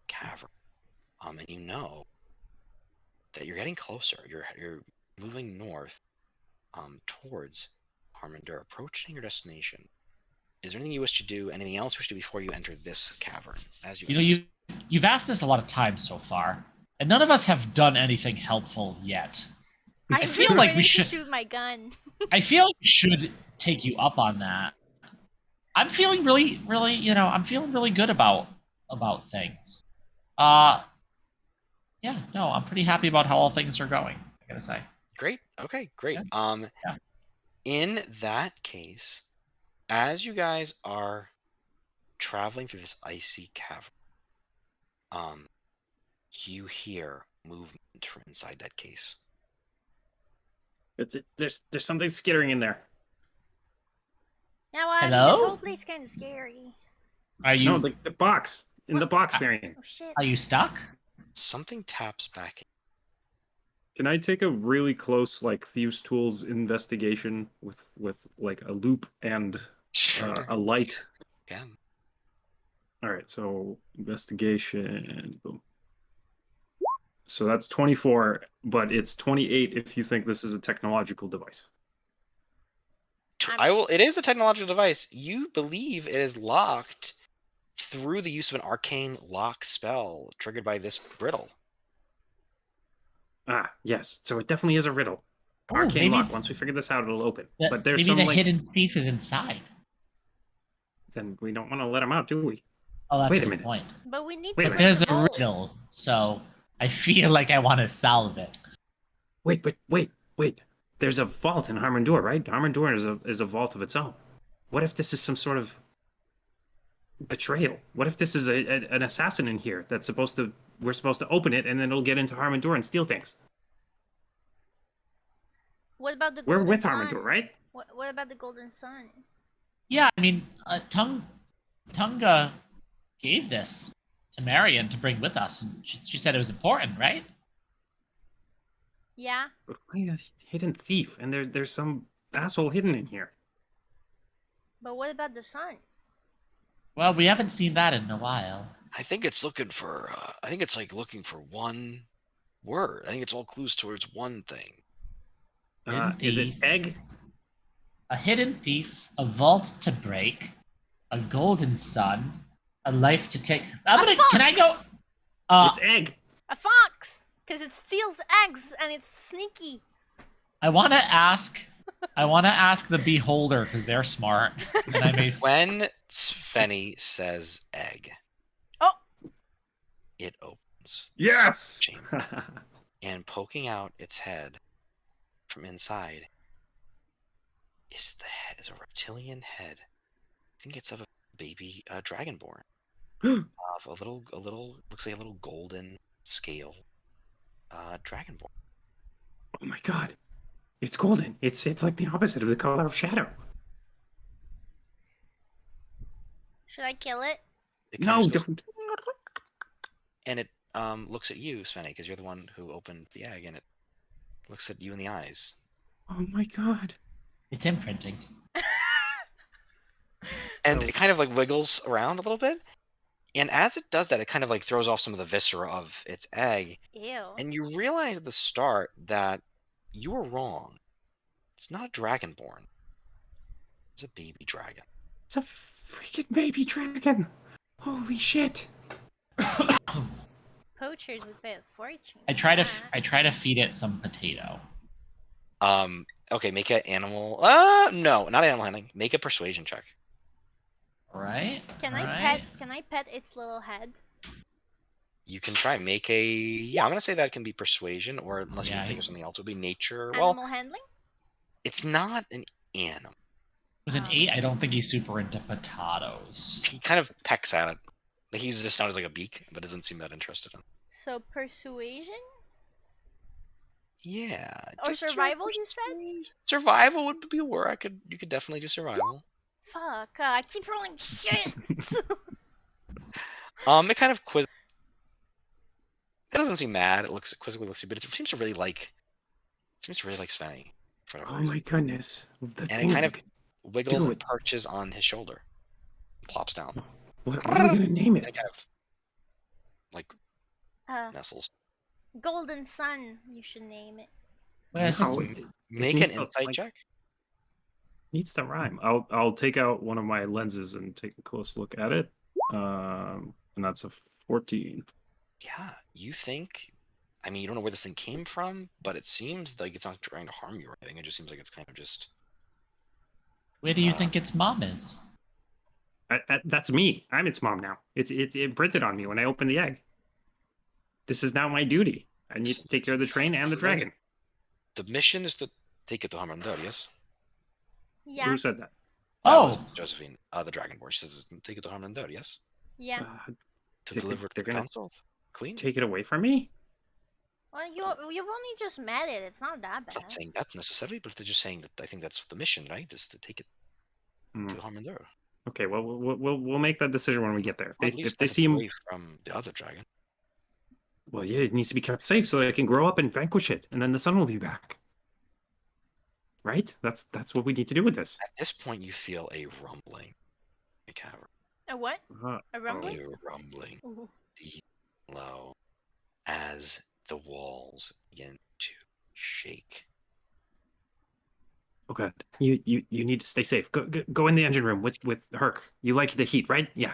cavern. And you know that you're getting closer. You're moving north, towards Hermundur, approaching your destination. Is there anything you wish to do? Anything else you wish to do before you enter this cavern? As You've asked this a lot of times so far, and none of us have done anything helpful yet. I feel feel like ready we to should- shoot my gun. I feel like we should take you up on that. I'm feeling really, I'm feeling really good about things. Yeah, no, I'm pretty happy about how all things are going, I gotta say. Great. Okay, great. Yeah. In that case, as you guys are traveling through this icy cavern, you hear movement from inside that case. There's something skittering in there. Yeah, well, I mean, Hello? this whole place kind of scary. Are you No, the box. In the box, Marion. Oh shit. are you stuck? Something taps back in. Can I take a really close, like, Thieves' Tools investigation with like, a loop and a light? Again. All right, so investigation. Boom. So that's 24, but it's 28 if you think this is a technological device. It is a technological device. You believe it is locked through the use of an arcane lock spell triggered by this brittle. Ah, yes. So it definitely is a riddle. Ooh, Arcane maybe lock. Once we figure this out, it'll open. But there's maybe some the like. hidden thief is inside. Then we don't want to let him out, do we? Oh, that's Wait a a good minute. point. But we need Wait a to minute. break There's the a vault. riddle, so I feel like I want to solve it. Wait. There's a vault in Hermundur, right? Hermundur is a vault of its own. What if this is some sort of betrayal? What if this is an assassin in here that's we're supposed to open it and then it'll get into Hermundur and steal things? What about the We're golden with sun? Hermundur, right? What about the golden sun? Yeah, I mean, Tunga gave this to Marion to bring with us, and she said it was important, right? Yeah. Why a hidden thief? And there's some asshole hidden in here. But what about the sun? Well, we haven't seen that in a while. I think it's looking for. I think it's like looking for one word. I think it's all clues towards one thing. Hidden Is it thief. egg? A hidden thief, a vault to break, a golden sun, a life to take. Can I go? It's egg. A fox! Because it steals eggs and it's sneaky. I want to ask the beholder because they're smart. And I made When Svenny says egg, Oh! it opens. the Yes. chamber, and poking out its head from inside is a reptilian head. I think it's of a baby dragonborn. Of a little looks like a little golden scale dragonborn. Oh my god. It's golden. It's like the opposite of the color of shadow. Should I kill it? It No, just goes, don't. and it looks at you, Svenny, because you're the one who opened the egg, and it looks at you in the eyes. Oh my god. it's imprinting. And So- it kind of like wiggles around a little bit. And as it does that, it kind of like throws off some of the viscera of its egg. Ew. And you realize at the start that you were wrong. It's not a dragonborn. It's a baby dragon. It's a freaking baby dragon. Holy shit. Poachers would pay a fortune. I try to feed it some potato. Okay, make an animal. No, not animal handling. Make a persuasion check. Right? Can Right. I pet its little head? You can try make a. Yeah, I'm gonna say that can be persuasion, or unless you Yeah, can think of something else, it would be nature. Animal Well, handling? it's not an animal. With an 8, I don't think he's super into potatoes. He kind of pecks at it. Like he uses it sound as like a beak, but doesn't seem that interested in. So persuasion? Yeah. Or just try survival, you said? Survival would be a word. You could definitely do survival. Fuck, I keep rolling shit. It kind of quiz. It doesn't seem mad. It looks quizzically looks, but it seems to really like. It seems to really like Svenny. For whatever Oh reason. my goodness. The And thing it kind of that- wiggles do and it. perches on his shoulder, and plops down. What are we gonna name And it it? kind of like nestles. Golden Sun, you should name it. Where's No, it? Make an needs to, insight like- check. Needs to rhyme. I'll take out one of my lenses and take a close look at it. And that's a 14. Yeah, you think. I mean, you don't know where this thing came from, but it seems like it's not trying to harm you or anything. It just seems like it's kind of just. Where do you think its mom is? That's me. I'm its mom now. It imprinted on me when I opened the egg. This is now my duty. I need to take care of the train and the dragon. The mission is to take it to Hermundur, yes? Yeah, Who said that? That Oh. was Josephine, the Dragonborn. She says, take it to Hermundur, yes? yeah. To They're- deliver to they're the gonna council? Queen? Take it away from me? Well, you've only just met it. It's not that I'm bad. not saying that necessarily, but they're just saying that I think that's the mission, right? Is to take it Hmm. to Hermundur. Okay, well, we'll make that decision when we get there. Or at If least they get it seem away from the other dragon. well, yeah, it needs to be kept safe so that I can grow up and vanquish it, and then the sun will be back. Right? That's what we need to do with this. At this point, you feel a rumbling in the cavern. A what? Uh, A rumbling? A rumbling Ooh. deep low as the walls begin to shake. Oh god, you need to stay safe. Go in the engine room with Herc. You like the heat, right? Yeah.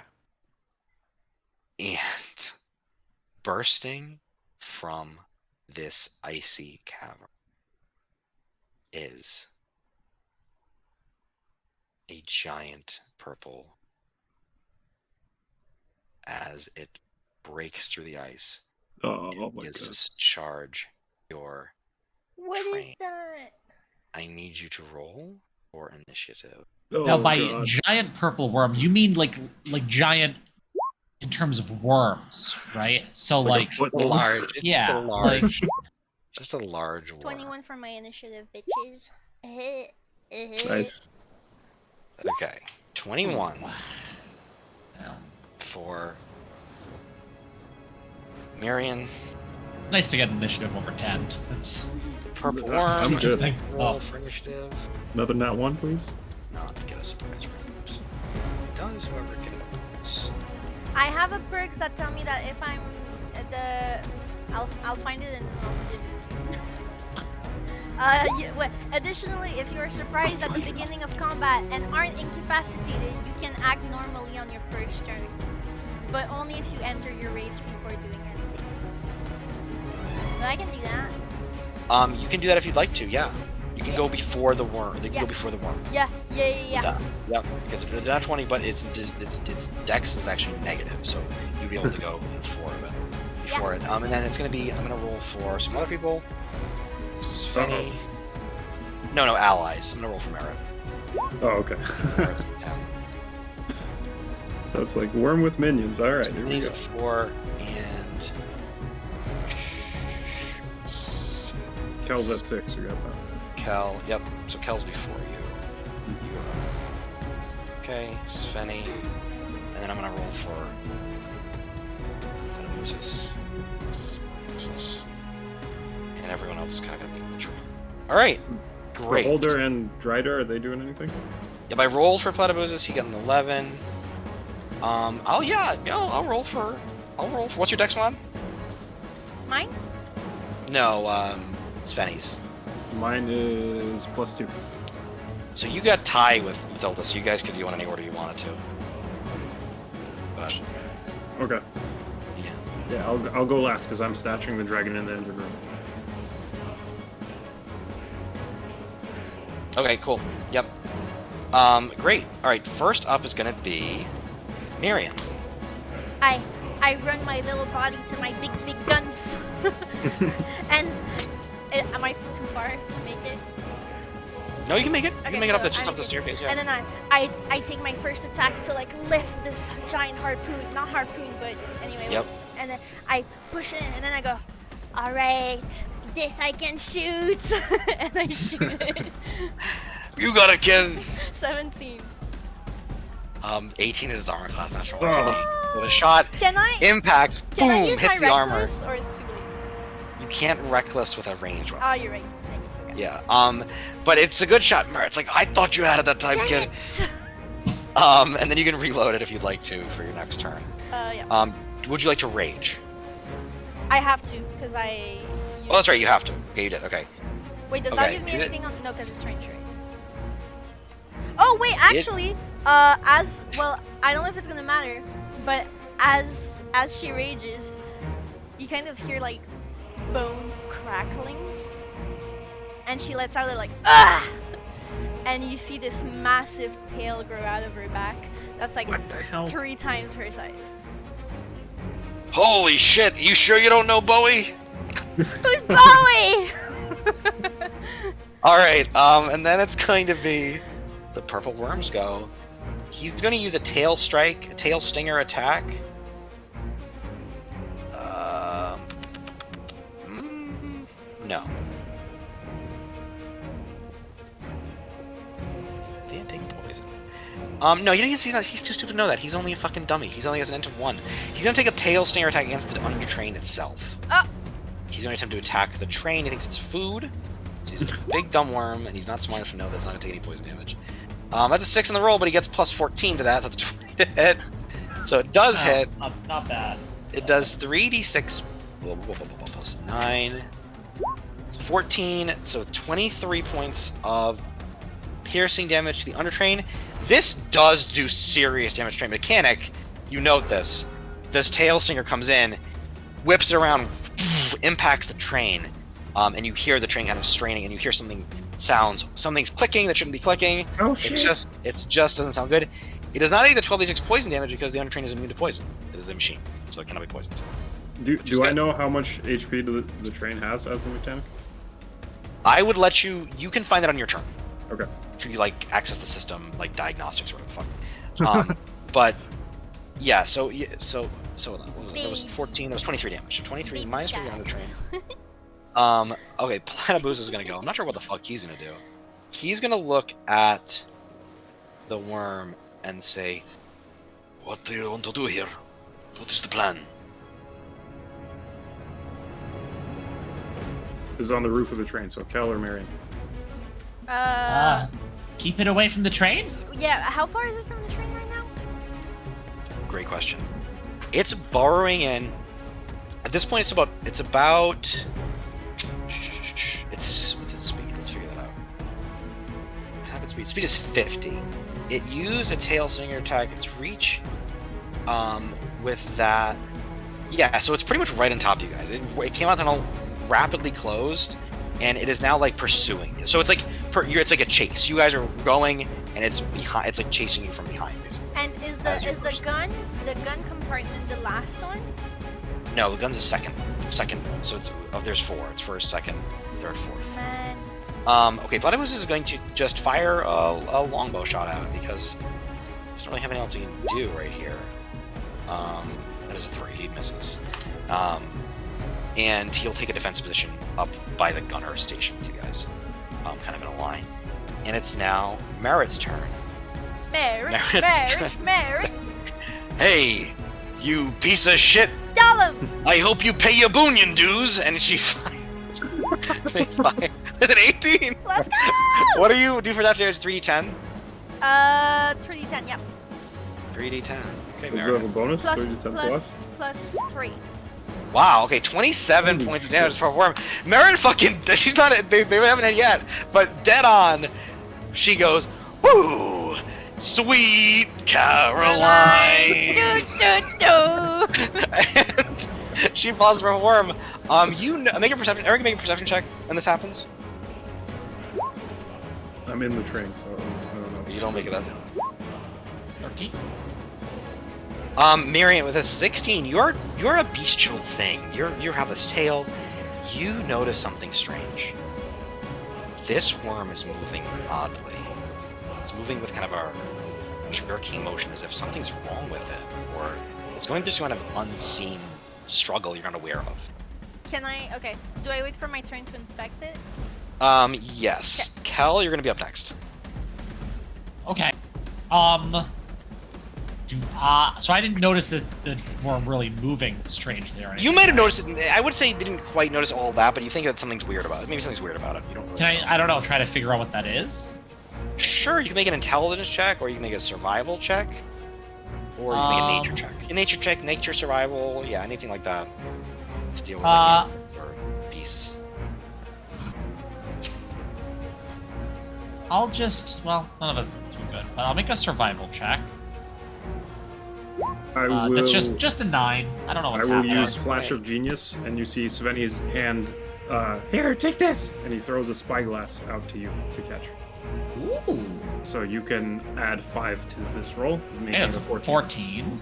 And bursting from this icy cavern is a giant purple as it breaks through the ice. Oh It my begins god. to charge your What is train. that? I need you to roll for initiative. Now, Oh by god. giant purple worm, you mean like giant in terms of worms, right? So It's like a foot long. Large. It's just a yeah, large. Just a large worm. 21 for my initiative, bitches. Nice. Okay. 21 for Marion. nice to get initiative over 10. That's Purple I'm worm. good. Thanks. Roll for initiative. Another nat one, please. Not get a surprise round. Does whoever gets. I have a perks that tell me that if I'm at the, I'll find it and I'll give it to you. Additionally, if you are surprised at the beginning of combat and aren't incapacitated, you can act normally on your first turn, but only if you enter your rage before doing anything. But I can do that. You can do that if you'd like to. Yeah. You can go before the worm. They can go before the worm. Yeah. Yep. Because it's not 20, but its dex is actually negative, so you'd be able to go before it. And then it's gonna be. I'm gonna roll for some other people. Svenny. No, allies. I'm gonna roll for Merit. Oh, okay. That's like worm with minions. All right, here we He's go. at 4 and. Kel's at 6. You got that. Kel. Yep. So Kel's before you. Okay, Svenny. And then I'm gonna roll for. And everyone else is kind of gonna be in the tree. All right. Great. Beholder and Drider, are they doing anything? Yep, I rolled for Platybuses. He got an 11. I'll roll for. What's your dex mod? Mine? No, Svenny's. Mine is +2. So you got tie with Matilda, so you guys could do in any order you wanted to. But Okay. yeah. Yeah, I'll go last because I'm statching the dragon in the engine room. Okay, cool. Yep. Great. All right. First up is gonna be Miriam. I run my little body to my big guns, and am I too far to make it? No, you can make it. You Okay, can make it up so just I up the make it. staircase. Yeah. And then I take my first attack to like lift this giant harpoon, not harpoon, but anyway. Yep. And then I push it in, and then I go, all right, this I can shoot, and I shoot it. You got it, kid. 17. 18 is his armor class, natural. Oh. 18. With a shot, Can I? impacts, Can I boom, use hits my the armor. reckless, or it's too late? You can't reckless with a range weapon. Oh, you're right. Okay. Yeah. But it's a good shot, Mer. It's like I thought you had it that time, Dang kid. it. And then you can reload it if you'd like to for your next turn. Yeah. Would you like to rage? I have to, because I. Oh, that's right. You have to. Okay, you did. Okay. Wait, does Okay, that give me you did. anything on? No, because it's range, right? Oh wait, actually, as well, I don't know if it's gonna matter, but as she rages, you kind of hear like bone cracklings, and she lets out a like ah, and you see this massive tail grow out of her back. That's like What the hell? 3 times her size. Holy shit! You sure you don't know Bowie? Who's Bowie? All right. And then it's going to be the purple worms go. He's going to use a tail strike, a tail stinger attack. No. Dan take poison. No, he's too stupid to know that. He's only a fucking dummy. He's only has an int of 1. He's gonna take a tail stinger attack against the Undertrain itself. He's gonna attempt to attack the train. He thinks it's food. So he's a big dumb worm, and he's not smart enough to know that's not gonna take any poison damage. That's a 6 in the roll, but he gets plus 14 to that. That's a 20 to hit. So it does hit. Not bad. It does 3d6 plus 9. It's 14, so 23 points of piercing damage to the Undertrain. This does do serious damage to train mechanic. You note this. This tail singer comes in, whips it around, impacts the train, and you hear the train kind of straining, and you hear something's clicking that shouldn't be clicking. Oh shit! It just doesn't sound good. It does not take the 12d6 poison damage because the Undertrain is immune to poison. It is a machine, so it cannot be poisoned. Do I know how much HP the train has as the mechanic? I would let you can find that on your turn. Okay. If you like access the system, like diagnostics or whatever the fuck. But yeah, so what was that? That was 14. That was 23 damage. So 23 minus 3 on the train. Okay, Platypus is gonna go. I'm not sure what the fuck he's gonna do. He's gonna look at the worm and say, "What do you want to do here? What is the plan?" This is on the roof of the train, so Kel or Marion? Keep it away from the train? Yeah, how far is it from the train right now? Great question. It's burrowing in. At this point, it's about. What's its speed? Let's figure that out. Half its speed. Speed is 50. It used a tail singer attack. Its reach, with that. Yeah, so it's pretty much right on top of you guys. It came out tunnel, rapidly closed, and it is now like pursuing. So it's like it's like a chase. You guys are going, and it's behind. It's like chasing you from behind, basically. And is the gun compartment the last one? No, the gun's a second. So there's 4. It's first, second, third, fourth. Man. Okay, Platypus is going to just fire a longbow shot at it because he doesn't really have anything else he can do right here. That is a 3. He misses. And he'll take a defense position up by the gunner station with you guys, kind of in a line. And it's now Merritt's turn. Merit. Hey, you piece of shit! Tell him. I hope you pay your boonion dues. And she fires. They fire with an 18. Let's go. What do you do for that? There's 3d10. 3d10. Yep. 3d10. Okay, Does it have a Merritt. bonus? 30 plus 3. Wow. Okay, 27 points of damage for a worm. Merritt fucking. She's not. They haven't hit yet. But dead on. She goes. Woo! Sweet Caroline. And she falls for a worm. Make a perception. Eric, make a perception check when this happens. I'm in the train, so I don't know. You don't make it that. 13. Miriam, with a 16, you're a bestial thing. You have this tail. You notice something strange. This worm is moving oddly. It's moving with kind of a jerking motion, as if something's wrong with it, or it's going through some kind of unseen struggle you're not aware of. Can I? Okay. Do I wait for my turn to inspect it? Yes. Kel, you're gonna be up next. Okay. So I didn't notice the worm really moving strangely or anything. You might have noticed it. I would say you didn't quite notice all of that, but you think that something's weird about it. Maybe something's weird about it. You don't really Can know. I don't know, try to figure out what that is? Sure, you can make an intelligence check, or you can make a survival check, or you can make a nature check. A nature check, nature survival, yeah, anything like that to deal with like, animals or beasts. I'll just, well, none of it's too good, but I'll make a survival check. I will. That's just a 9. I don't know what's I will happening. use Flash of Genius, and you see Svenny's hand. Here, take this, and he throws a spyglass out to you to catch. Ooh. So you can add 5 to this roll, making Hey, it it's a a 14. 14.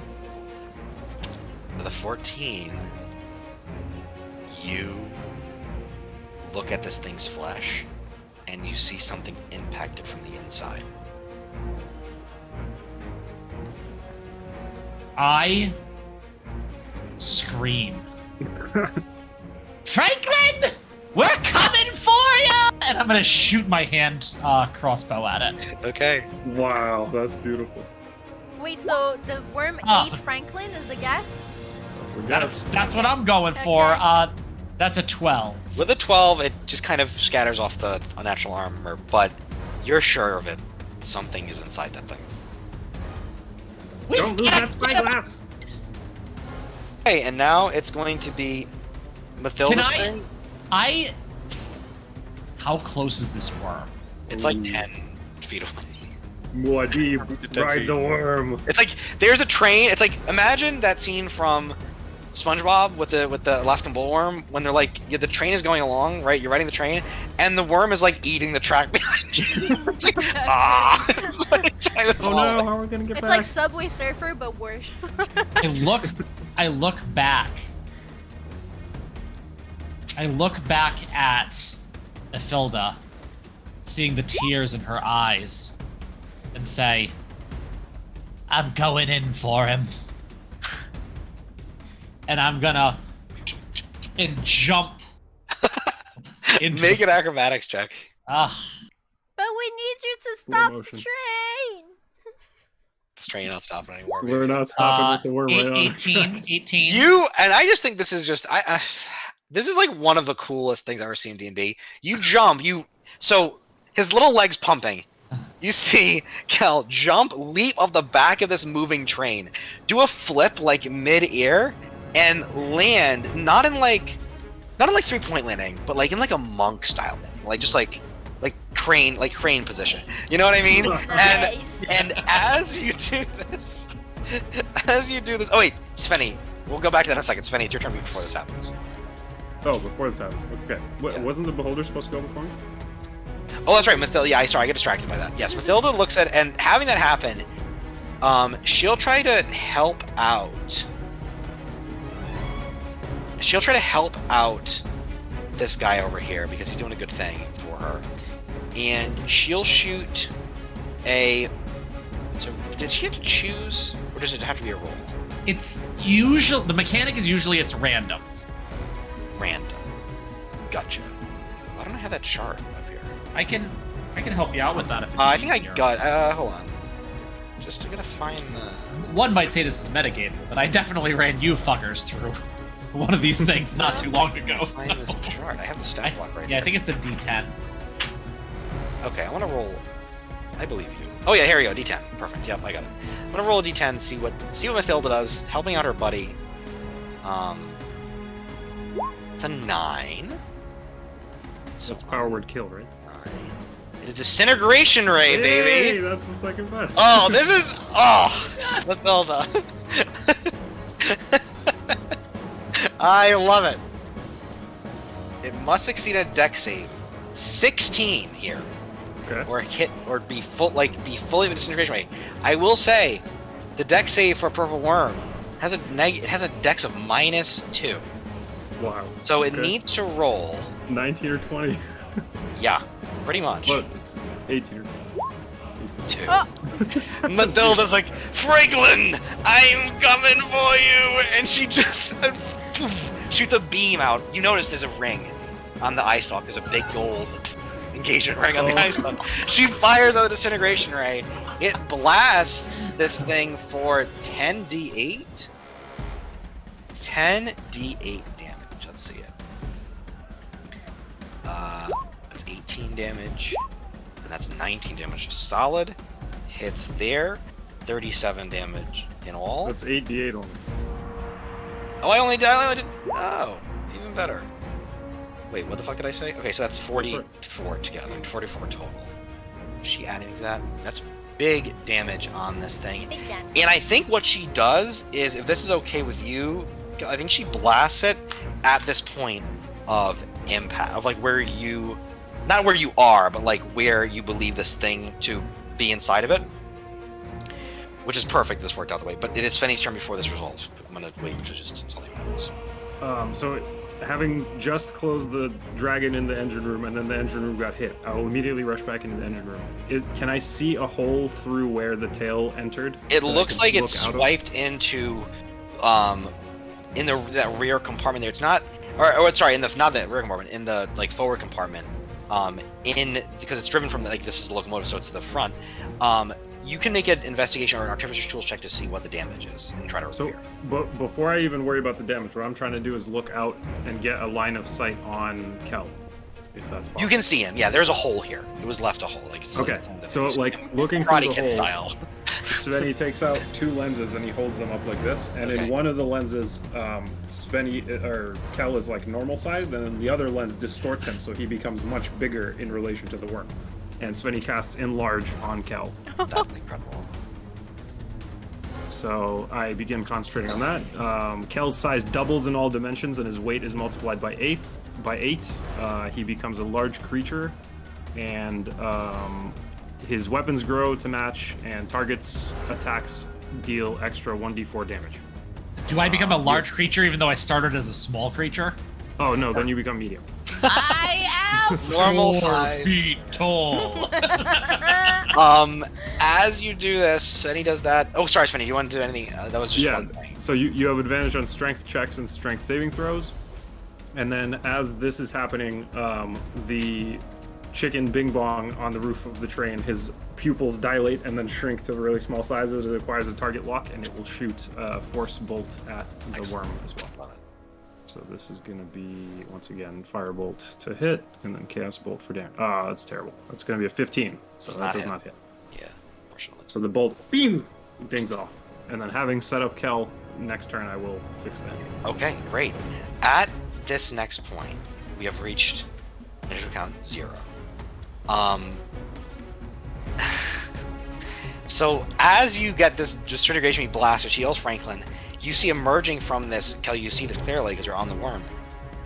The 14, you look at this thing's flesh, and you see something impacted from the inside. I scream. Franklin! We're coming for you! And I'm gonna shoot my hand crossbow at it. Okay. Wow, that's beautiful. Wait, so the worm Ah. ate Franklin is the guess? That's what I'm going for. Okay. That's a 12. With a 12, it just kind of scatters off the unnatural armor, but you're sure of it. Something is inside that thing. Don't lose that spyglass. Okay, and now it's going to be Mathilda's Can turn. How close is this worm? It's like 10 feet away. Muad'Dib, ride the worm. It's like there's a train. It's like imagine that scene from SpongeBob with the Alaskan bullworm when they're like the train is going along, right? You're riding the train, and the worm is like eating the track behind you. It's like It's like trying to Oh swallow no, it. how are we gonna get It's back? like Subway Surfer, but worse. I look back. I look back at Ethilda, seeing the tears in her eyes, and say, I'm going in for him. And I'm gonna jump into Make an acrobatics check. But we need you to Slow stop the motion. train. This train not stopping anymore. We're baby. not stopping with the worm right on. 18. You and I just think this is just this is like one of the coolest things I've ever seen in D&D. You jump, so his little legs pumping. You see Kel jump, leap off the back of this moving train, do a flip like mid-air, and land not in like 3-point landing, but like in like a monk style landing, like just like crane position. You know what I mean? Nice. And as you do this, oh wait, Svenny, we'll go back to that in a second. Svenny, it's your turn before this happens. Oh, before this happened. Okay. Yeah. Wasn't the beholder supposed to go before me? Oh, that's right, Mathilda. Yeah, sorry, I get distracted by that. Yes, Mathilda looks at and having that happen, she'll try to help out. She'll try to help out this guy over here because he's doing a good thing for her, and she'll shoot a. So, did she have to choose, or does it have to be a roll? It's usually the mechanic is usually it's random. Random. Gotcha. Why don't I have that chart up here? I can help you out with that if it's I think I easier. got. Hold on. Just gotta find the. One might say this is metagaming, but I definitely ran you fuckers through one of these things not too long ago. Find this So. chart. I have the stat block right Yeah, here. I think it's a D10. Okay, I want to roll. I believe you. Oh yeah, here we go. D10. Perfect. Yep, I got it. I'm gonna roll a D10. See what Mathilda does. Helping out her buddy. It's a 9. So That's power word kill, right? 9. It's a disintegration ray, Hey, baby. that's the second best. Oh, this is Mathilda. I love it. It must succeed a dex save. 16 here. Okay. Or hit or be fully of a disintegration rate. I will say, the dex save for Purple Worm has a dex of -2. Wow. So it Okay. needs to roll. 19 or 20. Yeah, pretty much. But it's 18 or 2. Oh. Mathilda's like, Franklin, I'm coming for you, and she just poof, shoots a beam out. You notice there's a ring on the eye stalk. There's a big gold engagement ring on the eye stalk. She fires out a disintegration ray. It blasts this thing for 10d8. 10d8 damage. Let's see it. That's 18 damage. And that's 19 damage. Solid. Hits there. 37 damage in all. That's 8d8 only. Oh, I only did. Oh, even better. Wait, what the fuck did I say? Okay, so that's 44 together. 44 total. Is she adding to that? That's big damage on this thing. Big damage. And I think what she does is, if this is okay with you, I think she blasts it at this point of impact, of like where you, not where you are, but like where you believe this thing to be inside of it. Which is perfect. This worked out the way, but it is Svenny's turn before this resolves. I'm gonna wait for just something happens. So having just closed the dragon in the engine room and then the engine room got hit, I will immediately rush back into the engine room. Can I see a hole through where the tail entered? It that I looks can like look it's out of? swiped into, in that rear compartment there. It's not, or sorry, in the not that rear compartment, in the like forward compartment, because it's driven from like this is the locomotive, so it's the front. You can make an investigation or an artificer's tools check to see what the damage is and try to So, repair. but before I even worry about the damage, what I'm trying to do is look out and get a line of sight on Kel, if that's possible. You can see him. Yeah, there's a hole here. It was left a hole. Like it's Okay, like, so like looking through Karate the Kid hole, style. Svenny takes out 2 lenses and he holds them up like this. And Okay. in one of the lenses, Kel is like normal sized, and then the other lens distorts him, so he becomes much bigger in relation to the worm. And Svenny casts Enlarge on Kel. That's incredible. So I begin concentrating on that. Kel's size doubles in all dimensions, and his weight is multiplied by 8. He becomes a large creature, and his weapons grow to match, and targets attacks deal extra 1d4 damage. Do I become a large creature even though I started as a small creature? Oh no, then you become medium. I am Normal 4 size. feet tall. As you do this, Svenny does that. Oh, sorry, Svenny. You want to do anything? That was just Yeah, one thing. so you have advantage on strength checks and strength saving throws. And then as this is happening, the chicken Bing Bong on the roof of the train, his pupils dilate and then shrink to really small sizes. It acquires a target lock, and it will shoot a force bolt at the Excellent. worm as well. Love it. So this is going to be, once again, firebolt to hit, and then chaos bolt for damage. Ah, that's terrible. That's going to be a 15, so Does that not does hit. not hit. Yeah, fortunately. So the bolt, beam, dings off. And then having set up Kel, next turn I will fix that. Okay, great. At this next point, we have reached initial count 0. So as you get this disintegration blast, which heals Franklin, you see emerging from this, Kelly, you see this clearly because you're on the worm.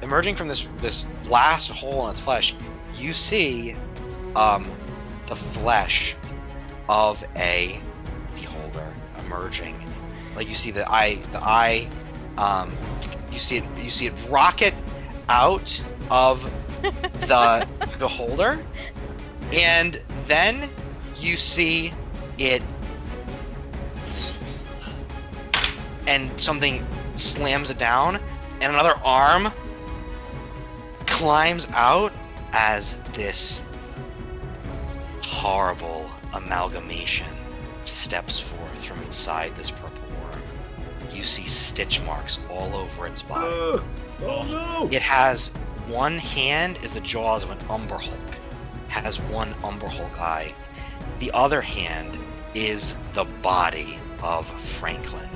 Emerging from this last hole in its flesh, you see the flesh of a beholder emerging. Like you see the eye, you see it rocket out of the beholder, and then you see it, and something slams it down, and another arm climbs out as this horrible amalgamation steps forth from inside this purple worm. You see stitch marks all over its body. Oh no! It has one hand is the jaws of an Umber Hulk. Has one Umber Hulk eye. The other hand is the body of Franklin,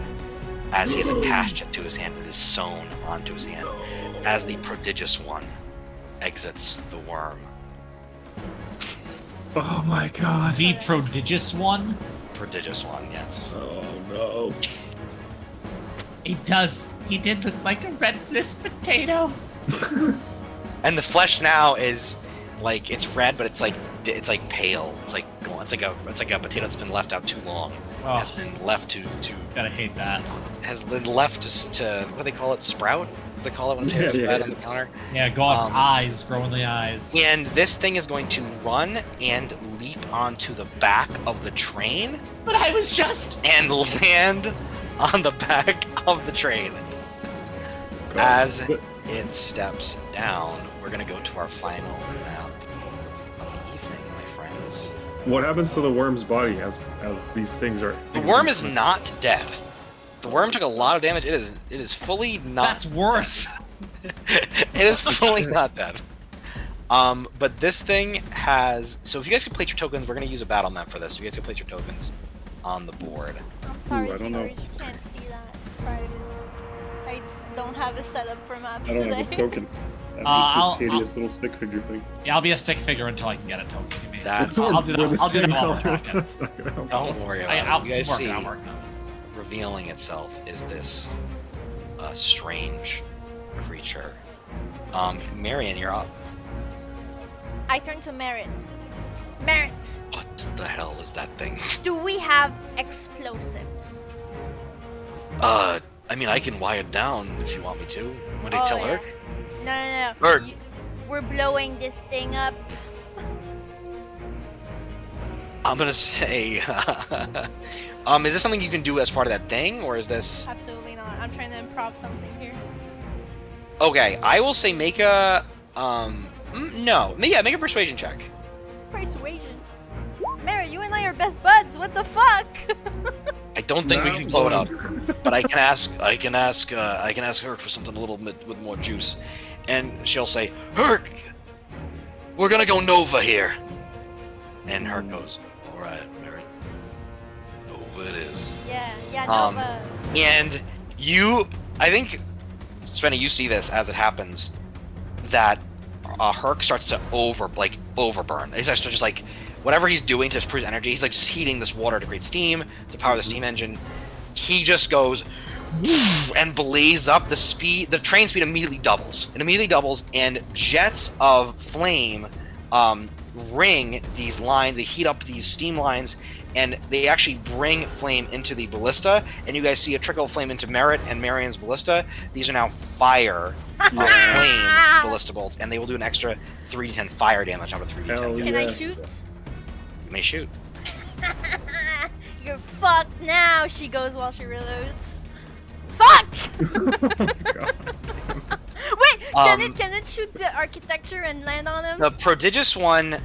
as he has attached it to his hand and is sewn onto his hand, as the prodigious one exits the worm. Oh my god. The prodigious one. Prodigious one, yes. Oh no. He did look like a redless potato. And the flesh now is like, it's red, but it's like pale. It's like a potato that's been left out too long. Oh. Has been left to Gotta hate that. has been left to what do they call it? Sprout? What do they call it when potatoes Yeah, bed yeah. on the counter? Yeah, go off eyes, grow in the eyes. And this thing is going to run and leap onto the back of the train But I was just. and land on the back of the train. As it steps down, we're gonna go to our final map of the evening, my friends. What happens to the worm's body as these things are? The worm is not dead. The worm took a lot of damage. It is fully not. That's worse. It is fully not dead. But this thing has. So if you guys can place your tokens, we're gonna use a battle map for this. So you guys can place your tokens on the board. I'm sorry, I don't know. viewers, you can't see that. It's private. I don't have a setup for maps I don't today. have a token. I'm I'll- just this hideous little stick figure thing. Yeah, I'll be a stick figure until I can get a token. You mean? That's. I'll do that. We're the I'll do that same while we're color. talking. That's not gonna help. Don't worry about I'll it. You guys work see, it, I'll work it. revealing itself is this strange creature. Marion, you're up. I turn to Merit. Merit, What the hell is that thing? do we have explosives? I mean, I can wire it down if you want me to. Want to Oh, tell yeah. her? No. Bird. We're blowing this thing up. I'm gonna say, is this something you can do as part of that thing, or is this? Absolutely not. I'm trying to improv something here. Okay, I will say make a, no, yeah, make a persuasion check. Persuasion. Merit, you and I are best buds. What the fuck? I don't think we can blow it up, but I can ask Herc for something a little bit with more juice, and she'll say, Herc, we're gonna go Nova here, and Herc goes, all right, Mary, Nova. it is. Yeah, Um, Nova. And I think, Svenny, you see this as it happens, that Herc starts to overburn. He starts to just like, whatever he's doing to produce energy, he's like just heating this water to create steam, to power the steam engine. He just goes and blazes up. The train speed immediately doubles. And jets of flame ring these lines. They heat up these steam lines, and they actually bring flame into the ballista. And you guys see a trickle of flame into Merritt and Marion's ballista. These are now fire flame ballista bolts, and they will do an extra 3d10 fire damage out of 3d10. Hell Can I yes. shoot? You may shoot. You're fucked now, she goes while she reloads. Fuck! Wait, can it shoot the architecture and land on him? The prodigious one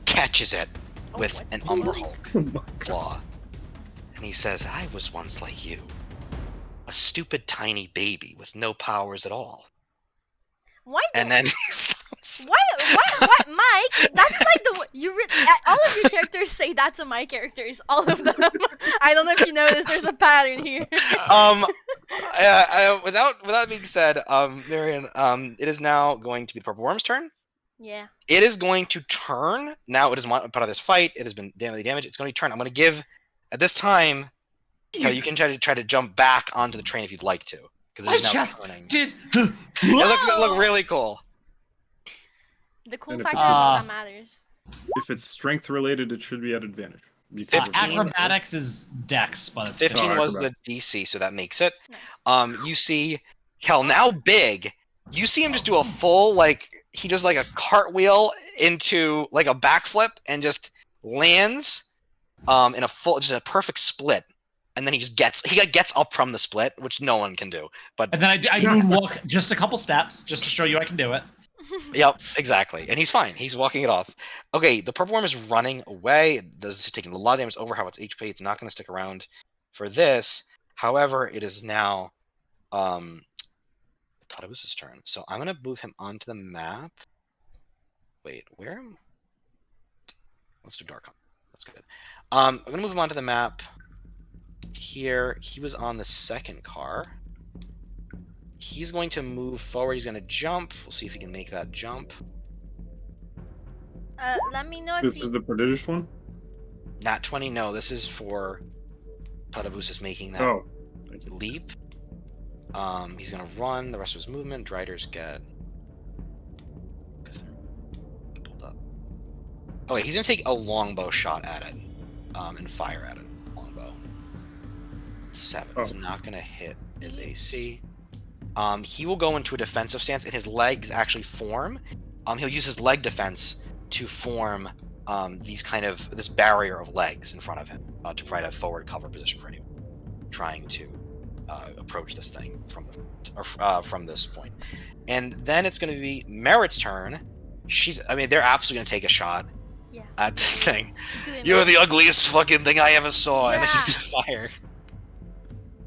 catches it with an Umber Hulk claw. And he says, I was once like you. A stupid tiny baby with no powers at all. Why? And then he stops. What, Mike? That's like all of your characters say that to my characters. All of them. I don't know if you noticed. There's a pattern here. Without being said, Marion, it is now going to be the Purple Worm's turn. Yeah. It is going to turn. Now it is part of this fight. It has been damaged. It's going to turn. I'm going to give, at this time, Kelly, you can try to jump back onto the train if you'd like to, because it is now turning. It looks really cool. The cool And if factor it's- is all that matters. If it's strength related, it should be at advantage. Because 15. of- Acrobatics is Dex, but it's 15 was the acrobat. DC, so that makes it. Nice. You see, Kel, now big. You see him just do a full, he does like a cartwheel into like a backflip and just lands in just a perfect split. And then he gets up from the split, which no one can do. But And then I moonwalk just a couple steps just to show you I can do it. yep, exactly. And he's fine. He's walking it off. Okay, the purple worm is running away. It's taking a lot of damage over how its HP. It's not going to stick around for this. However, it is now I thought it was his turn. So I'm going to move him onto the map. Wait, where am Let's do Dark. That's good. I'm going to move him onto the map here. He was on the second car. He's going to move forward. He's going to jump. We'll see if he can make that jump. Let me know if This is the prodigious one? Nat 20. No, this is for Platybusis making that Oh. leap. He's going to run the rest of his movement. Driders get... because they're pulled up. Okay, he's going to take a longbow shot at it. And fire at it. Longbow. 7. It's not going to hit his AC. He will go into a defensive stance, and his legs actually form. He'll use his leg defense to form this barrier of legs in front of him to provide a forward cover position for anyone trying to approach this thing from this point. And then it's going to be Merritt's turn. They're absolutely going to take a shot at this thing. You're the ugliest fucking thing I ever saw, and it's just a fire.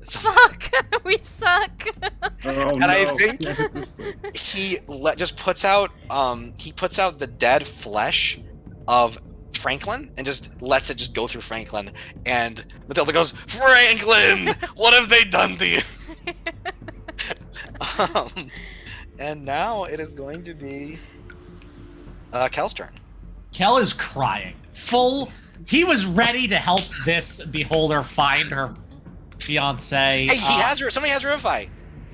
Fuck! We suck! Oh, And no. I think This thing. he just puts out the dead flesh of Franklin and just lets it just go through Franklin, and Matilda goes, Franklin, what have they done to you? And now it is going to be Kel's turn. Kel is crying. He was ready to help this beholder find her fiance. Hey, somebody has Revivify.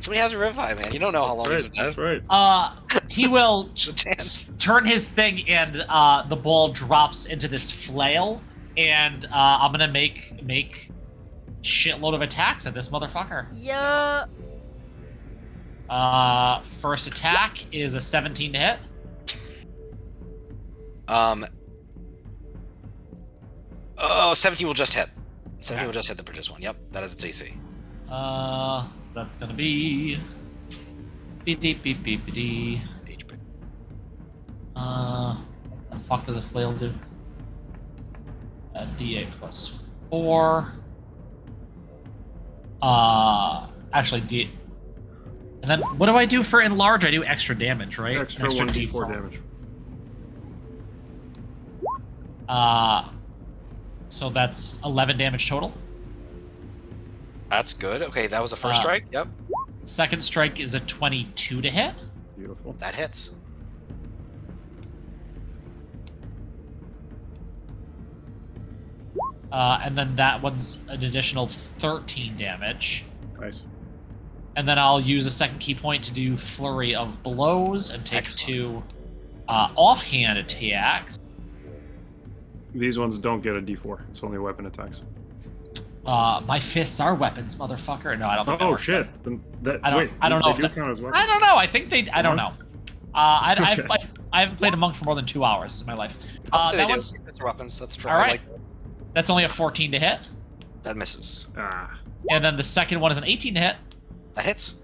Somebody has Revivify, man. You don't know how long he's been dead. That's right. He will Just a chance. turn his thing, and the ball drops into this flail, and I'm gonna make shitload of attacks at this motherfucker. Yeah. First attack is a 17 to hit. 17 will just hit. 17 will just hit the British one. Yep, that is its AC. That's gonna be beep beep beep beep beep. HP. What the fuck does a flail do? D8 plus 4. Actually D. And then what do I do for enlarge? I do extra damage, right? Extra An 1d4 damage. So that's 11 damage total. That's good. Okay, that was the first Uh, strike. Yep, Second strike is a 22 to hit. Beautiful. that hits. And then that one's an additional 13 damage. Nice. And then I'll use a second key point to do Flurry of Blows and take Excellent. 2 offhand attacks. These ones don't get a D4. It's only weapon attacks. My fists are weapons, motherfucker. No, I don't think that Oh works. shit! Then that, I don't- wait, I don't know they if do that- count as weapons. I don't know. I think they. I don't know. Monks? I haven't played a monk for more than 2 hours in my life. I'll say That they do. one's, It's weapons. That's true. all I right. like That's only a 14 to hit. that misses. Ah, And then the second one is an 18 to hit. That hits.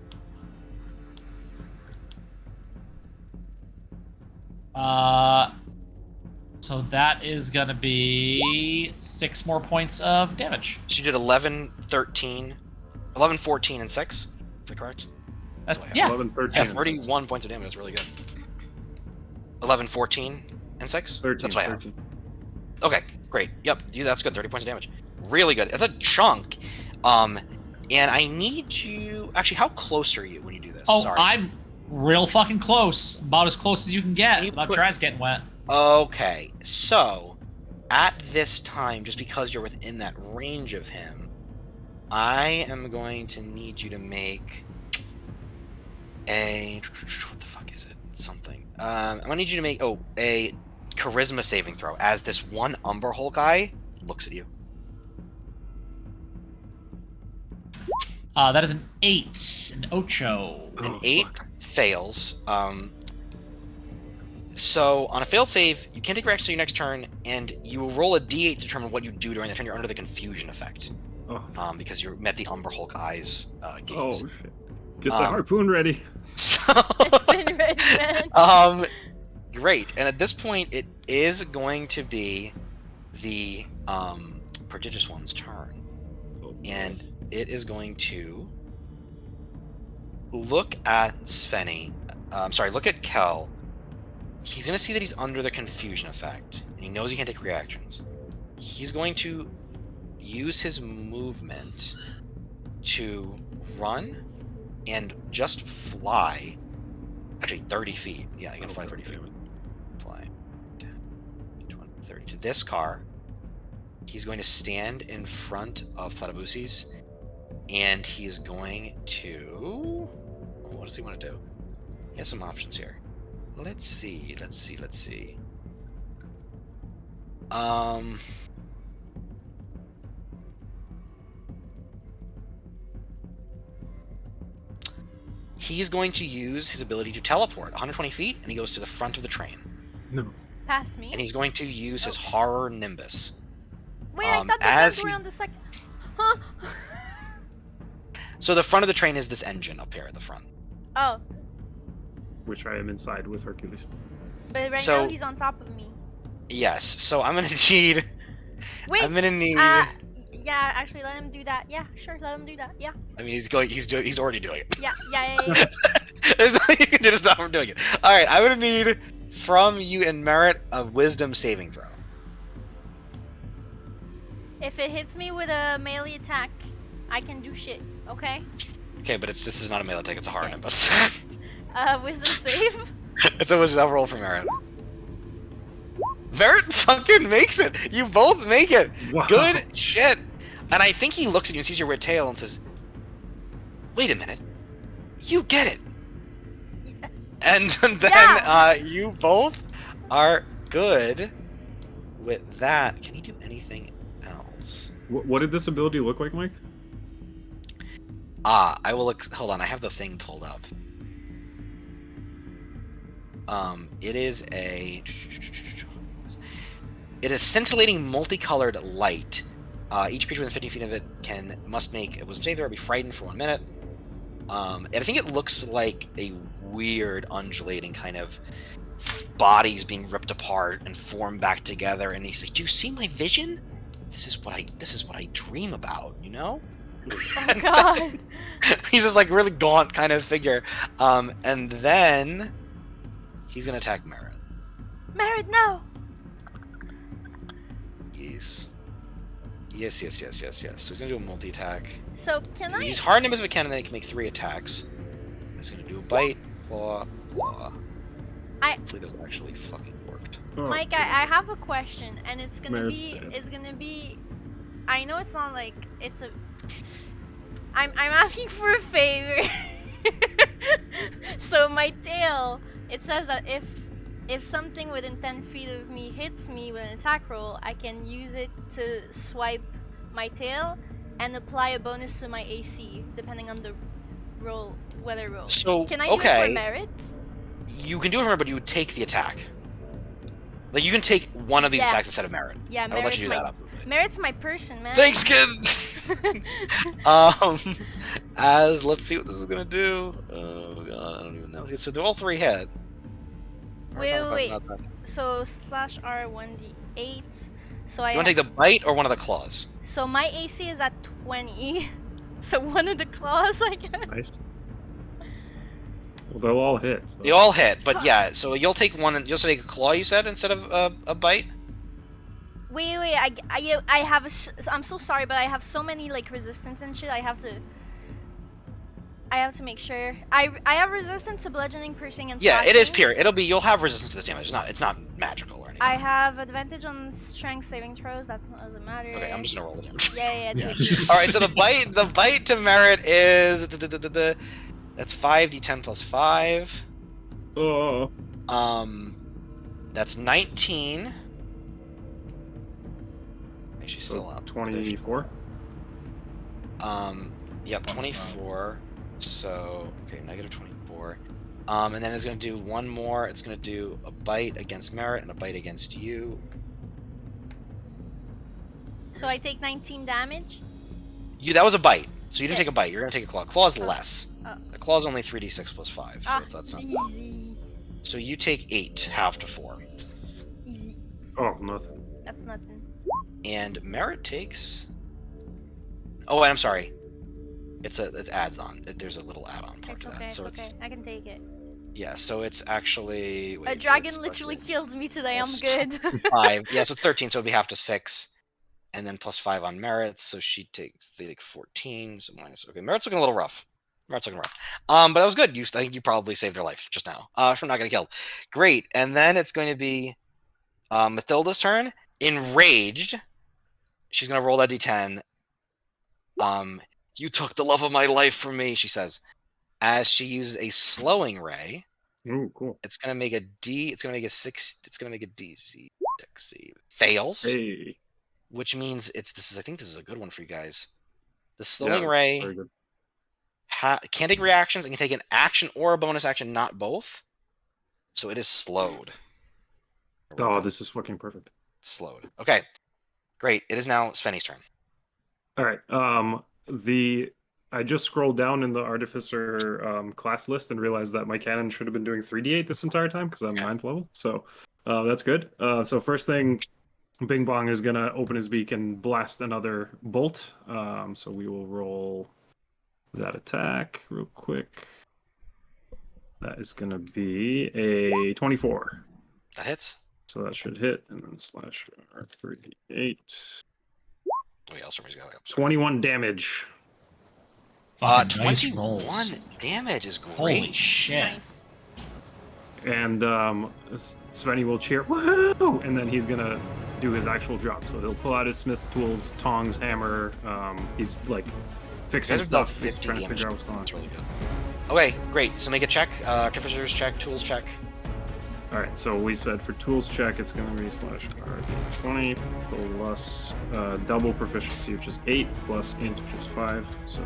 So that is going to be 6 more points of damage. So you did 11, 13, 11, 14, and 6. Is that correct? That's, That's yeah. 11, 13. Yeah, and 31 points of damage. That's really good. 11, 14, and 6? 13, That's what I have. 13. Okay, great. Yep, that's good. 30 points of damage. Really good. It's a chunk. And I need you... Actually, how close are you when you do this? Oh, Sorry. I'm real fucking close. About as close as you can get Can you without put- your eyes getting wet. Okay, so at this time, just because you're within that range of him, I am going to need you to make a... What the fuck is it? It's something. I'm going to need you to make, a charisma saving throw as this one Umber Hole guy looks at you. That is an 8, an ocho. An Oh, 8 fuck. fails. So on a failed save, you can take reaction to your next turn, and you will roll a d8 to determine what you do during the turn. You're under the confusion effect, Oh, because you met the Umber Hulk Eye's oh gaze. shit. Get the harpoon ready. So, It's been ready, man. great. And at this point, it is going to be the prodigious one's turn, Oh, boy. and it is going to look at Svenny. Look at Kel. He's going to see that he's under the confusion effect, and he knows he can't take reactions. He's going to use his movement to run and just fly. Actually, 30 feet. Yeah, he can fly 30 feet. Fly 10, 20, 30 to this car. He's going to stand in front of Platybuses, and he's going to... What does he want to do? He has some options here. Let's see. He's going to use his ability to teleport 120 feet, and he goes to the front of the train. No. Past me. And he's going to use his horror nimbus. Wait, I thought the as guns were he- on the second. Huh? So the front of the train is this engine up here at the front. Oh, Which I am inside with Hercules. but right So- now he's on top of me. Yes. So I'm gonna need. Wait. I'm gonna need. Yeah, actually, let him do that. Yeah, sure, let him do that. Yeah, I mean, he's going. He's already doing it. yeah. There's nothing you can do to stop him doing it. All right. I'm gonna need from you in merit a wisdom saving throw. If it hits me with a melee attack, I can do shit. Okay. Okay, but this is not a melee attack. It's a horror nimbus. Wisdom save. It's a wisdom roll for merit. Merit fucking makes it. You both make it. Wow. Good shit. And I think he looks at you and sees your red tail and says, "Wait a minute, you get it." And then Yeah. you both are good with that. Can you do anything else? What did this ability look like, Mike? I will. Hold on, I have the thing pulled up. It is a. It is scintillating, multicolored light. Each creature within 50 feet of it must make a wisdom save throw or be frightened for 1 minute. And I think it looks like a weird, undulating kind of bodies being ripped apart and formed back together. And he's like, "Do you see my vision? This is what I dream about, you know?" Oh god. He's this like really gaunt kind of figure. And then he's gonna attack Merritt. Merit, no. Yes. Yes. So he's gonna do a multi-attack. So can I? He's hardened him as a cannon, then he can make 3 attacks. He's gonna do a bite, claw. Hopefully those actually fucking worked. Oh, Mike, I have a question, and it's gonna Merritt's be dead. it's gonna be. I know it's not like it's a. I'm asking for a favor. So my tail, it says that if something within 10 feet of me hits me with an attack roll, I can use it to swipe my tail and apply a bonus to my AC depending on the weather roll. So Can I do it for merit? You can do it for merit, but you would take the attack. Like you can take one of these Yeah. attacks instead of merit. Yeah, I would let you do that. Merit's my person, man. Thanks, kid. As let's see what this is gonna do. Oh god, I don't even know. Okay, so they're all 3 hit. Wait. So /R 1d8. So I You want to take the bite or one of the claws? So my AC is at 20. So one of the claws, I guess. Nice. Well, they'll all hit. So. They all hit, but yeah. So you'll take one, and you'll take a claw. You said instead of a bite. Wait. I have I'm so sorry, but I have so many like resistance and shit. I have to make sure. I have resistance to bludgeoning, piercing, and Yeah, slashing. it is pure. You'll have resistance to this damage. It's not magical or anything. I have advantage on strength saving throws. That doesn't matter. Okay, I'm just gonna roll the damage. Yeah, do Yeah. it. All right, so the bite to merit is that's 5d10 plus 5. Oh. That's 19. She's still out. 24. Yep, Plus 24. So okay, negative 24. And then it's gonna do one more. It's gonna do a bite against merit and a bite against you. So I take 19 damage. That was a bite. So you didn't Yeah. take a bite. You're gonna take a claw. Claw's less. Oh. The claw's only 3d6 plus 5, so that's not bad. Easy. So you take 8, half to 4. Easy. Oh, nothing. That's nothing. And merit takes. Oh, and I'm sorry. It adds on. There's a little add-on part It's to okay. that. So It's okay. I can take it. yeah. So it's actually A dragon literally killed me today. I'm Plus good. 5. Yeah, so it's 13. So it'd be half to 6, and then plus 5 on merits. So they take 14. So minus. Okay, merit's looking a little rough. But that was good. I think you probably saved their life just now from not getting killed. Great. And then it's going to be Mathilda's turn. Enraged, she's gonna roll that d10. You took the love of my life from me, she says. As she uses a slowing ray, Ooh, cool. it's gonna make a D. It's gonna make a 6. It's gonna make a DC. Fails, Hey. which means I think this is a good one for you guys. The Yeah, slowing that's ray very good. can't take reactions. It can take an action or a bonus action, not both. So it is slowed. Oh, this is fucking perfect. Slowed. Okay, great. It is now Svenny's turn. All right. I just scrolled down in the artificer class list and realized that my cannon should have been doing 3d8 this entire time because I'm Yeah. 9th level. So that's good. So first thing, Bing Bong is gonna open his beak and blast another bolt. So we will roll that attack real quick. That is gonna be a 24. That hits. So that should hit, and then slash R3d8. Oh yeah, somebody's got 21 damage. Fucking nice 21 rolls. damage is great. Holy shit. Nice. And Svenny will cheer, woohoo! And then he's gonna do his actual job. So he'll pull out his smith's tools, tongs, hammer. He's like fixing You guys have done stuff, 50 trying to damage. figure out what's going on. That's really good. Okay, great. So make a check. Artificers check. Tools check. All right, so we said for tools check, it's gonna be slash R20 plus double proficiency, which is 8, plus int, which is 5. So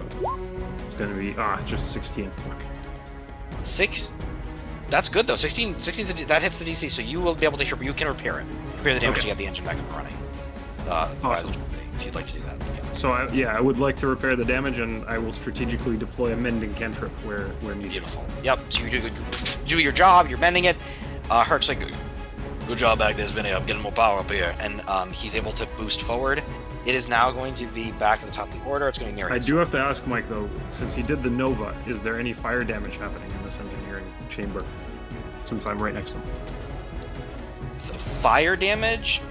it's gonna be just 16. Fuck. 6. That's good though. 16 that hits the DC, so you will be able to you can repair it. Repair the damage Okay. to get the engine back up and running. Awesome. If you'd like to do that. Okay. So I would like to repair the damage, and I will strategically deploy a mending cantrip where needed. Beautiful. Yep. So you do your job. You're mending it. Herc's like, good job back there, Vinny. I'm getting more power up here, and he's able to boost forward. It is now going to be back at the top of the order. It's going to be I Miriam's do have to ask Mike though, since he did the Nova, is there any fire damage happening in this engineering chamber? Since I'm right next to him. The fire damage.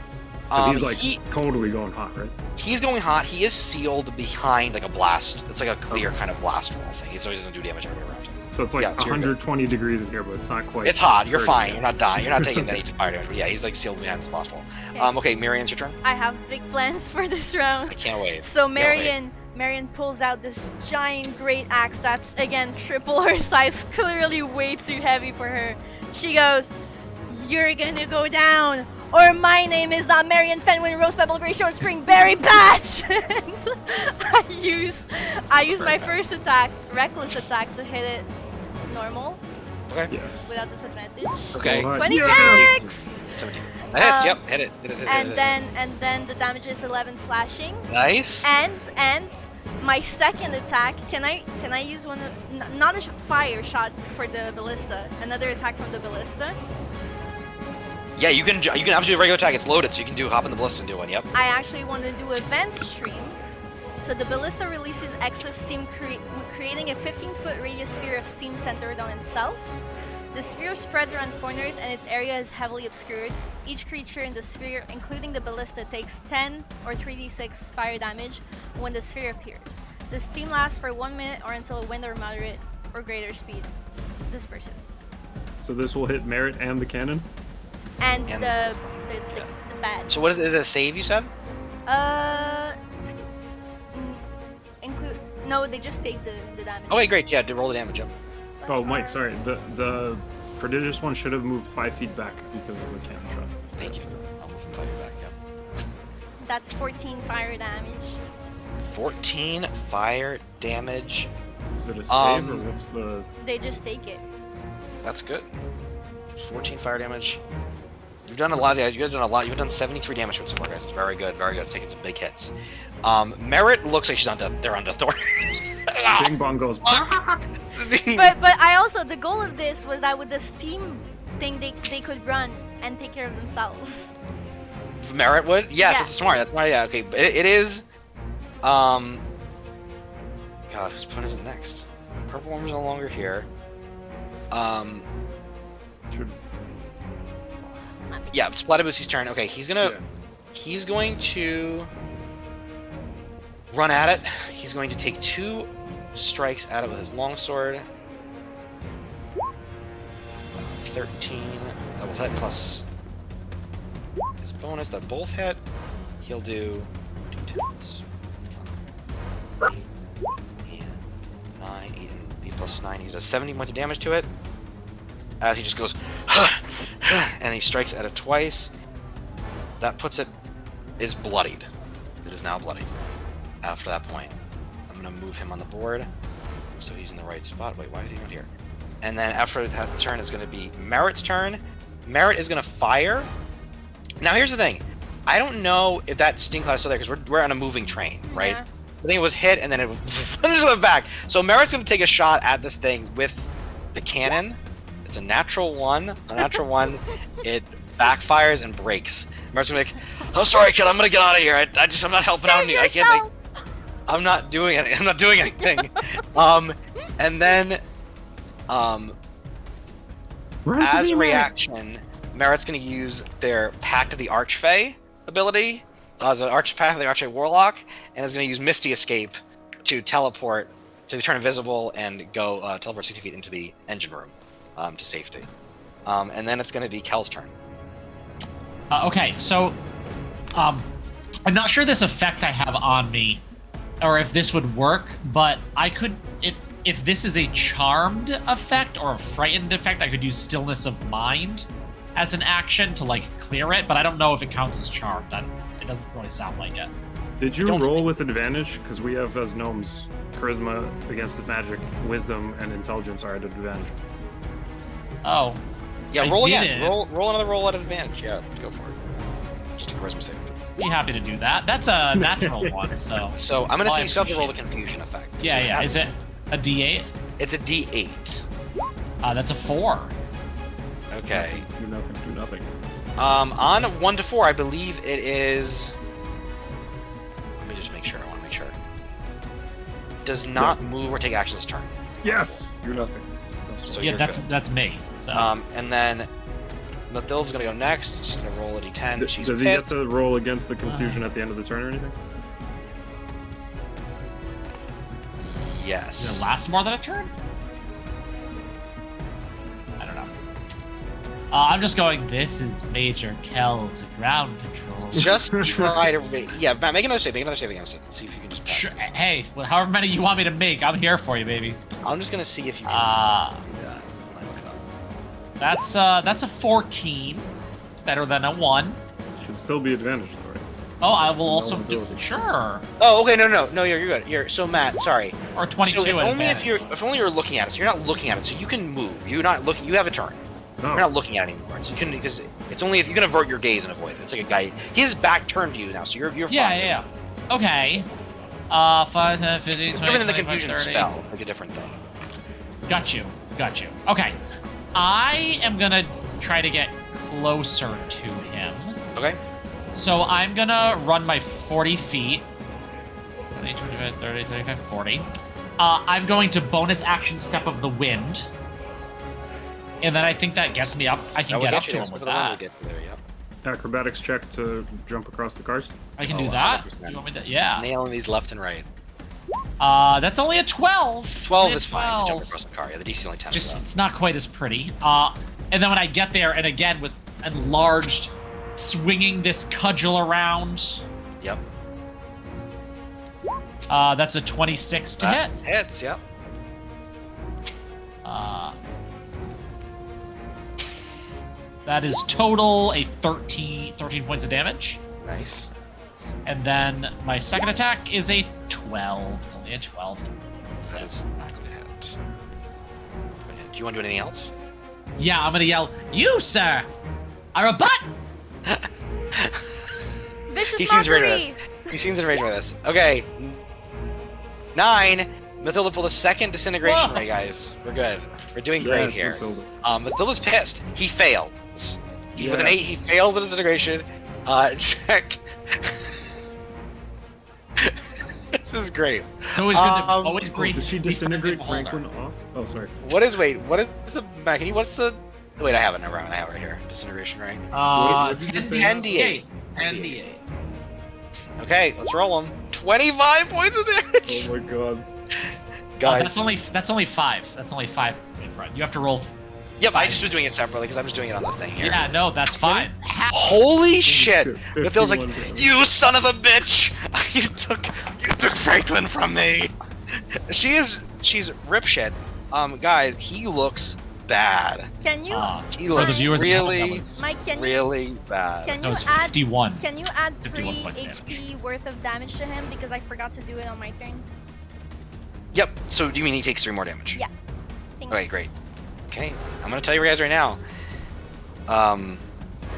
Because he's like he- totally going hot, right? He's going hot. He is sealed behind like a blast. It's like a clear kind of blast wall thing. He's always going to do damage everywhere around him. So it's like Yeah, so you're good. 120 degrees in here, but it's not quite. It's hot. You're 30 fine. yet. You're not dying. You're not taking any fire damage. But yeah, he's like sealed behind this blast wall. Okay. Okay, Marian's your turn. I have big plans for this round. I can't wait. So Can't wait. Marion pulls out this giant great axe that's again triple her size, clearly way too heavy for her. She goes, "You're gonna go down, or my name is not Marion Fenwin Rose Pebble Grey Short Spring Berry Patch." I use my first attack, reckless attack, to hit it normal Okay. Yes. without disadvantage. Okay. Go ahead. 26. 17. That hits. Um, Yep. Hit it. Hit it. Hit it, And hit it. then the damage is 11 slashing. Nice. And my second attack, can I use one of, not a fire shot for the ballista, another attack from the ballista? Yeah, you can absolutely do a regular attack. It's loaded, so you can do hop in the ballista and do one. Yep. I actually want to do a vent stream. So the ballista releases excess steam, creating a 15-foot radius sphere of steam centered on itself. The sphere spreads around corners and its area is heavily obscured. Each creature in the sphere, including the ballista, takes 10 or 3d6 fire damage when the sphere appears. The steam lasts for 1 minute or until a wind or moderate or greater speed disperses. So this will hit Merit and the cannon. And And the the- badge. So what is it? Is it a save? You said? Include no, they just take the damage. Oh wait, great. Yeah, roll the damage. Yep. Oh, Mike, sorry. The prodigious one should have moved 5 feet back because of the cannon shot. Thank you. I'll move him 5 feet back. Yep. That's 14 fire damage. 14 fire damage. Is it a save or Um, what's the? They just take it. That's good. 14 fire damage. You've done a lot, guys. You guys have done a lot. You've done 73 damage with so far, guys. It's very good. Very good. It's taking some big hits. Merit looks like she's on death. They're on death door. Bing bong goes. But I also, the goal of this was that with the steam thing they could run and take care of themselves. Merit would? Yes, Yeah. that's smart. That's smart. Yeah, okay. But it is. God, whose point is it next? Purple one is no longer here. Should- Yeah, Splatterboosie's turn. Okay, he's gonna. Yeah. He's going to run at it. He's going to take 2 strikes at it with his longsword. 13. That will hit plus his bonus. That both hit. He'll do 8 and 9, 8 and 8 plus 9. He does 70 points of damage to it. As he just goes, and he strikes at it twice. That puts it is bloodied. It is now bloodied. After that point, I'm gonna move him on the board, so he's in the right spot. Wait, why is he not here? And then after that turn is gonna be Merit's turn. Merit is gonna fire. Now here's the thing. I don't know if that sting cloud is still there because we're on a moving train, right? Yeah. I think it was hit and then it just went back. So Merit's gonna take a shot at this thing with the cannon. It's a natural one. A natural one. It backfires and breaks. Merit's gonna be like, "Oh, sorry, kid. I'm gonna get out of here. I'm not helping out. I can't. I'm not doing it. I'm not doing anything." And then, Run to as the a man. reaction, Merit's gonna use their Pact of the Archfey ability as an Pact of the Archfey Warlock, and is gonna use Misty Escape to teleport, to turn invisible and go teleport 60 feet into the engine room. To safety. And then it's going to be Kel's turn. Okay, so I'm not sure this effect I have on me, or if this would work, but I could, if this is a charmed effect or a frightened effect, I could use Stillness of Mind as an action to like clear it, but I don't know if it counts as charmed. It doesn't really sound like it. Did you don't roll think- with advantage? Because we have as gnomes, charisma against the magic, wisdom, and intelligence are at advantage. Oh, Yeah, I roll again. didn't. Roll another roll at advantage. Yeah, go for it. Just a charisma save. be happy to do that. That's a natural one, so. So I'm going to Oh, say I you still have to roll the appreciate confusion effect. Yeah, So yeah. Is it a D8? It's a D8. That's a 4. Okay. Do nothing. Do nothing. On 1 to 4, I believe it is. Let me just make sure. I want to make sure. Does not move or take action this turn. Yes. Do nothing. So Yeah, you're that's good. that's me. So. And then Mathilde's gonna go next. She's gonna roll a d10. She's Does he get pissed. to roll against the confusion at the end of the turn or anything? Does Yes. it last more than a turn? I don't know. I'm just going, this is Major Kell to ground control. Just try to. Yeah, Matt, make another save. Make another save against it. See if you can just pass Sure. this. Hey, however many you want me to make, I'm here for you, baby. I'm just gonna see if you can do that when I look it up. That's a 14. Better than a 1. Should still be advantage though, right? Oh, I will also do ability. sure. Oh, okay, no, you're good. So Matt, sorry. Or 22 So if at only advantage. if only you're looking at it. So you're not looking at it. So you can move. You're not looking. You have a turn. No. You're not looking at it anymore. So you can because it's only if you can avert your gaze and avoid it. It's like a guy. His back turned to you now, so you're fine. Yeah. Okay. 5, 10, 15, It's 20, different than the 25, confusion 30. spell, like a different thing. Got you. Okay. I am gonna try to get closer to him. Okay. So I'm gonna run my 40 feet. 20, 25, 30, 35, 40. I'm going to bonus action Step of the Wind. And then I think that gets me up. I can That would get up get you to there. him So with the one would that. get you there. Yep. Acrobatics check to jump across the cars. I can Oh, do that. 100%. You want me to? Yeah. Nailing these left and right. That's only a 12. 12 Only a is fine to 12. jump across the car. Yeah, the DC only 10. Just so. it's not quite as pretty. And then when I get there, and again with enlarged, swinging this cudgel around. Yep. That's a 26 to hit. That hits. Yep. That is total a 13 points of damage. Nice. And then my second attack is a 12. It's only a 12. That is not going to hit. Do you want to do anything else? Yeah, I'm gonna yell, "You, sir, are a butt!" Vicious He seems ready mockery. for this. He seems enraged by this. Okay. 9. Mathilda pulled a second disintegration Whoa. ray, guys. We're good. We're doing great Yes, here. Matilda. Mathilda's pissed. He fails. With an Yeah. 8, he fails the disintegration. Check. This is great. It's always good to Um, always great. Does she to be disintegrate Franklin Franklin Beholder. off? Oh, sorry. What is the Matt, can you what's the wait, I have it, never mind, I have it right here. Disintegration ray. What did you say? 10d8. 10d8. Okay, let's roll them. 25 points of damage! Oh my god. Guys. That's only 5. That's only 5 in front. You have to roll. Yep, I just was doing it separately because I'm just doing it on the thing here. Yeah, no, that's fine. Holy shit! shit, It feels like 51 damage. you son of a bitch! you took Franklin from me. She's rip shit. Guys, he looks bad. Can you, He For the looks viewers at home, that really, was- Mike? Can you really bad. can That you was add 51. Can you add 51 3 points of HP worth of damage to him because I forgot to do it on my turn? Yep. So do you mean he takes 3 more damage? Yeah. Thanks. Okay, great. Okay, I'm gonna tell you guys right now.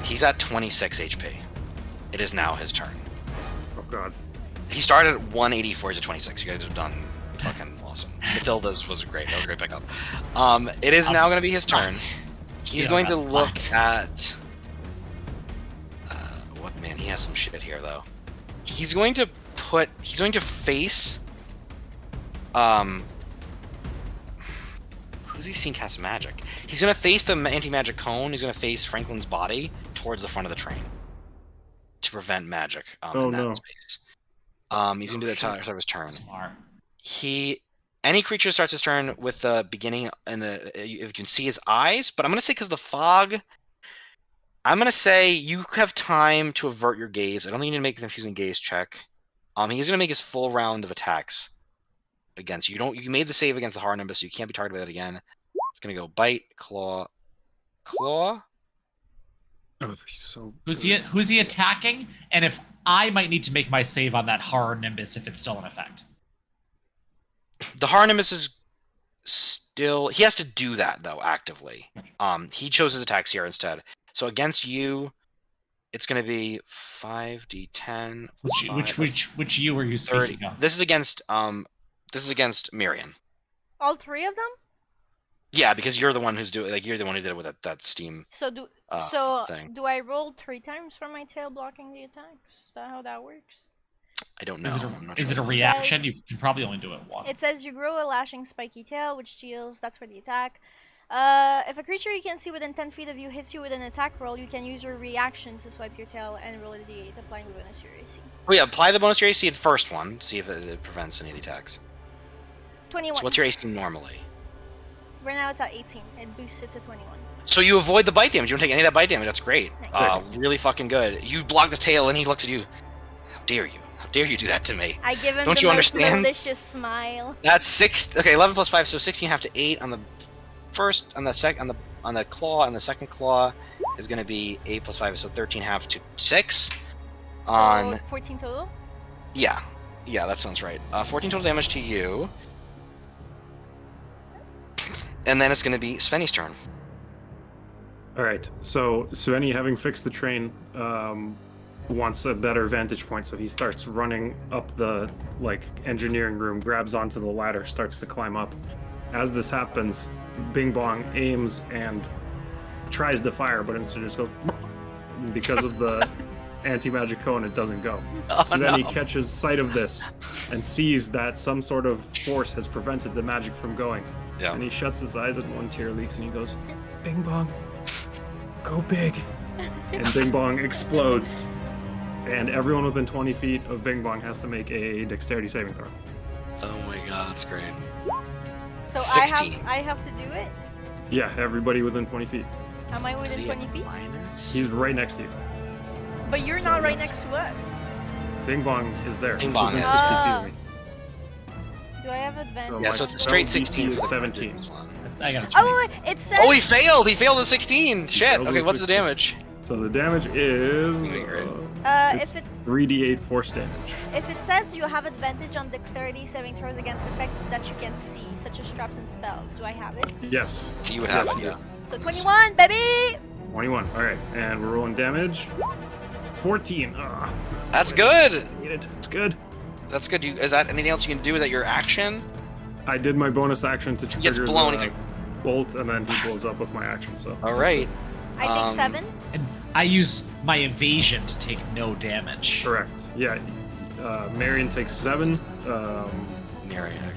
He's at 26 HP. It is now his turn. Oh god. He started at 184 to 26. You guys have done fucking awesome. Matilda's was great. That was a great pickup. It is now going to be his turn. But- He's Yeah, going to but- look at. What man? He has some shit here though. He's going to face. Who's he seen cast magic? He's going to face the anti-magic cone. He's going to face Franklin's body towards the front of the train to prevent magic in that no. space. He's gonna do that time of his turn. Smart. Any creature starts his turn with the beginning and if you can see his eyes, but I'm gonna say because the fog, I'm gonna say you have time to avert your gaze. I don't think you need to make a confusing gaze check. He's gonna make his full round of attacks against you. You made the save against the hard nimbus, so you can't be targeted by that again. It's gonna go bite, claw. Oh, he's so. Who's he attacking? And if I might need to make my save on that horror nimbus if it's still in effect. The Harnimus is still. He has to do that though actively. He chose his attacks here instead. So against you, it's going to be 5d10. Which you were you 30. speaking of? This is against Miriam. All 3 of them? Yeah, because you're the one who's doing. Like you're the one who did it with that steam. So do thing. do I roll 3 times for my tail blocking the attacks? Is that how that works? I don't know. I'm not Is sure. it a reaction? You can probably only do it once. It says you grow a lashing spiky tail which deals, that's for the attack. If a creature you can see within 10 feet of you hits you with an attack roll, you can use your reaction to swipe your tail and roll a d8, applying the bonus to your AC. Oh yeah, apply the bonus to your AC at first one. See if it prevents any of the attacks. 21. So what's your AC normally? Right now it's at 18. It boosts it to 21. So you avoid the bite damage. You don't take any of that bite damage. That's great. Nice. Really fucking good. You block his tail, and he looks at you. How dare you? How dare you do that to me? I give him Don't the you most understand? malicious smile. That's 6. Okay, 11 plus 5, so 16.5 to 8 on the first, on the second, on the claw, and the second claw is going to be 8 plus 5, so 13.5 to 6. On So 14 total? yeah, that sounds right. 14 total damage to you, and then it's going to be Svenny's turn. All right. So Svenny, having fixed the train, wants a better vantage point, so he starts running up the engineering room, grabs onto the ladder, starts to climb up. As this happens, Bing Bong aims and tries to fire, but instead just goes because of the anti-magic cone. It doesn't go. Oh, So then he no. catches sight of this and sees that some sort of force has prevented the magic from going. Yeah. And he shuts his eyes and one tear leaks and he goes, Bing Bong, go big. And Bing Bong explodes. And everyone within 20 feet of Bing Bong has to make a dexterity saving throw. Oh my god, that's great. So 16. I have to do it? Yeah, everybody within 20 feet. Am I Is within he 20 at feet? minus? He's right next to you. But you're So, not right yes. next to us. Bing Bong is there. Bing He's Bong within is. 60 feet Oh. of me. Do I have advantage? Yeah, so it's a straight Spell DC 16 for is the 17. previous one. I got a 20. Oh, wait, it says. Oh, he failed! He failed the 16! Shit! failed Okay, the what's the 16. damage? So the damage is it's if 3d8 force damage. it says you have advantage on dexterity saving throws against effects that you can see, such as traps and spells. Do I have it? Yes. You would have it, yeah. So 21, baby! 21. All right, and we're rolling damage. 14. Ugh. That's good! It's good. That's good. Is that anything else you can do? Is that your action? I did my bonus action to Gets trigger blown, the he's bolt, and then he blows up with my action. So. Alright. I think 7. And I use my evasion to take no damage. Correct. Yeah. Marion takes 7, Mariac.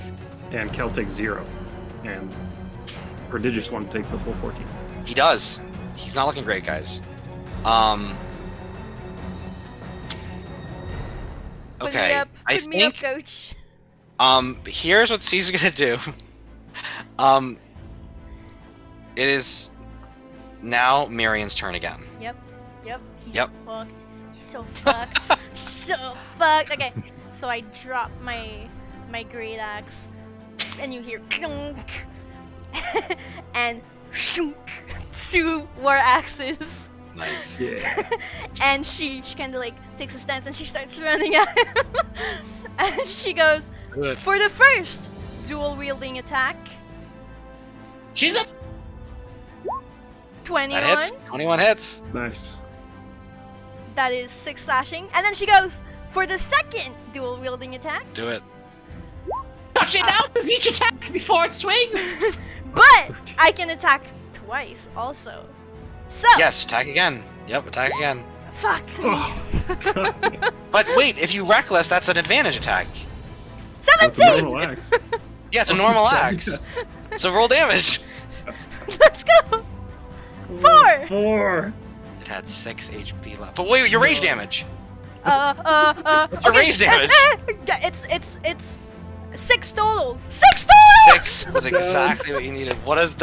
and Kel takes 0, and Prodigious One takes the full 14. He does. He's not looking great, guys. Put me Okay. up, I put me up, think coach. here's what Caesar's gonna do. It is now Marion's turn again. Yep. He's Yep. fucked. He's so fucked. So fucked. Okay, so I drop my great axe, and you hear clunk, and shunk, 2 war axes. Nice. Yeah. And she kind of takes a stance and she starts running at him. And she goes Good. for the first dual wielding attack. She's a 21. That hits. 21 hits. Nice. That is 6 slashing. And then she goes for the second dual wielding attack. Do it. touch it out as each attack before it swings. But I can attack twice also. So Yes, attack again. Yep, attack again. fuck. Oh, God. But wait, if you reckless, that's an advantage attack. That's a 17. normal axe. Yeah, it's a normal axe. Yes. So roll damage. Let's go. 4. 4. It had 6 HP left. But wait, your rage damage. What's your rage damage? It's 6 totals. 6 totals. 6 was exactly what you needed. What does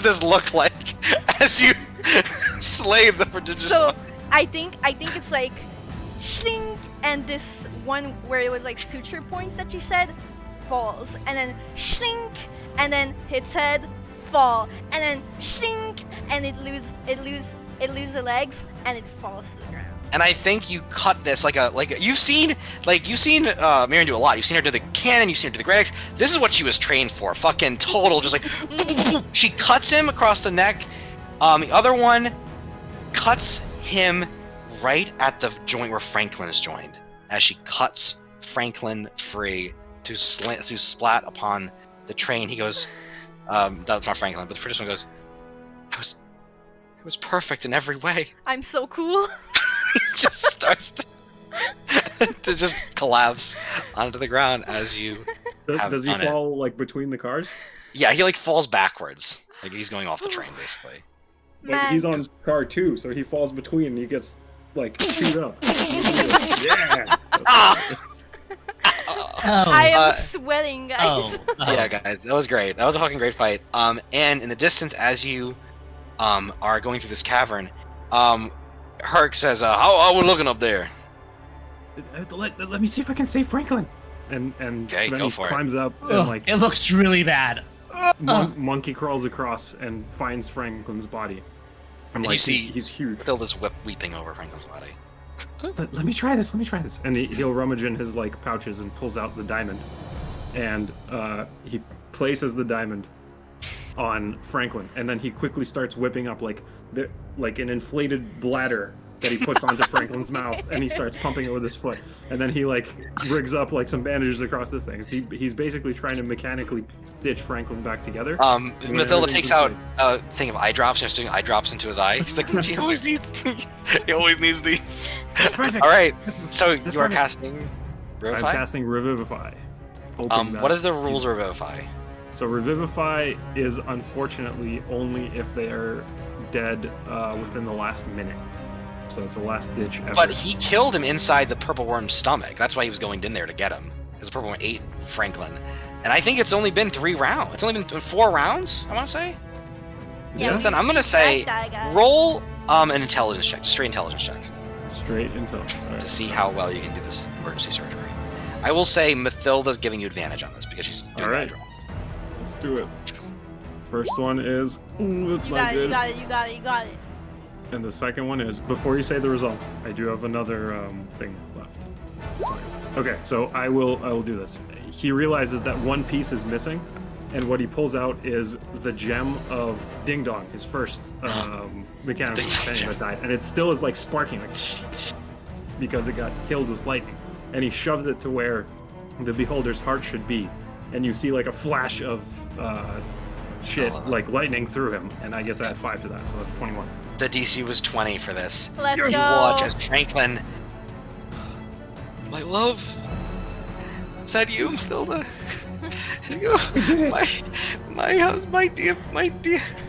this look like as you slay the prodigious So one? I think it's like shling, and this one where it was like suture points that you said falls, and then shling, and then its head fall, and then shling, and it lose the legs, and it falls to the ground. And I think you cut this like you've seen Marion do a lot. You've seen her do the cannon. You've seen her do the great axe. This is what she was trained for. Fucking total, just like she cuts him across the neck. The other one cuts him right at the joint where Franklin is joined. As she cuts Franklin free to splat upon the train, he goes, "That's not Franklin," but the first one goes, "It was perfect in every way." I'm so cool. He just starts to just collapse onto the ground as you have Does he done it. fall like between the cars? Yeah, he like falls backwards. Like he's going off the train, basically. Like Man. he's on car 2, so he falls between and he gets like chewed up. Yeah. I am Uh, sweating, guys. Yeah, guys, that was great. That was a fucking great fight. And in the distance, as you are going through this cavern, Herc says, how we looking up there? Let me see if I can save Franklin. And Okay, go Svenny for it. climbs up and Ugh, like it looks really bad. monkey crawls across and finds Franklin's body. And you like see- he's huge. Matilda's weeping over Franklin's body. Let me try this. And he'll rummage in his like pouches and pulls out the diamond, and he places the diamond on Franklin, and then he quickly starts whipping up like an inflated bladder that he puts onto Franklin's mouth, and he starts pumping it with his foot, and then he like rigs up like some bandages across this thing. So he's basically trying to mechanically stitch Franklin back together. Matilda everything's takes in out place. a thing of eye drops, just doing eye drops into his eye. He's like, he always needs these. That's perfect. All right, That's so that's you are perfect. casting I'm Revivify? casting Revivify. hoping that What are the rules he's- of Revivify? So Revivify is unfortunately only if they are dead within the last minute. So it's a last ditch effort. But he killed him inside the purple worm's stomach. That's why he was going in there to get him. Because the purple worm ate Franklin. And I think it's only been 3 rounds. It's only been 4 rounds, I want to say. Yeah. So then I'm going to say, Smash that guy. roll an intelligence check, just straight intelligence check, Straight until to see how well you can do this emergency surgery. I will say Mathilda's giving you advantage on this because she's doing All right. that draw. Let's do it. First one is that's You not got it, you good. got it, you got it, you got it. And the second one is, before you say the result, I do have another thing left. Sorry. Okay, so I will do this. He realizes that one piece is missing, and what he pulls out is the gem of Ding Dong, his first mechanical Ding Dong thing gem. that died, and it still is like sparking, like because it got killed with lightning. And he shoved it to where the beholder's heart should be, and you see like a flash of shit, like lightning through him, and I get to add 5 to that, so that's 21. The DC was 20 for this. Let's Yes. You go. watch as Franklin. My love. Is that you, Mathilda? You,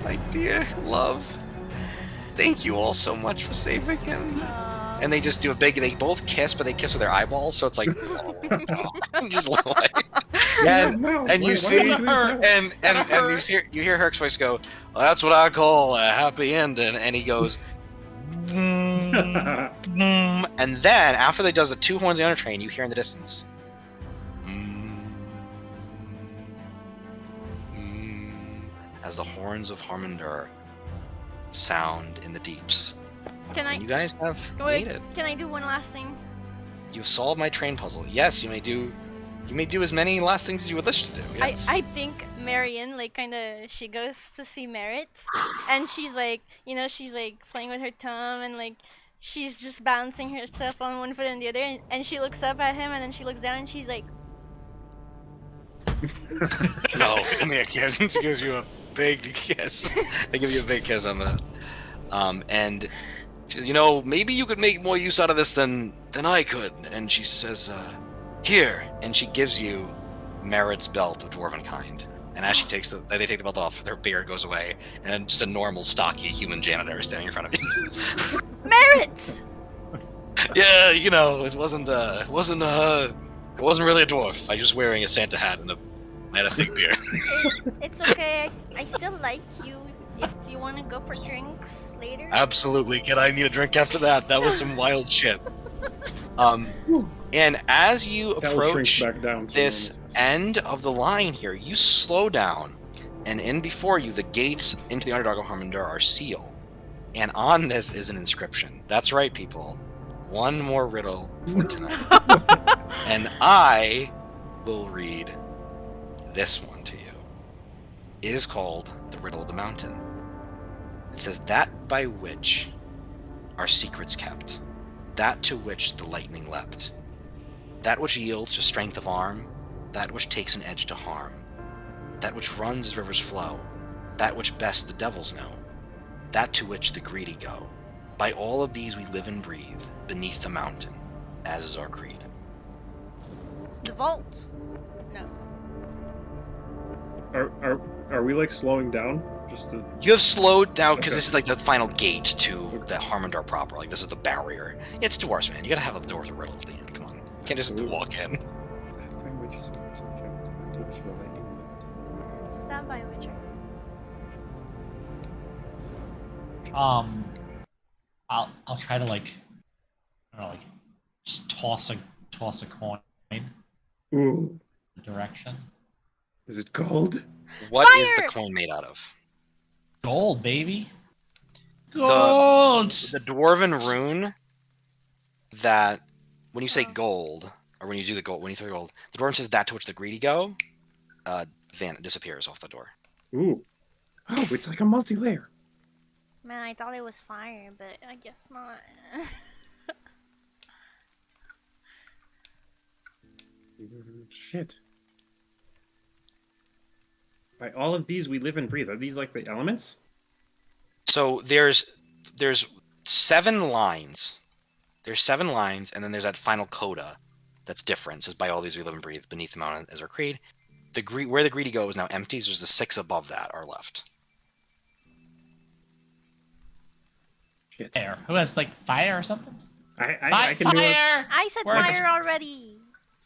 my dear love. Thank you all so much for saving him. And they just do they both kiss, but they kiss with their eyeballs, so it's like, just like, and you see, and you hear Herc's voice go, well, that's what I call a happy ending, and he goes, and then after they does the 2 horns of the Undertrain, you hear in the distance, as the horns of Hermundur sound in the deeps. Can I And you guys have wait, made it. can I do one last thing? You've solved my train puzzle. Yes, you may do as many last things as you would wish to do. Yes. I think Marion, like, she goes to see Merritt, and she's like, she's like playing with her thumb, and like, she's just balancing herself on one foot and the other, and she looks up at him, and then she looks down, and she's like, No, give me a kiss. She gives you a big kiss. They give you a big kiss on that. And she says, maybe you could make more use out of this than I could. And she says, here. And she gives you Merritt's belt of dwarven kind. And as they take the belt off, their beard goes away, and just a normal, stocky human janitor is standing in front of you. Merritt! Yeah, it wasn't really a dwarf. I was just wearing a Santa hat and I had a fig beard. It's okay, I still like you. If you want to go for drinks later. Absolutely, kid. I need a drink after that. That was some wild shit. And as you Hell shrinks approach back down to this normal. end of the line here, you slow down, and in before you, the gates into the Underdark of Hermundur are sealed. And on this is an inscription. That's right, people. One more riddle for tonight. And I will read this one to you. It is called the Riddle of the Mountain. It says, that by which our secrets kept, that to which the lightning leapt, that which yields to strength of arm, that which takes an edge to harm, that which runs as rivers flow, that which best the devils know, that to which the greedy go. By all of these we live and breathe, beneath the mountain, as is our creed. The vault. No. Are we like slowing down? Just the... You have slowed down because Okay. this is like the final gate to the Hermundur proper. Like this is the barrier. It's dwarves, man. You gotta have the doors riddle at the end. Come on, you can't just Absolutely. walk in. That by Witcher. I'll try to like, I don't know, like just toss a coin in Ooh, the direction. is it gold? What is the Fire! coin made out of? Gold, baby. Gold. The dwarven rune that when you say Oh. gold, or when you do the gold, when you throw the gold, the dwarven says that to which the greedy go, disappears off the door. Ooh. Oh, it's like a multi-layer. Man, I thought it was fire, but I guess not. Shit. By all of these we live and breathe. Are these like the elements? So there's 7 lines. There's 7 lines, and then there's that final coda that's different. It says by all these we live and breathe beneath the mountain as our creed. Where the greedy go is now empty, so there's the 6 above that are left. Shit. There. Who has like fire or something? I can do a fire. I said Works. fire already.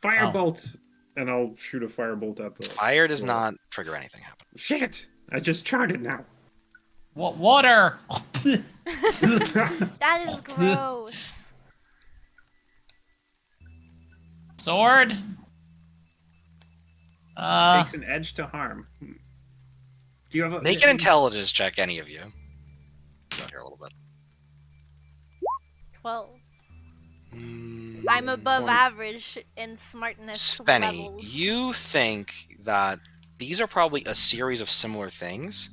firebolt, and I'll shoot a firebolt at the... Fire does not trigger anything happen. Shit! I just charted now. What water? That is gross. Sword. Takes an edge to harm. Do you have a... Make an intelligence check, any of you. Go here a little bit. 12. I'm above 20. average in smartness Spenny, levels. you think that these are probably a series of similar things.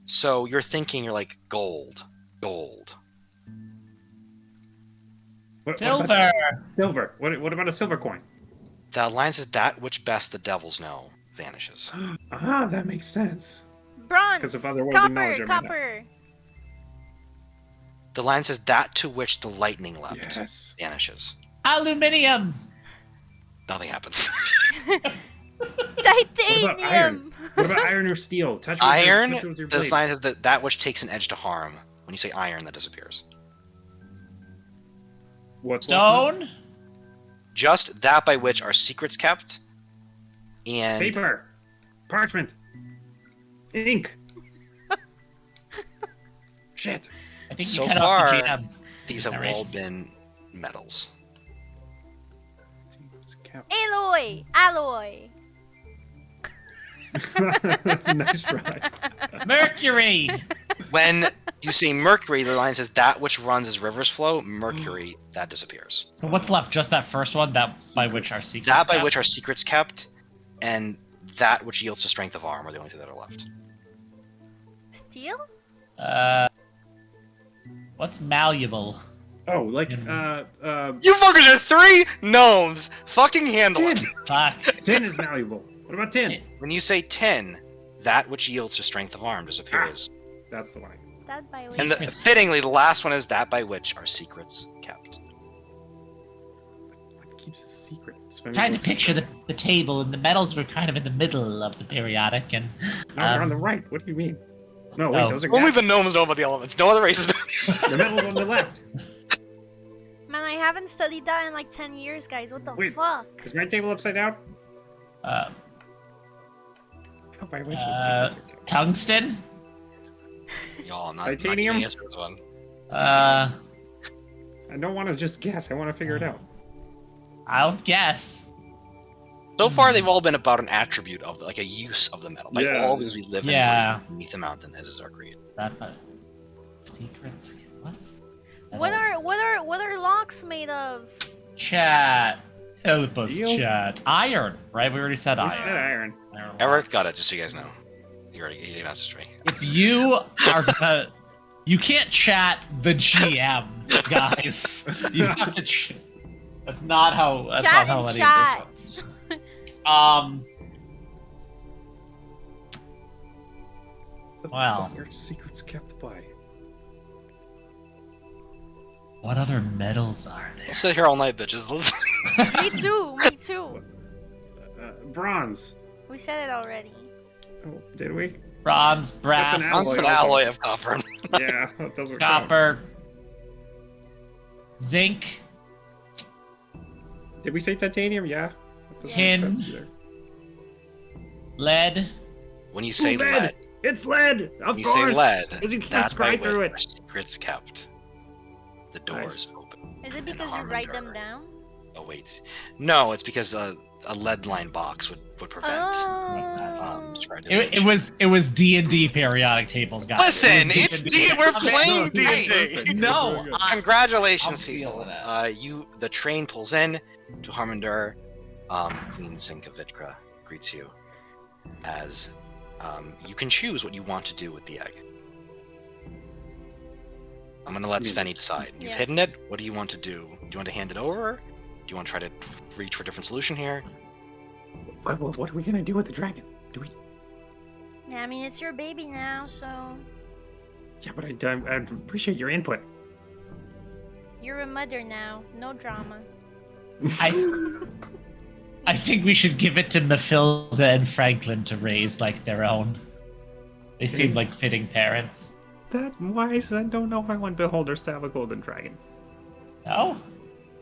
So you're like gold. Silver. Silver. What about a silver coin? The line says that which best the devils know vanishes. Ah, that makes sense. Bronze. 'Cause of otherworldly Copper. knowledge I may have. Copper. The line says that to which the lightning leapt Yes. vanishes. Aluminium. Nothing happens. Titanium. What about iron or steel? Touch with Iron, Your, touch with your the blade. line says that which takes an edge to harm. When you say iron, that disappears. What's left now? Stone. Just that by which our secrets kept, and Paper. Parchment. Ink. Shit. I think So you cut off the far, jam. these have Alright. all been metals. Alloy. Nice try. Mercury. When you say mercury, the line says that which runs as rivers flow. Mercury, that disappears. So what's left? Just that first one, that by which our secrets. That by kept? which our secrets kept, and that which yields to strength of arm are the only two that are left. Steel? What's malleable? Oh, like You fuckers are 3 gnomes. Fucking handle it. Fuck. tin is malleable. What about tin? When you say tin, that which yields to strength of arm disappears. That's the line. That by which. And Secrets. fittingly, the last one is that by which our secrets kept. What keeps a secret? Sven Trying to looks- picture the table, and the metals were kind of in the middle of the periodic, and No, they're on the right. What do you mean? No, wait, Oh. those are Only gas. the gnomes know about the elements. No other races know. The metal's on the left. Man, I haven't studied that in like 10 years, guys. What the Wait. fuck? Is my table upside down? uh, Oh, I wish the secrets are kept. tungsten. Y'all, I'm not Titanium? gonna answer this one. I don't want to just guess. I want to figure it out. I'll guess. So far, they've all been about an attribute of, like, a use of the metal. Like, Yeah. all these we live Yeah. and breathe beneath the mountain, as is our creed. That, but secrets. What? What are locks made of? Chat. Help us, Steel? chat. Iron, right? We already said We iron. said iron. Eric got it, just so you guys know. He messaged me. If you are gonna, you can't chat the GM, guys. You have to. That's not how. That's Chat not how in any chat. of this works. The Wow. fuck are secrets kept by? What other metals are We'll there? sit here all night, bitches. Me too. Me too. Bronze. We said it already. Oh, did we? Bronze, brass, That's an alloy. It's an alloy of copper. Yeah, that doesn't count. copper, zinc, Did we say titanium? Yeah. That doesn't Tin. make sense either. lead. When you say Ooh, lead, It's lead! Of when you course! say lead, Because you can't that's by scry through where it. secrets kept. The doors open. Is it And because you write them Hermundur. down? Oh wait, no, it's because a lead line box would prevent. Oh. It was D&D periodic tables, guys. Listen, It was it's D&D. D. We're Okay, playing hey, D&D. No, Congratulations, I'll people. feel that. The train pulls in to Hermundur. Queen Sinkavidkra greets you as you can choose what you want to do with the egg. I'm gonna let Svenny decide. You've Yeah. hidden it. What do you want to do? Do you want to hand it over? Do you want to try to reach for a different solution here? What are we gonna do with the dragon? Yeah, I mean, it's your baby now, so Yeah, but I appreciate your input. you're a mother now. No drama. I think we should give it to Mathilda and Franklin to raise like their own. They seem Yes. like fitting parents. That wise, I don't know if I want beholders to have a golden dragon. No?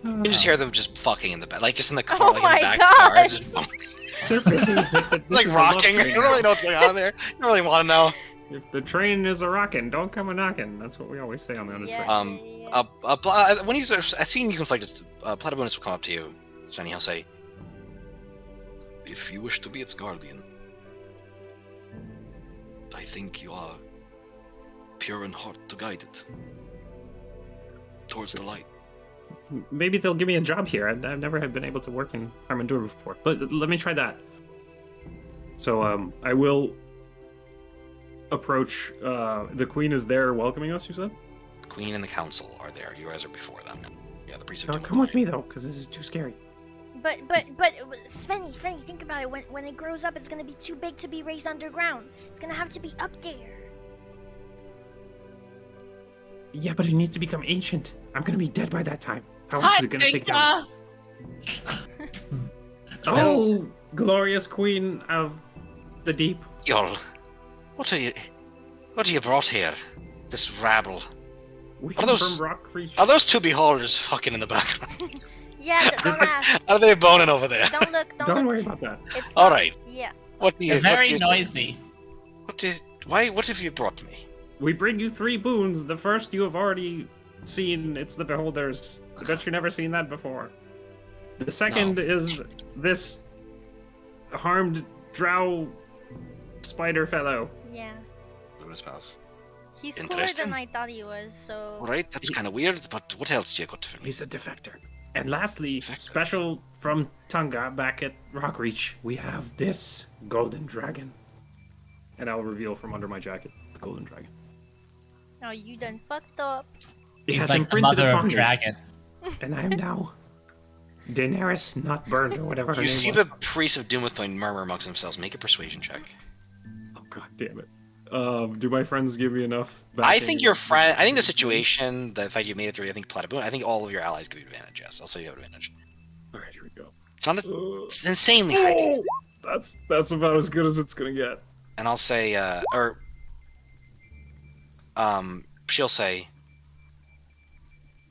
You can just hear them just fucking in the back, like just in the car, Oh like in my the back of the car. God. Just They're busy. it's like rocking. You don't really know what's going on there. You don't really want to know. If the train is a rockin', don't come a knockin'. That's what we always say on the Undertrain. Yeah. When you sort of seeing you conflicted, Platypus will come up to you, Svenny. He'll say, "If you wish to be its guardian, I think you are pure in heart to guide it towards the light." Maybe they'll give me a job here. I've never have been able to work in Hermundur before, but let me try that. So I will approach. The queen is there welcoming us. You said? The Queen and the Council are there. You guys are before them. Yeah, the priest No, of come with me though, because this is too scary. But Svenny, think about it. When it grows up, it's gonna be too big to be raised underground. It's gonna have to be up there. Yeah, but it needs to become ancient. I'm gonna be dead by that time. How else is it gonna take down? Oh, glorious queen of the deep. Jarl, what are you brought here? This rabble. We Are come those- from rock creatures. Are those two beholders fucking in the background? Yeah, don't ask. Are they boning over there? Don't look. Don't Don't look. worry about that. It's All not- right. Yeah. What do you? They're very what do you- noisy. What have you brought me? We bring you 3 boons. The first you have already seen. It's the beholders. I bet you never seen that before. The second is this harmed drow spider fellow. Yeah. Luminous Palace. He's cooler Interesting. than I thought he was. So. All right, that's kind of weird. But what else do you got for me? He's a defector. And lastly, Defector. special from Tunga back at Rockreach, we have this golden dragon. And I'll reveal from under my jacket the golden dragon. Oh, you done fucked up. It He's has like the imprinted mother upon of me, dragon. and I am now Daenerys, not burned or whatever her You name see was. the priests of Doomethorn murmur amongst themselves. Make a persuasion check. Oh god damn it! Do my friends give me enough? I backing? think your friend. I think the situation, the fact you made it through. I think Platypus. I think all of your allies give you advantage. Yes, I'll say you have advantage. All right, here we go. It's not. Uh, It's insanely high. oh, that's about as good as it's gonna get. And I'll say, she'll say,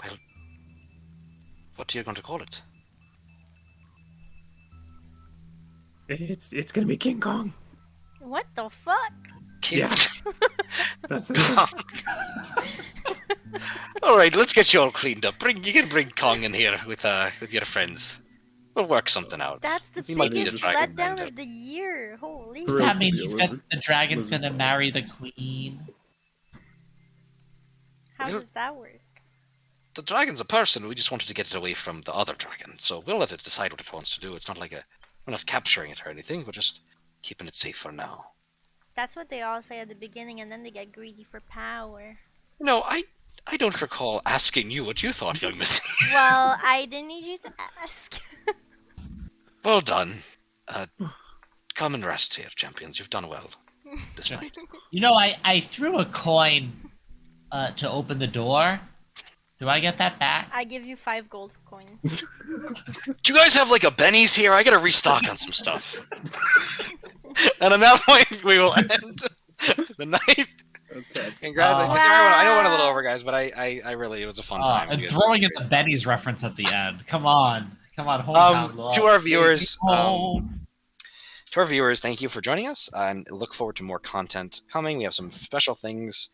well, what are you going to call it? It's gonna be King Kong. What the fuck? King. Yeah. That's All right, let's get you all cleaned up. You can bring Kong in here with your friends. We'll work something out. That's the He might need a biggest dragon letdown bender. of the year. Holy. Thrilled That to means be a he's got, lizard. the dragon's Lizard gonna dog. marry the queen. How Well- does that work? The dragon's a person. We just wanted to get it away from the other dragon. So we'll let it decide what it wants to do. It's not like we're not capturing it or anything. We're just keeping it safe for now. That's what they all say at the beginning, and then they get greedy for power. No, I don't recall asking you what you thought, young miss. Well, I didn't need you to ask. Well done. Come and rest here, champions. You've done well this night. You know, I threw a coin to open the door. Do I get that back? I give you 5 gold coins. Do you guys have like a Benny's here? I gotta restock on some stuff. And on that point, we will end The knife. Fantastic. Congratulations. Oh. Sorry, I know I went a little Wow. over, guys, but I really, it was a fun time. And You guys throwing did in the Benny's reference at the end. Come on, hometown love. To our Take me viewers, home. thank you for joining us, and look forward to more content coming. We have some special things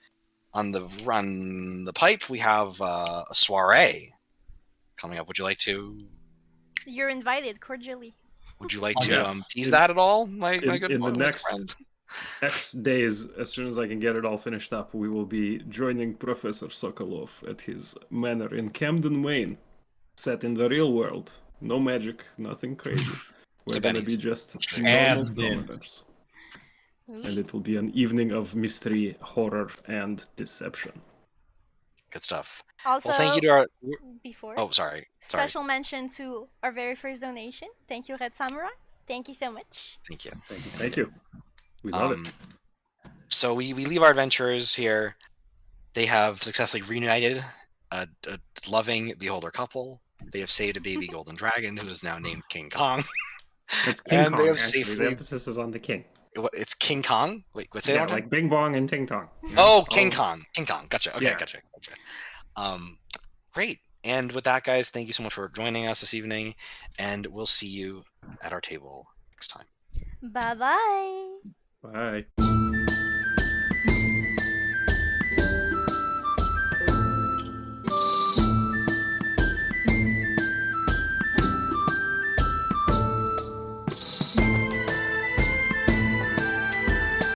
on the pipe. We have a soiree coming up. Would you like to You're invited cordially. Oh, tease yes. that at all, my good In the my good next friend? X days, as soon as I can get it all finished up, we will be joining Professor Sokolov at his manor in Camden, Maine, set in the real world. No magic, nothing crazy. We're going to Benny's. be just Camden. normal commoners. And it will be an evening of mystery, horror, and deception. Good stuff. Also, Well, thank you to our. before, Oh, sorry. special mention to our very first donation. Thank you, Red Samurai. Thank you so much. Thank you. Thank you. We love it. So we leave our adventurers here. They have successfully reunited a loving beholder couple. They have saved a baby golden dragon who is now named King Kong. It's King and Kong, they have actually. The safely. emphasis is on the king. It's King Kong. Wait, what's that? Yeah, like Bing Bong and Ting Tong. Oh, King Kong. King Kong. Gotcha. Okay, Yeah. gotcha. Great. And with that, guys, thank you so much for joining us this evening, and we'll see you at our table next time. Bye bye. Bye.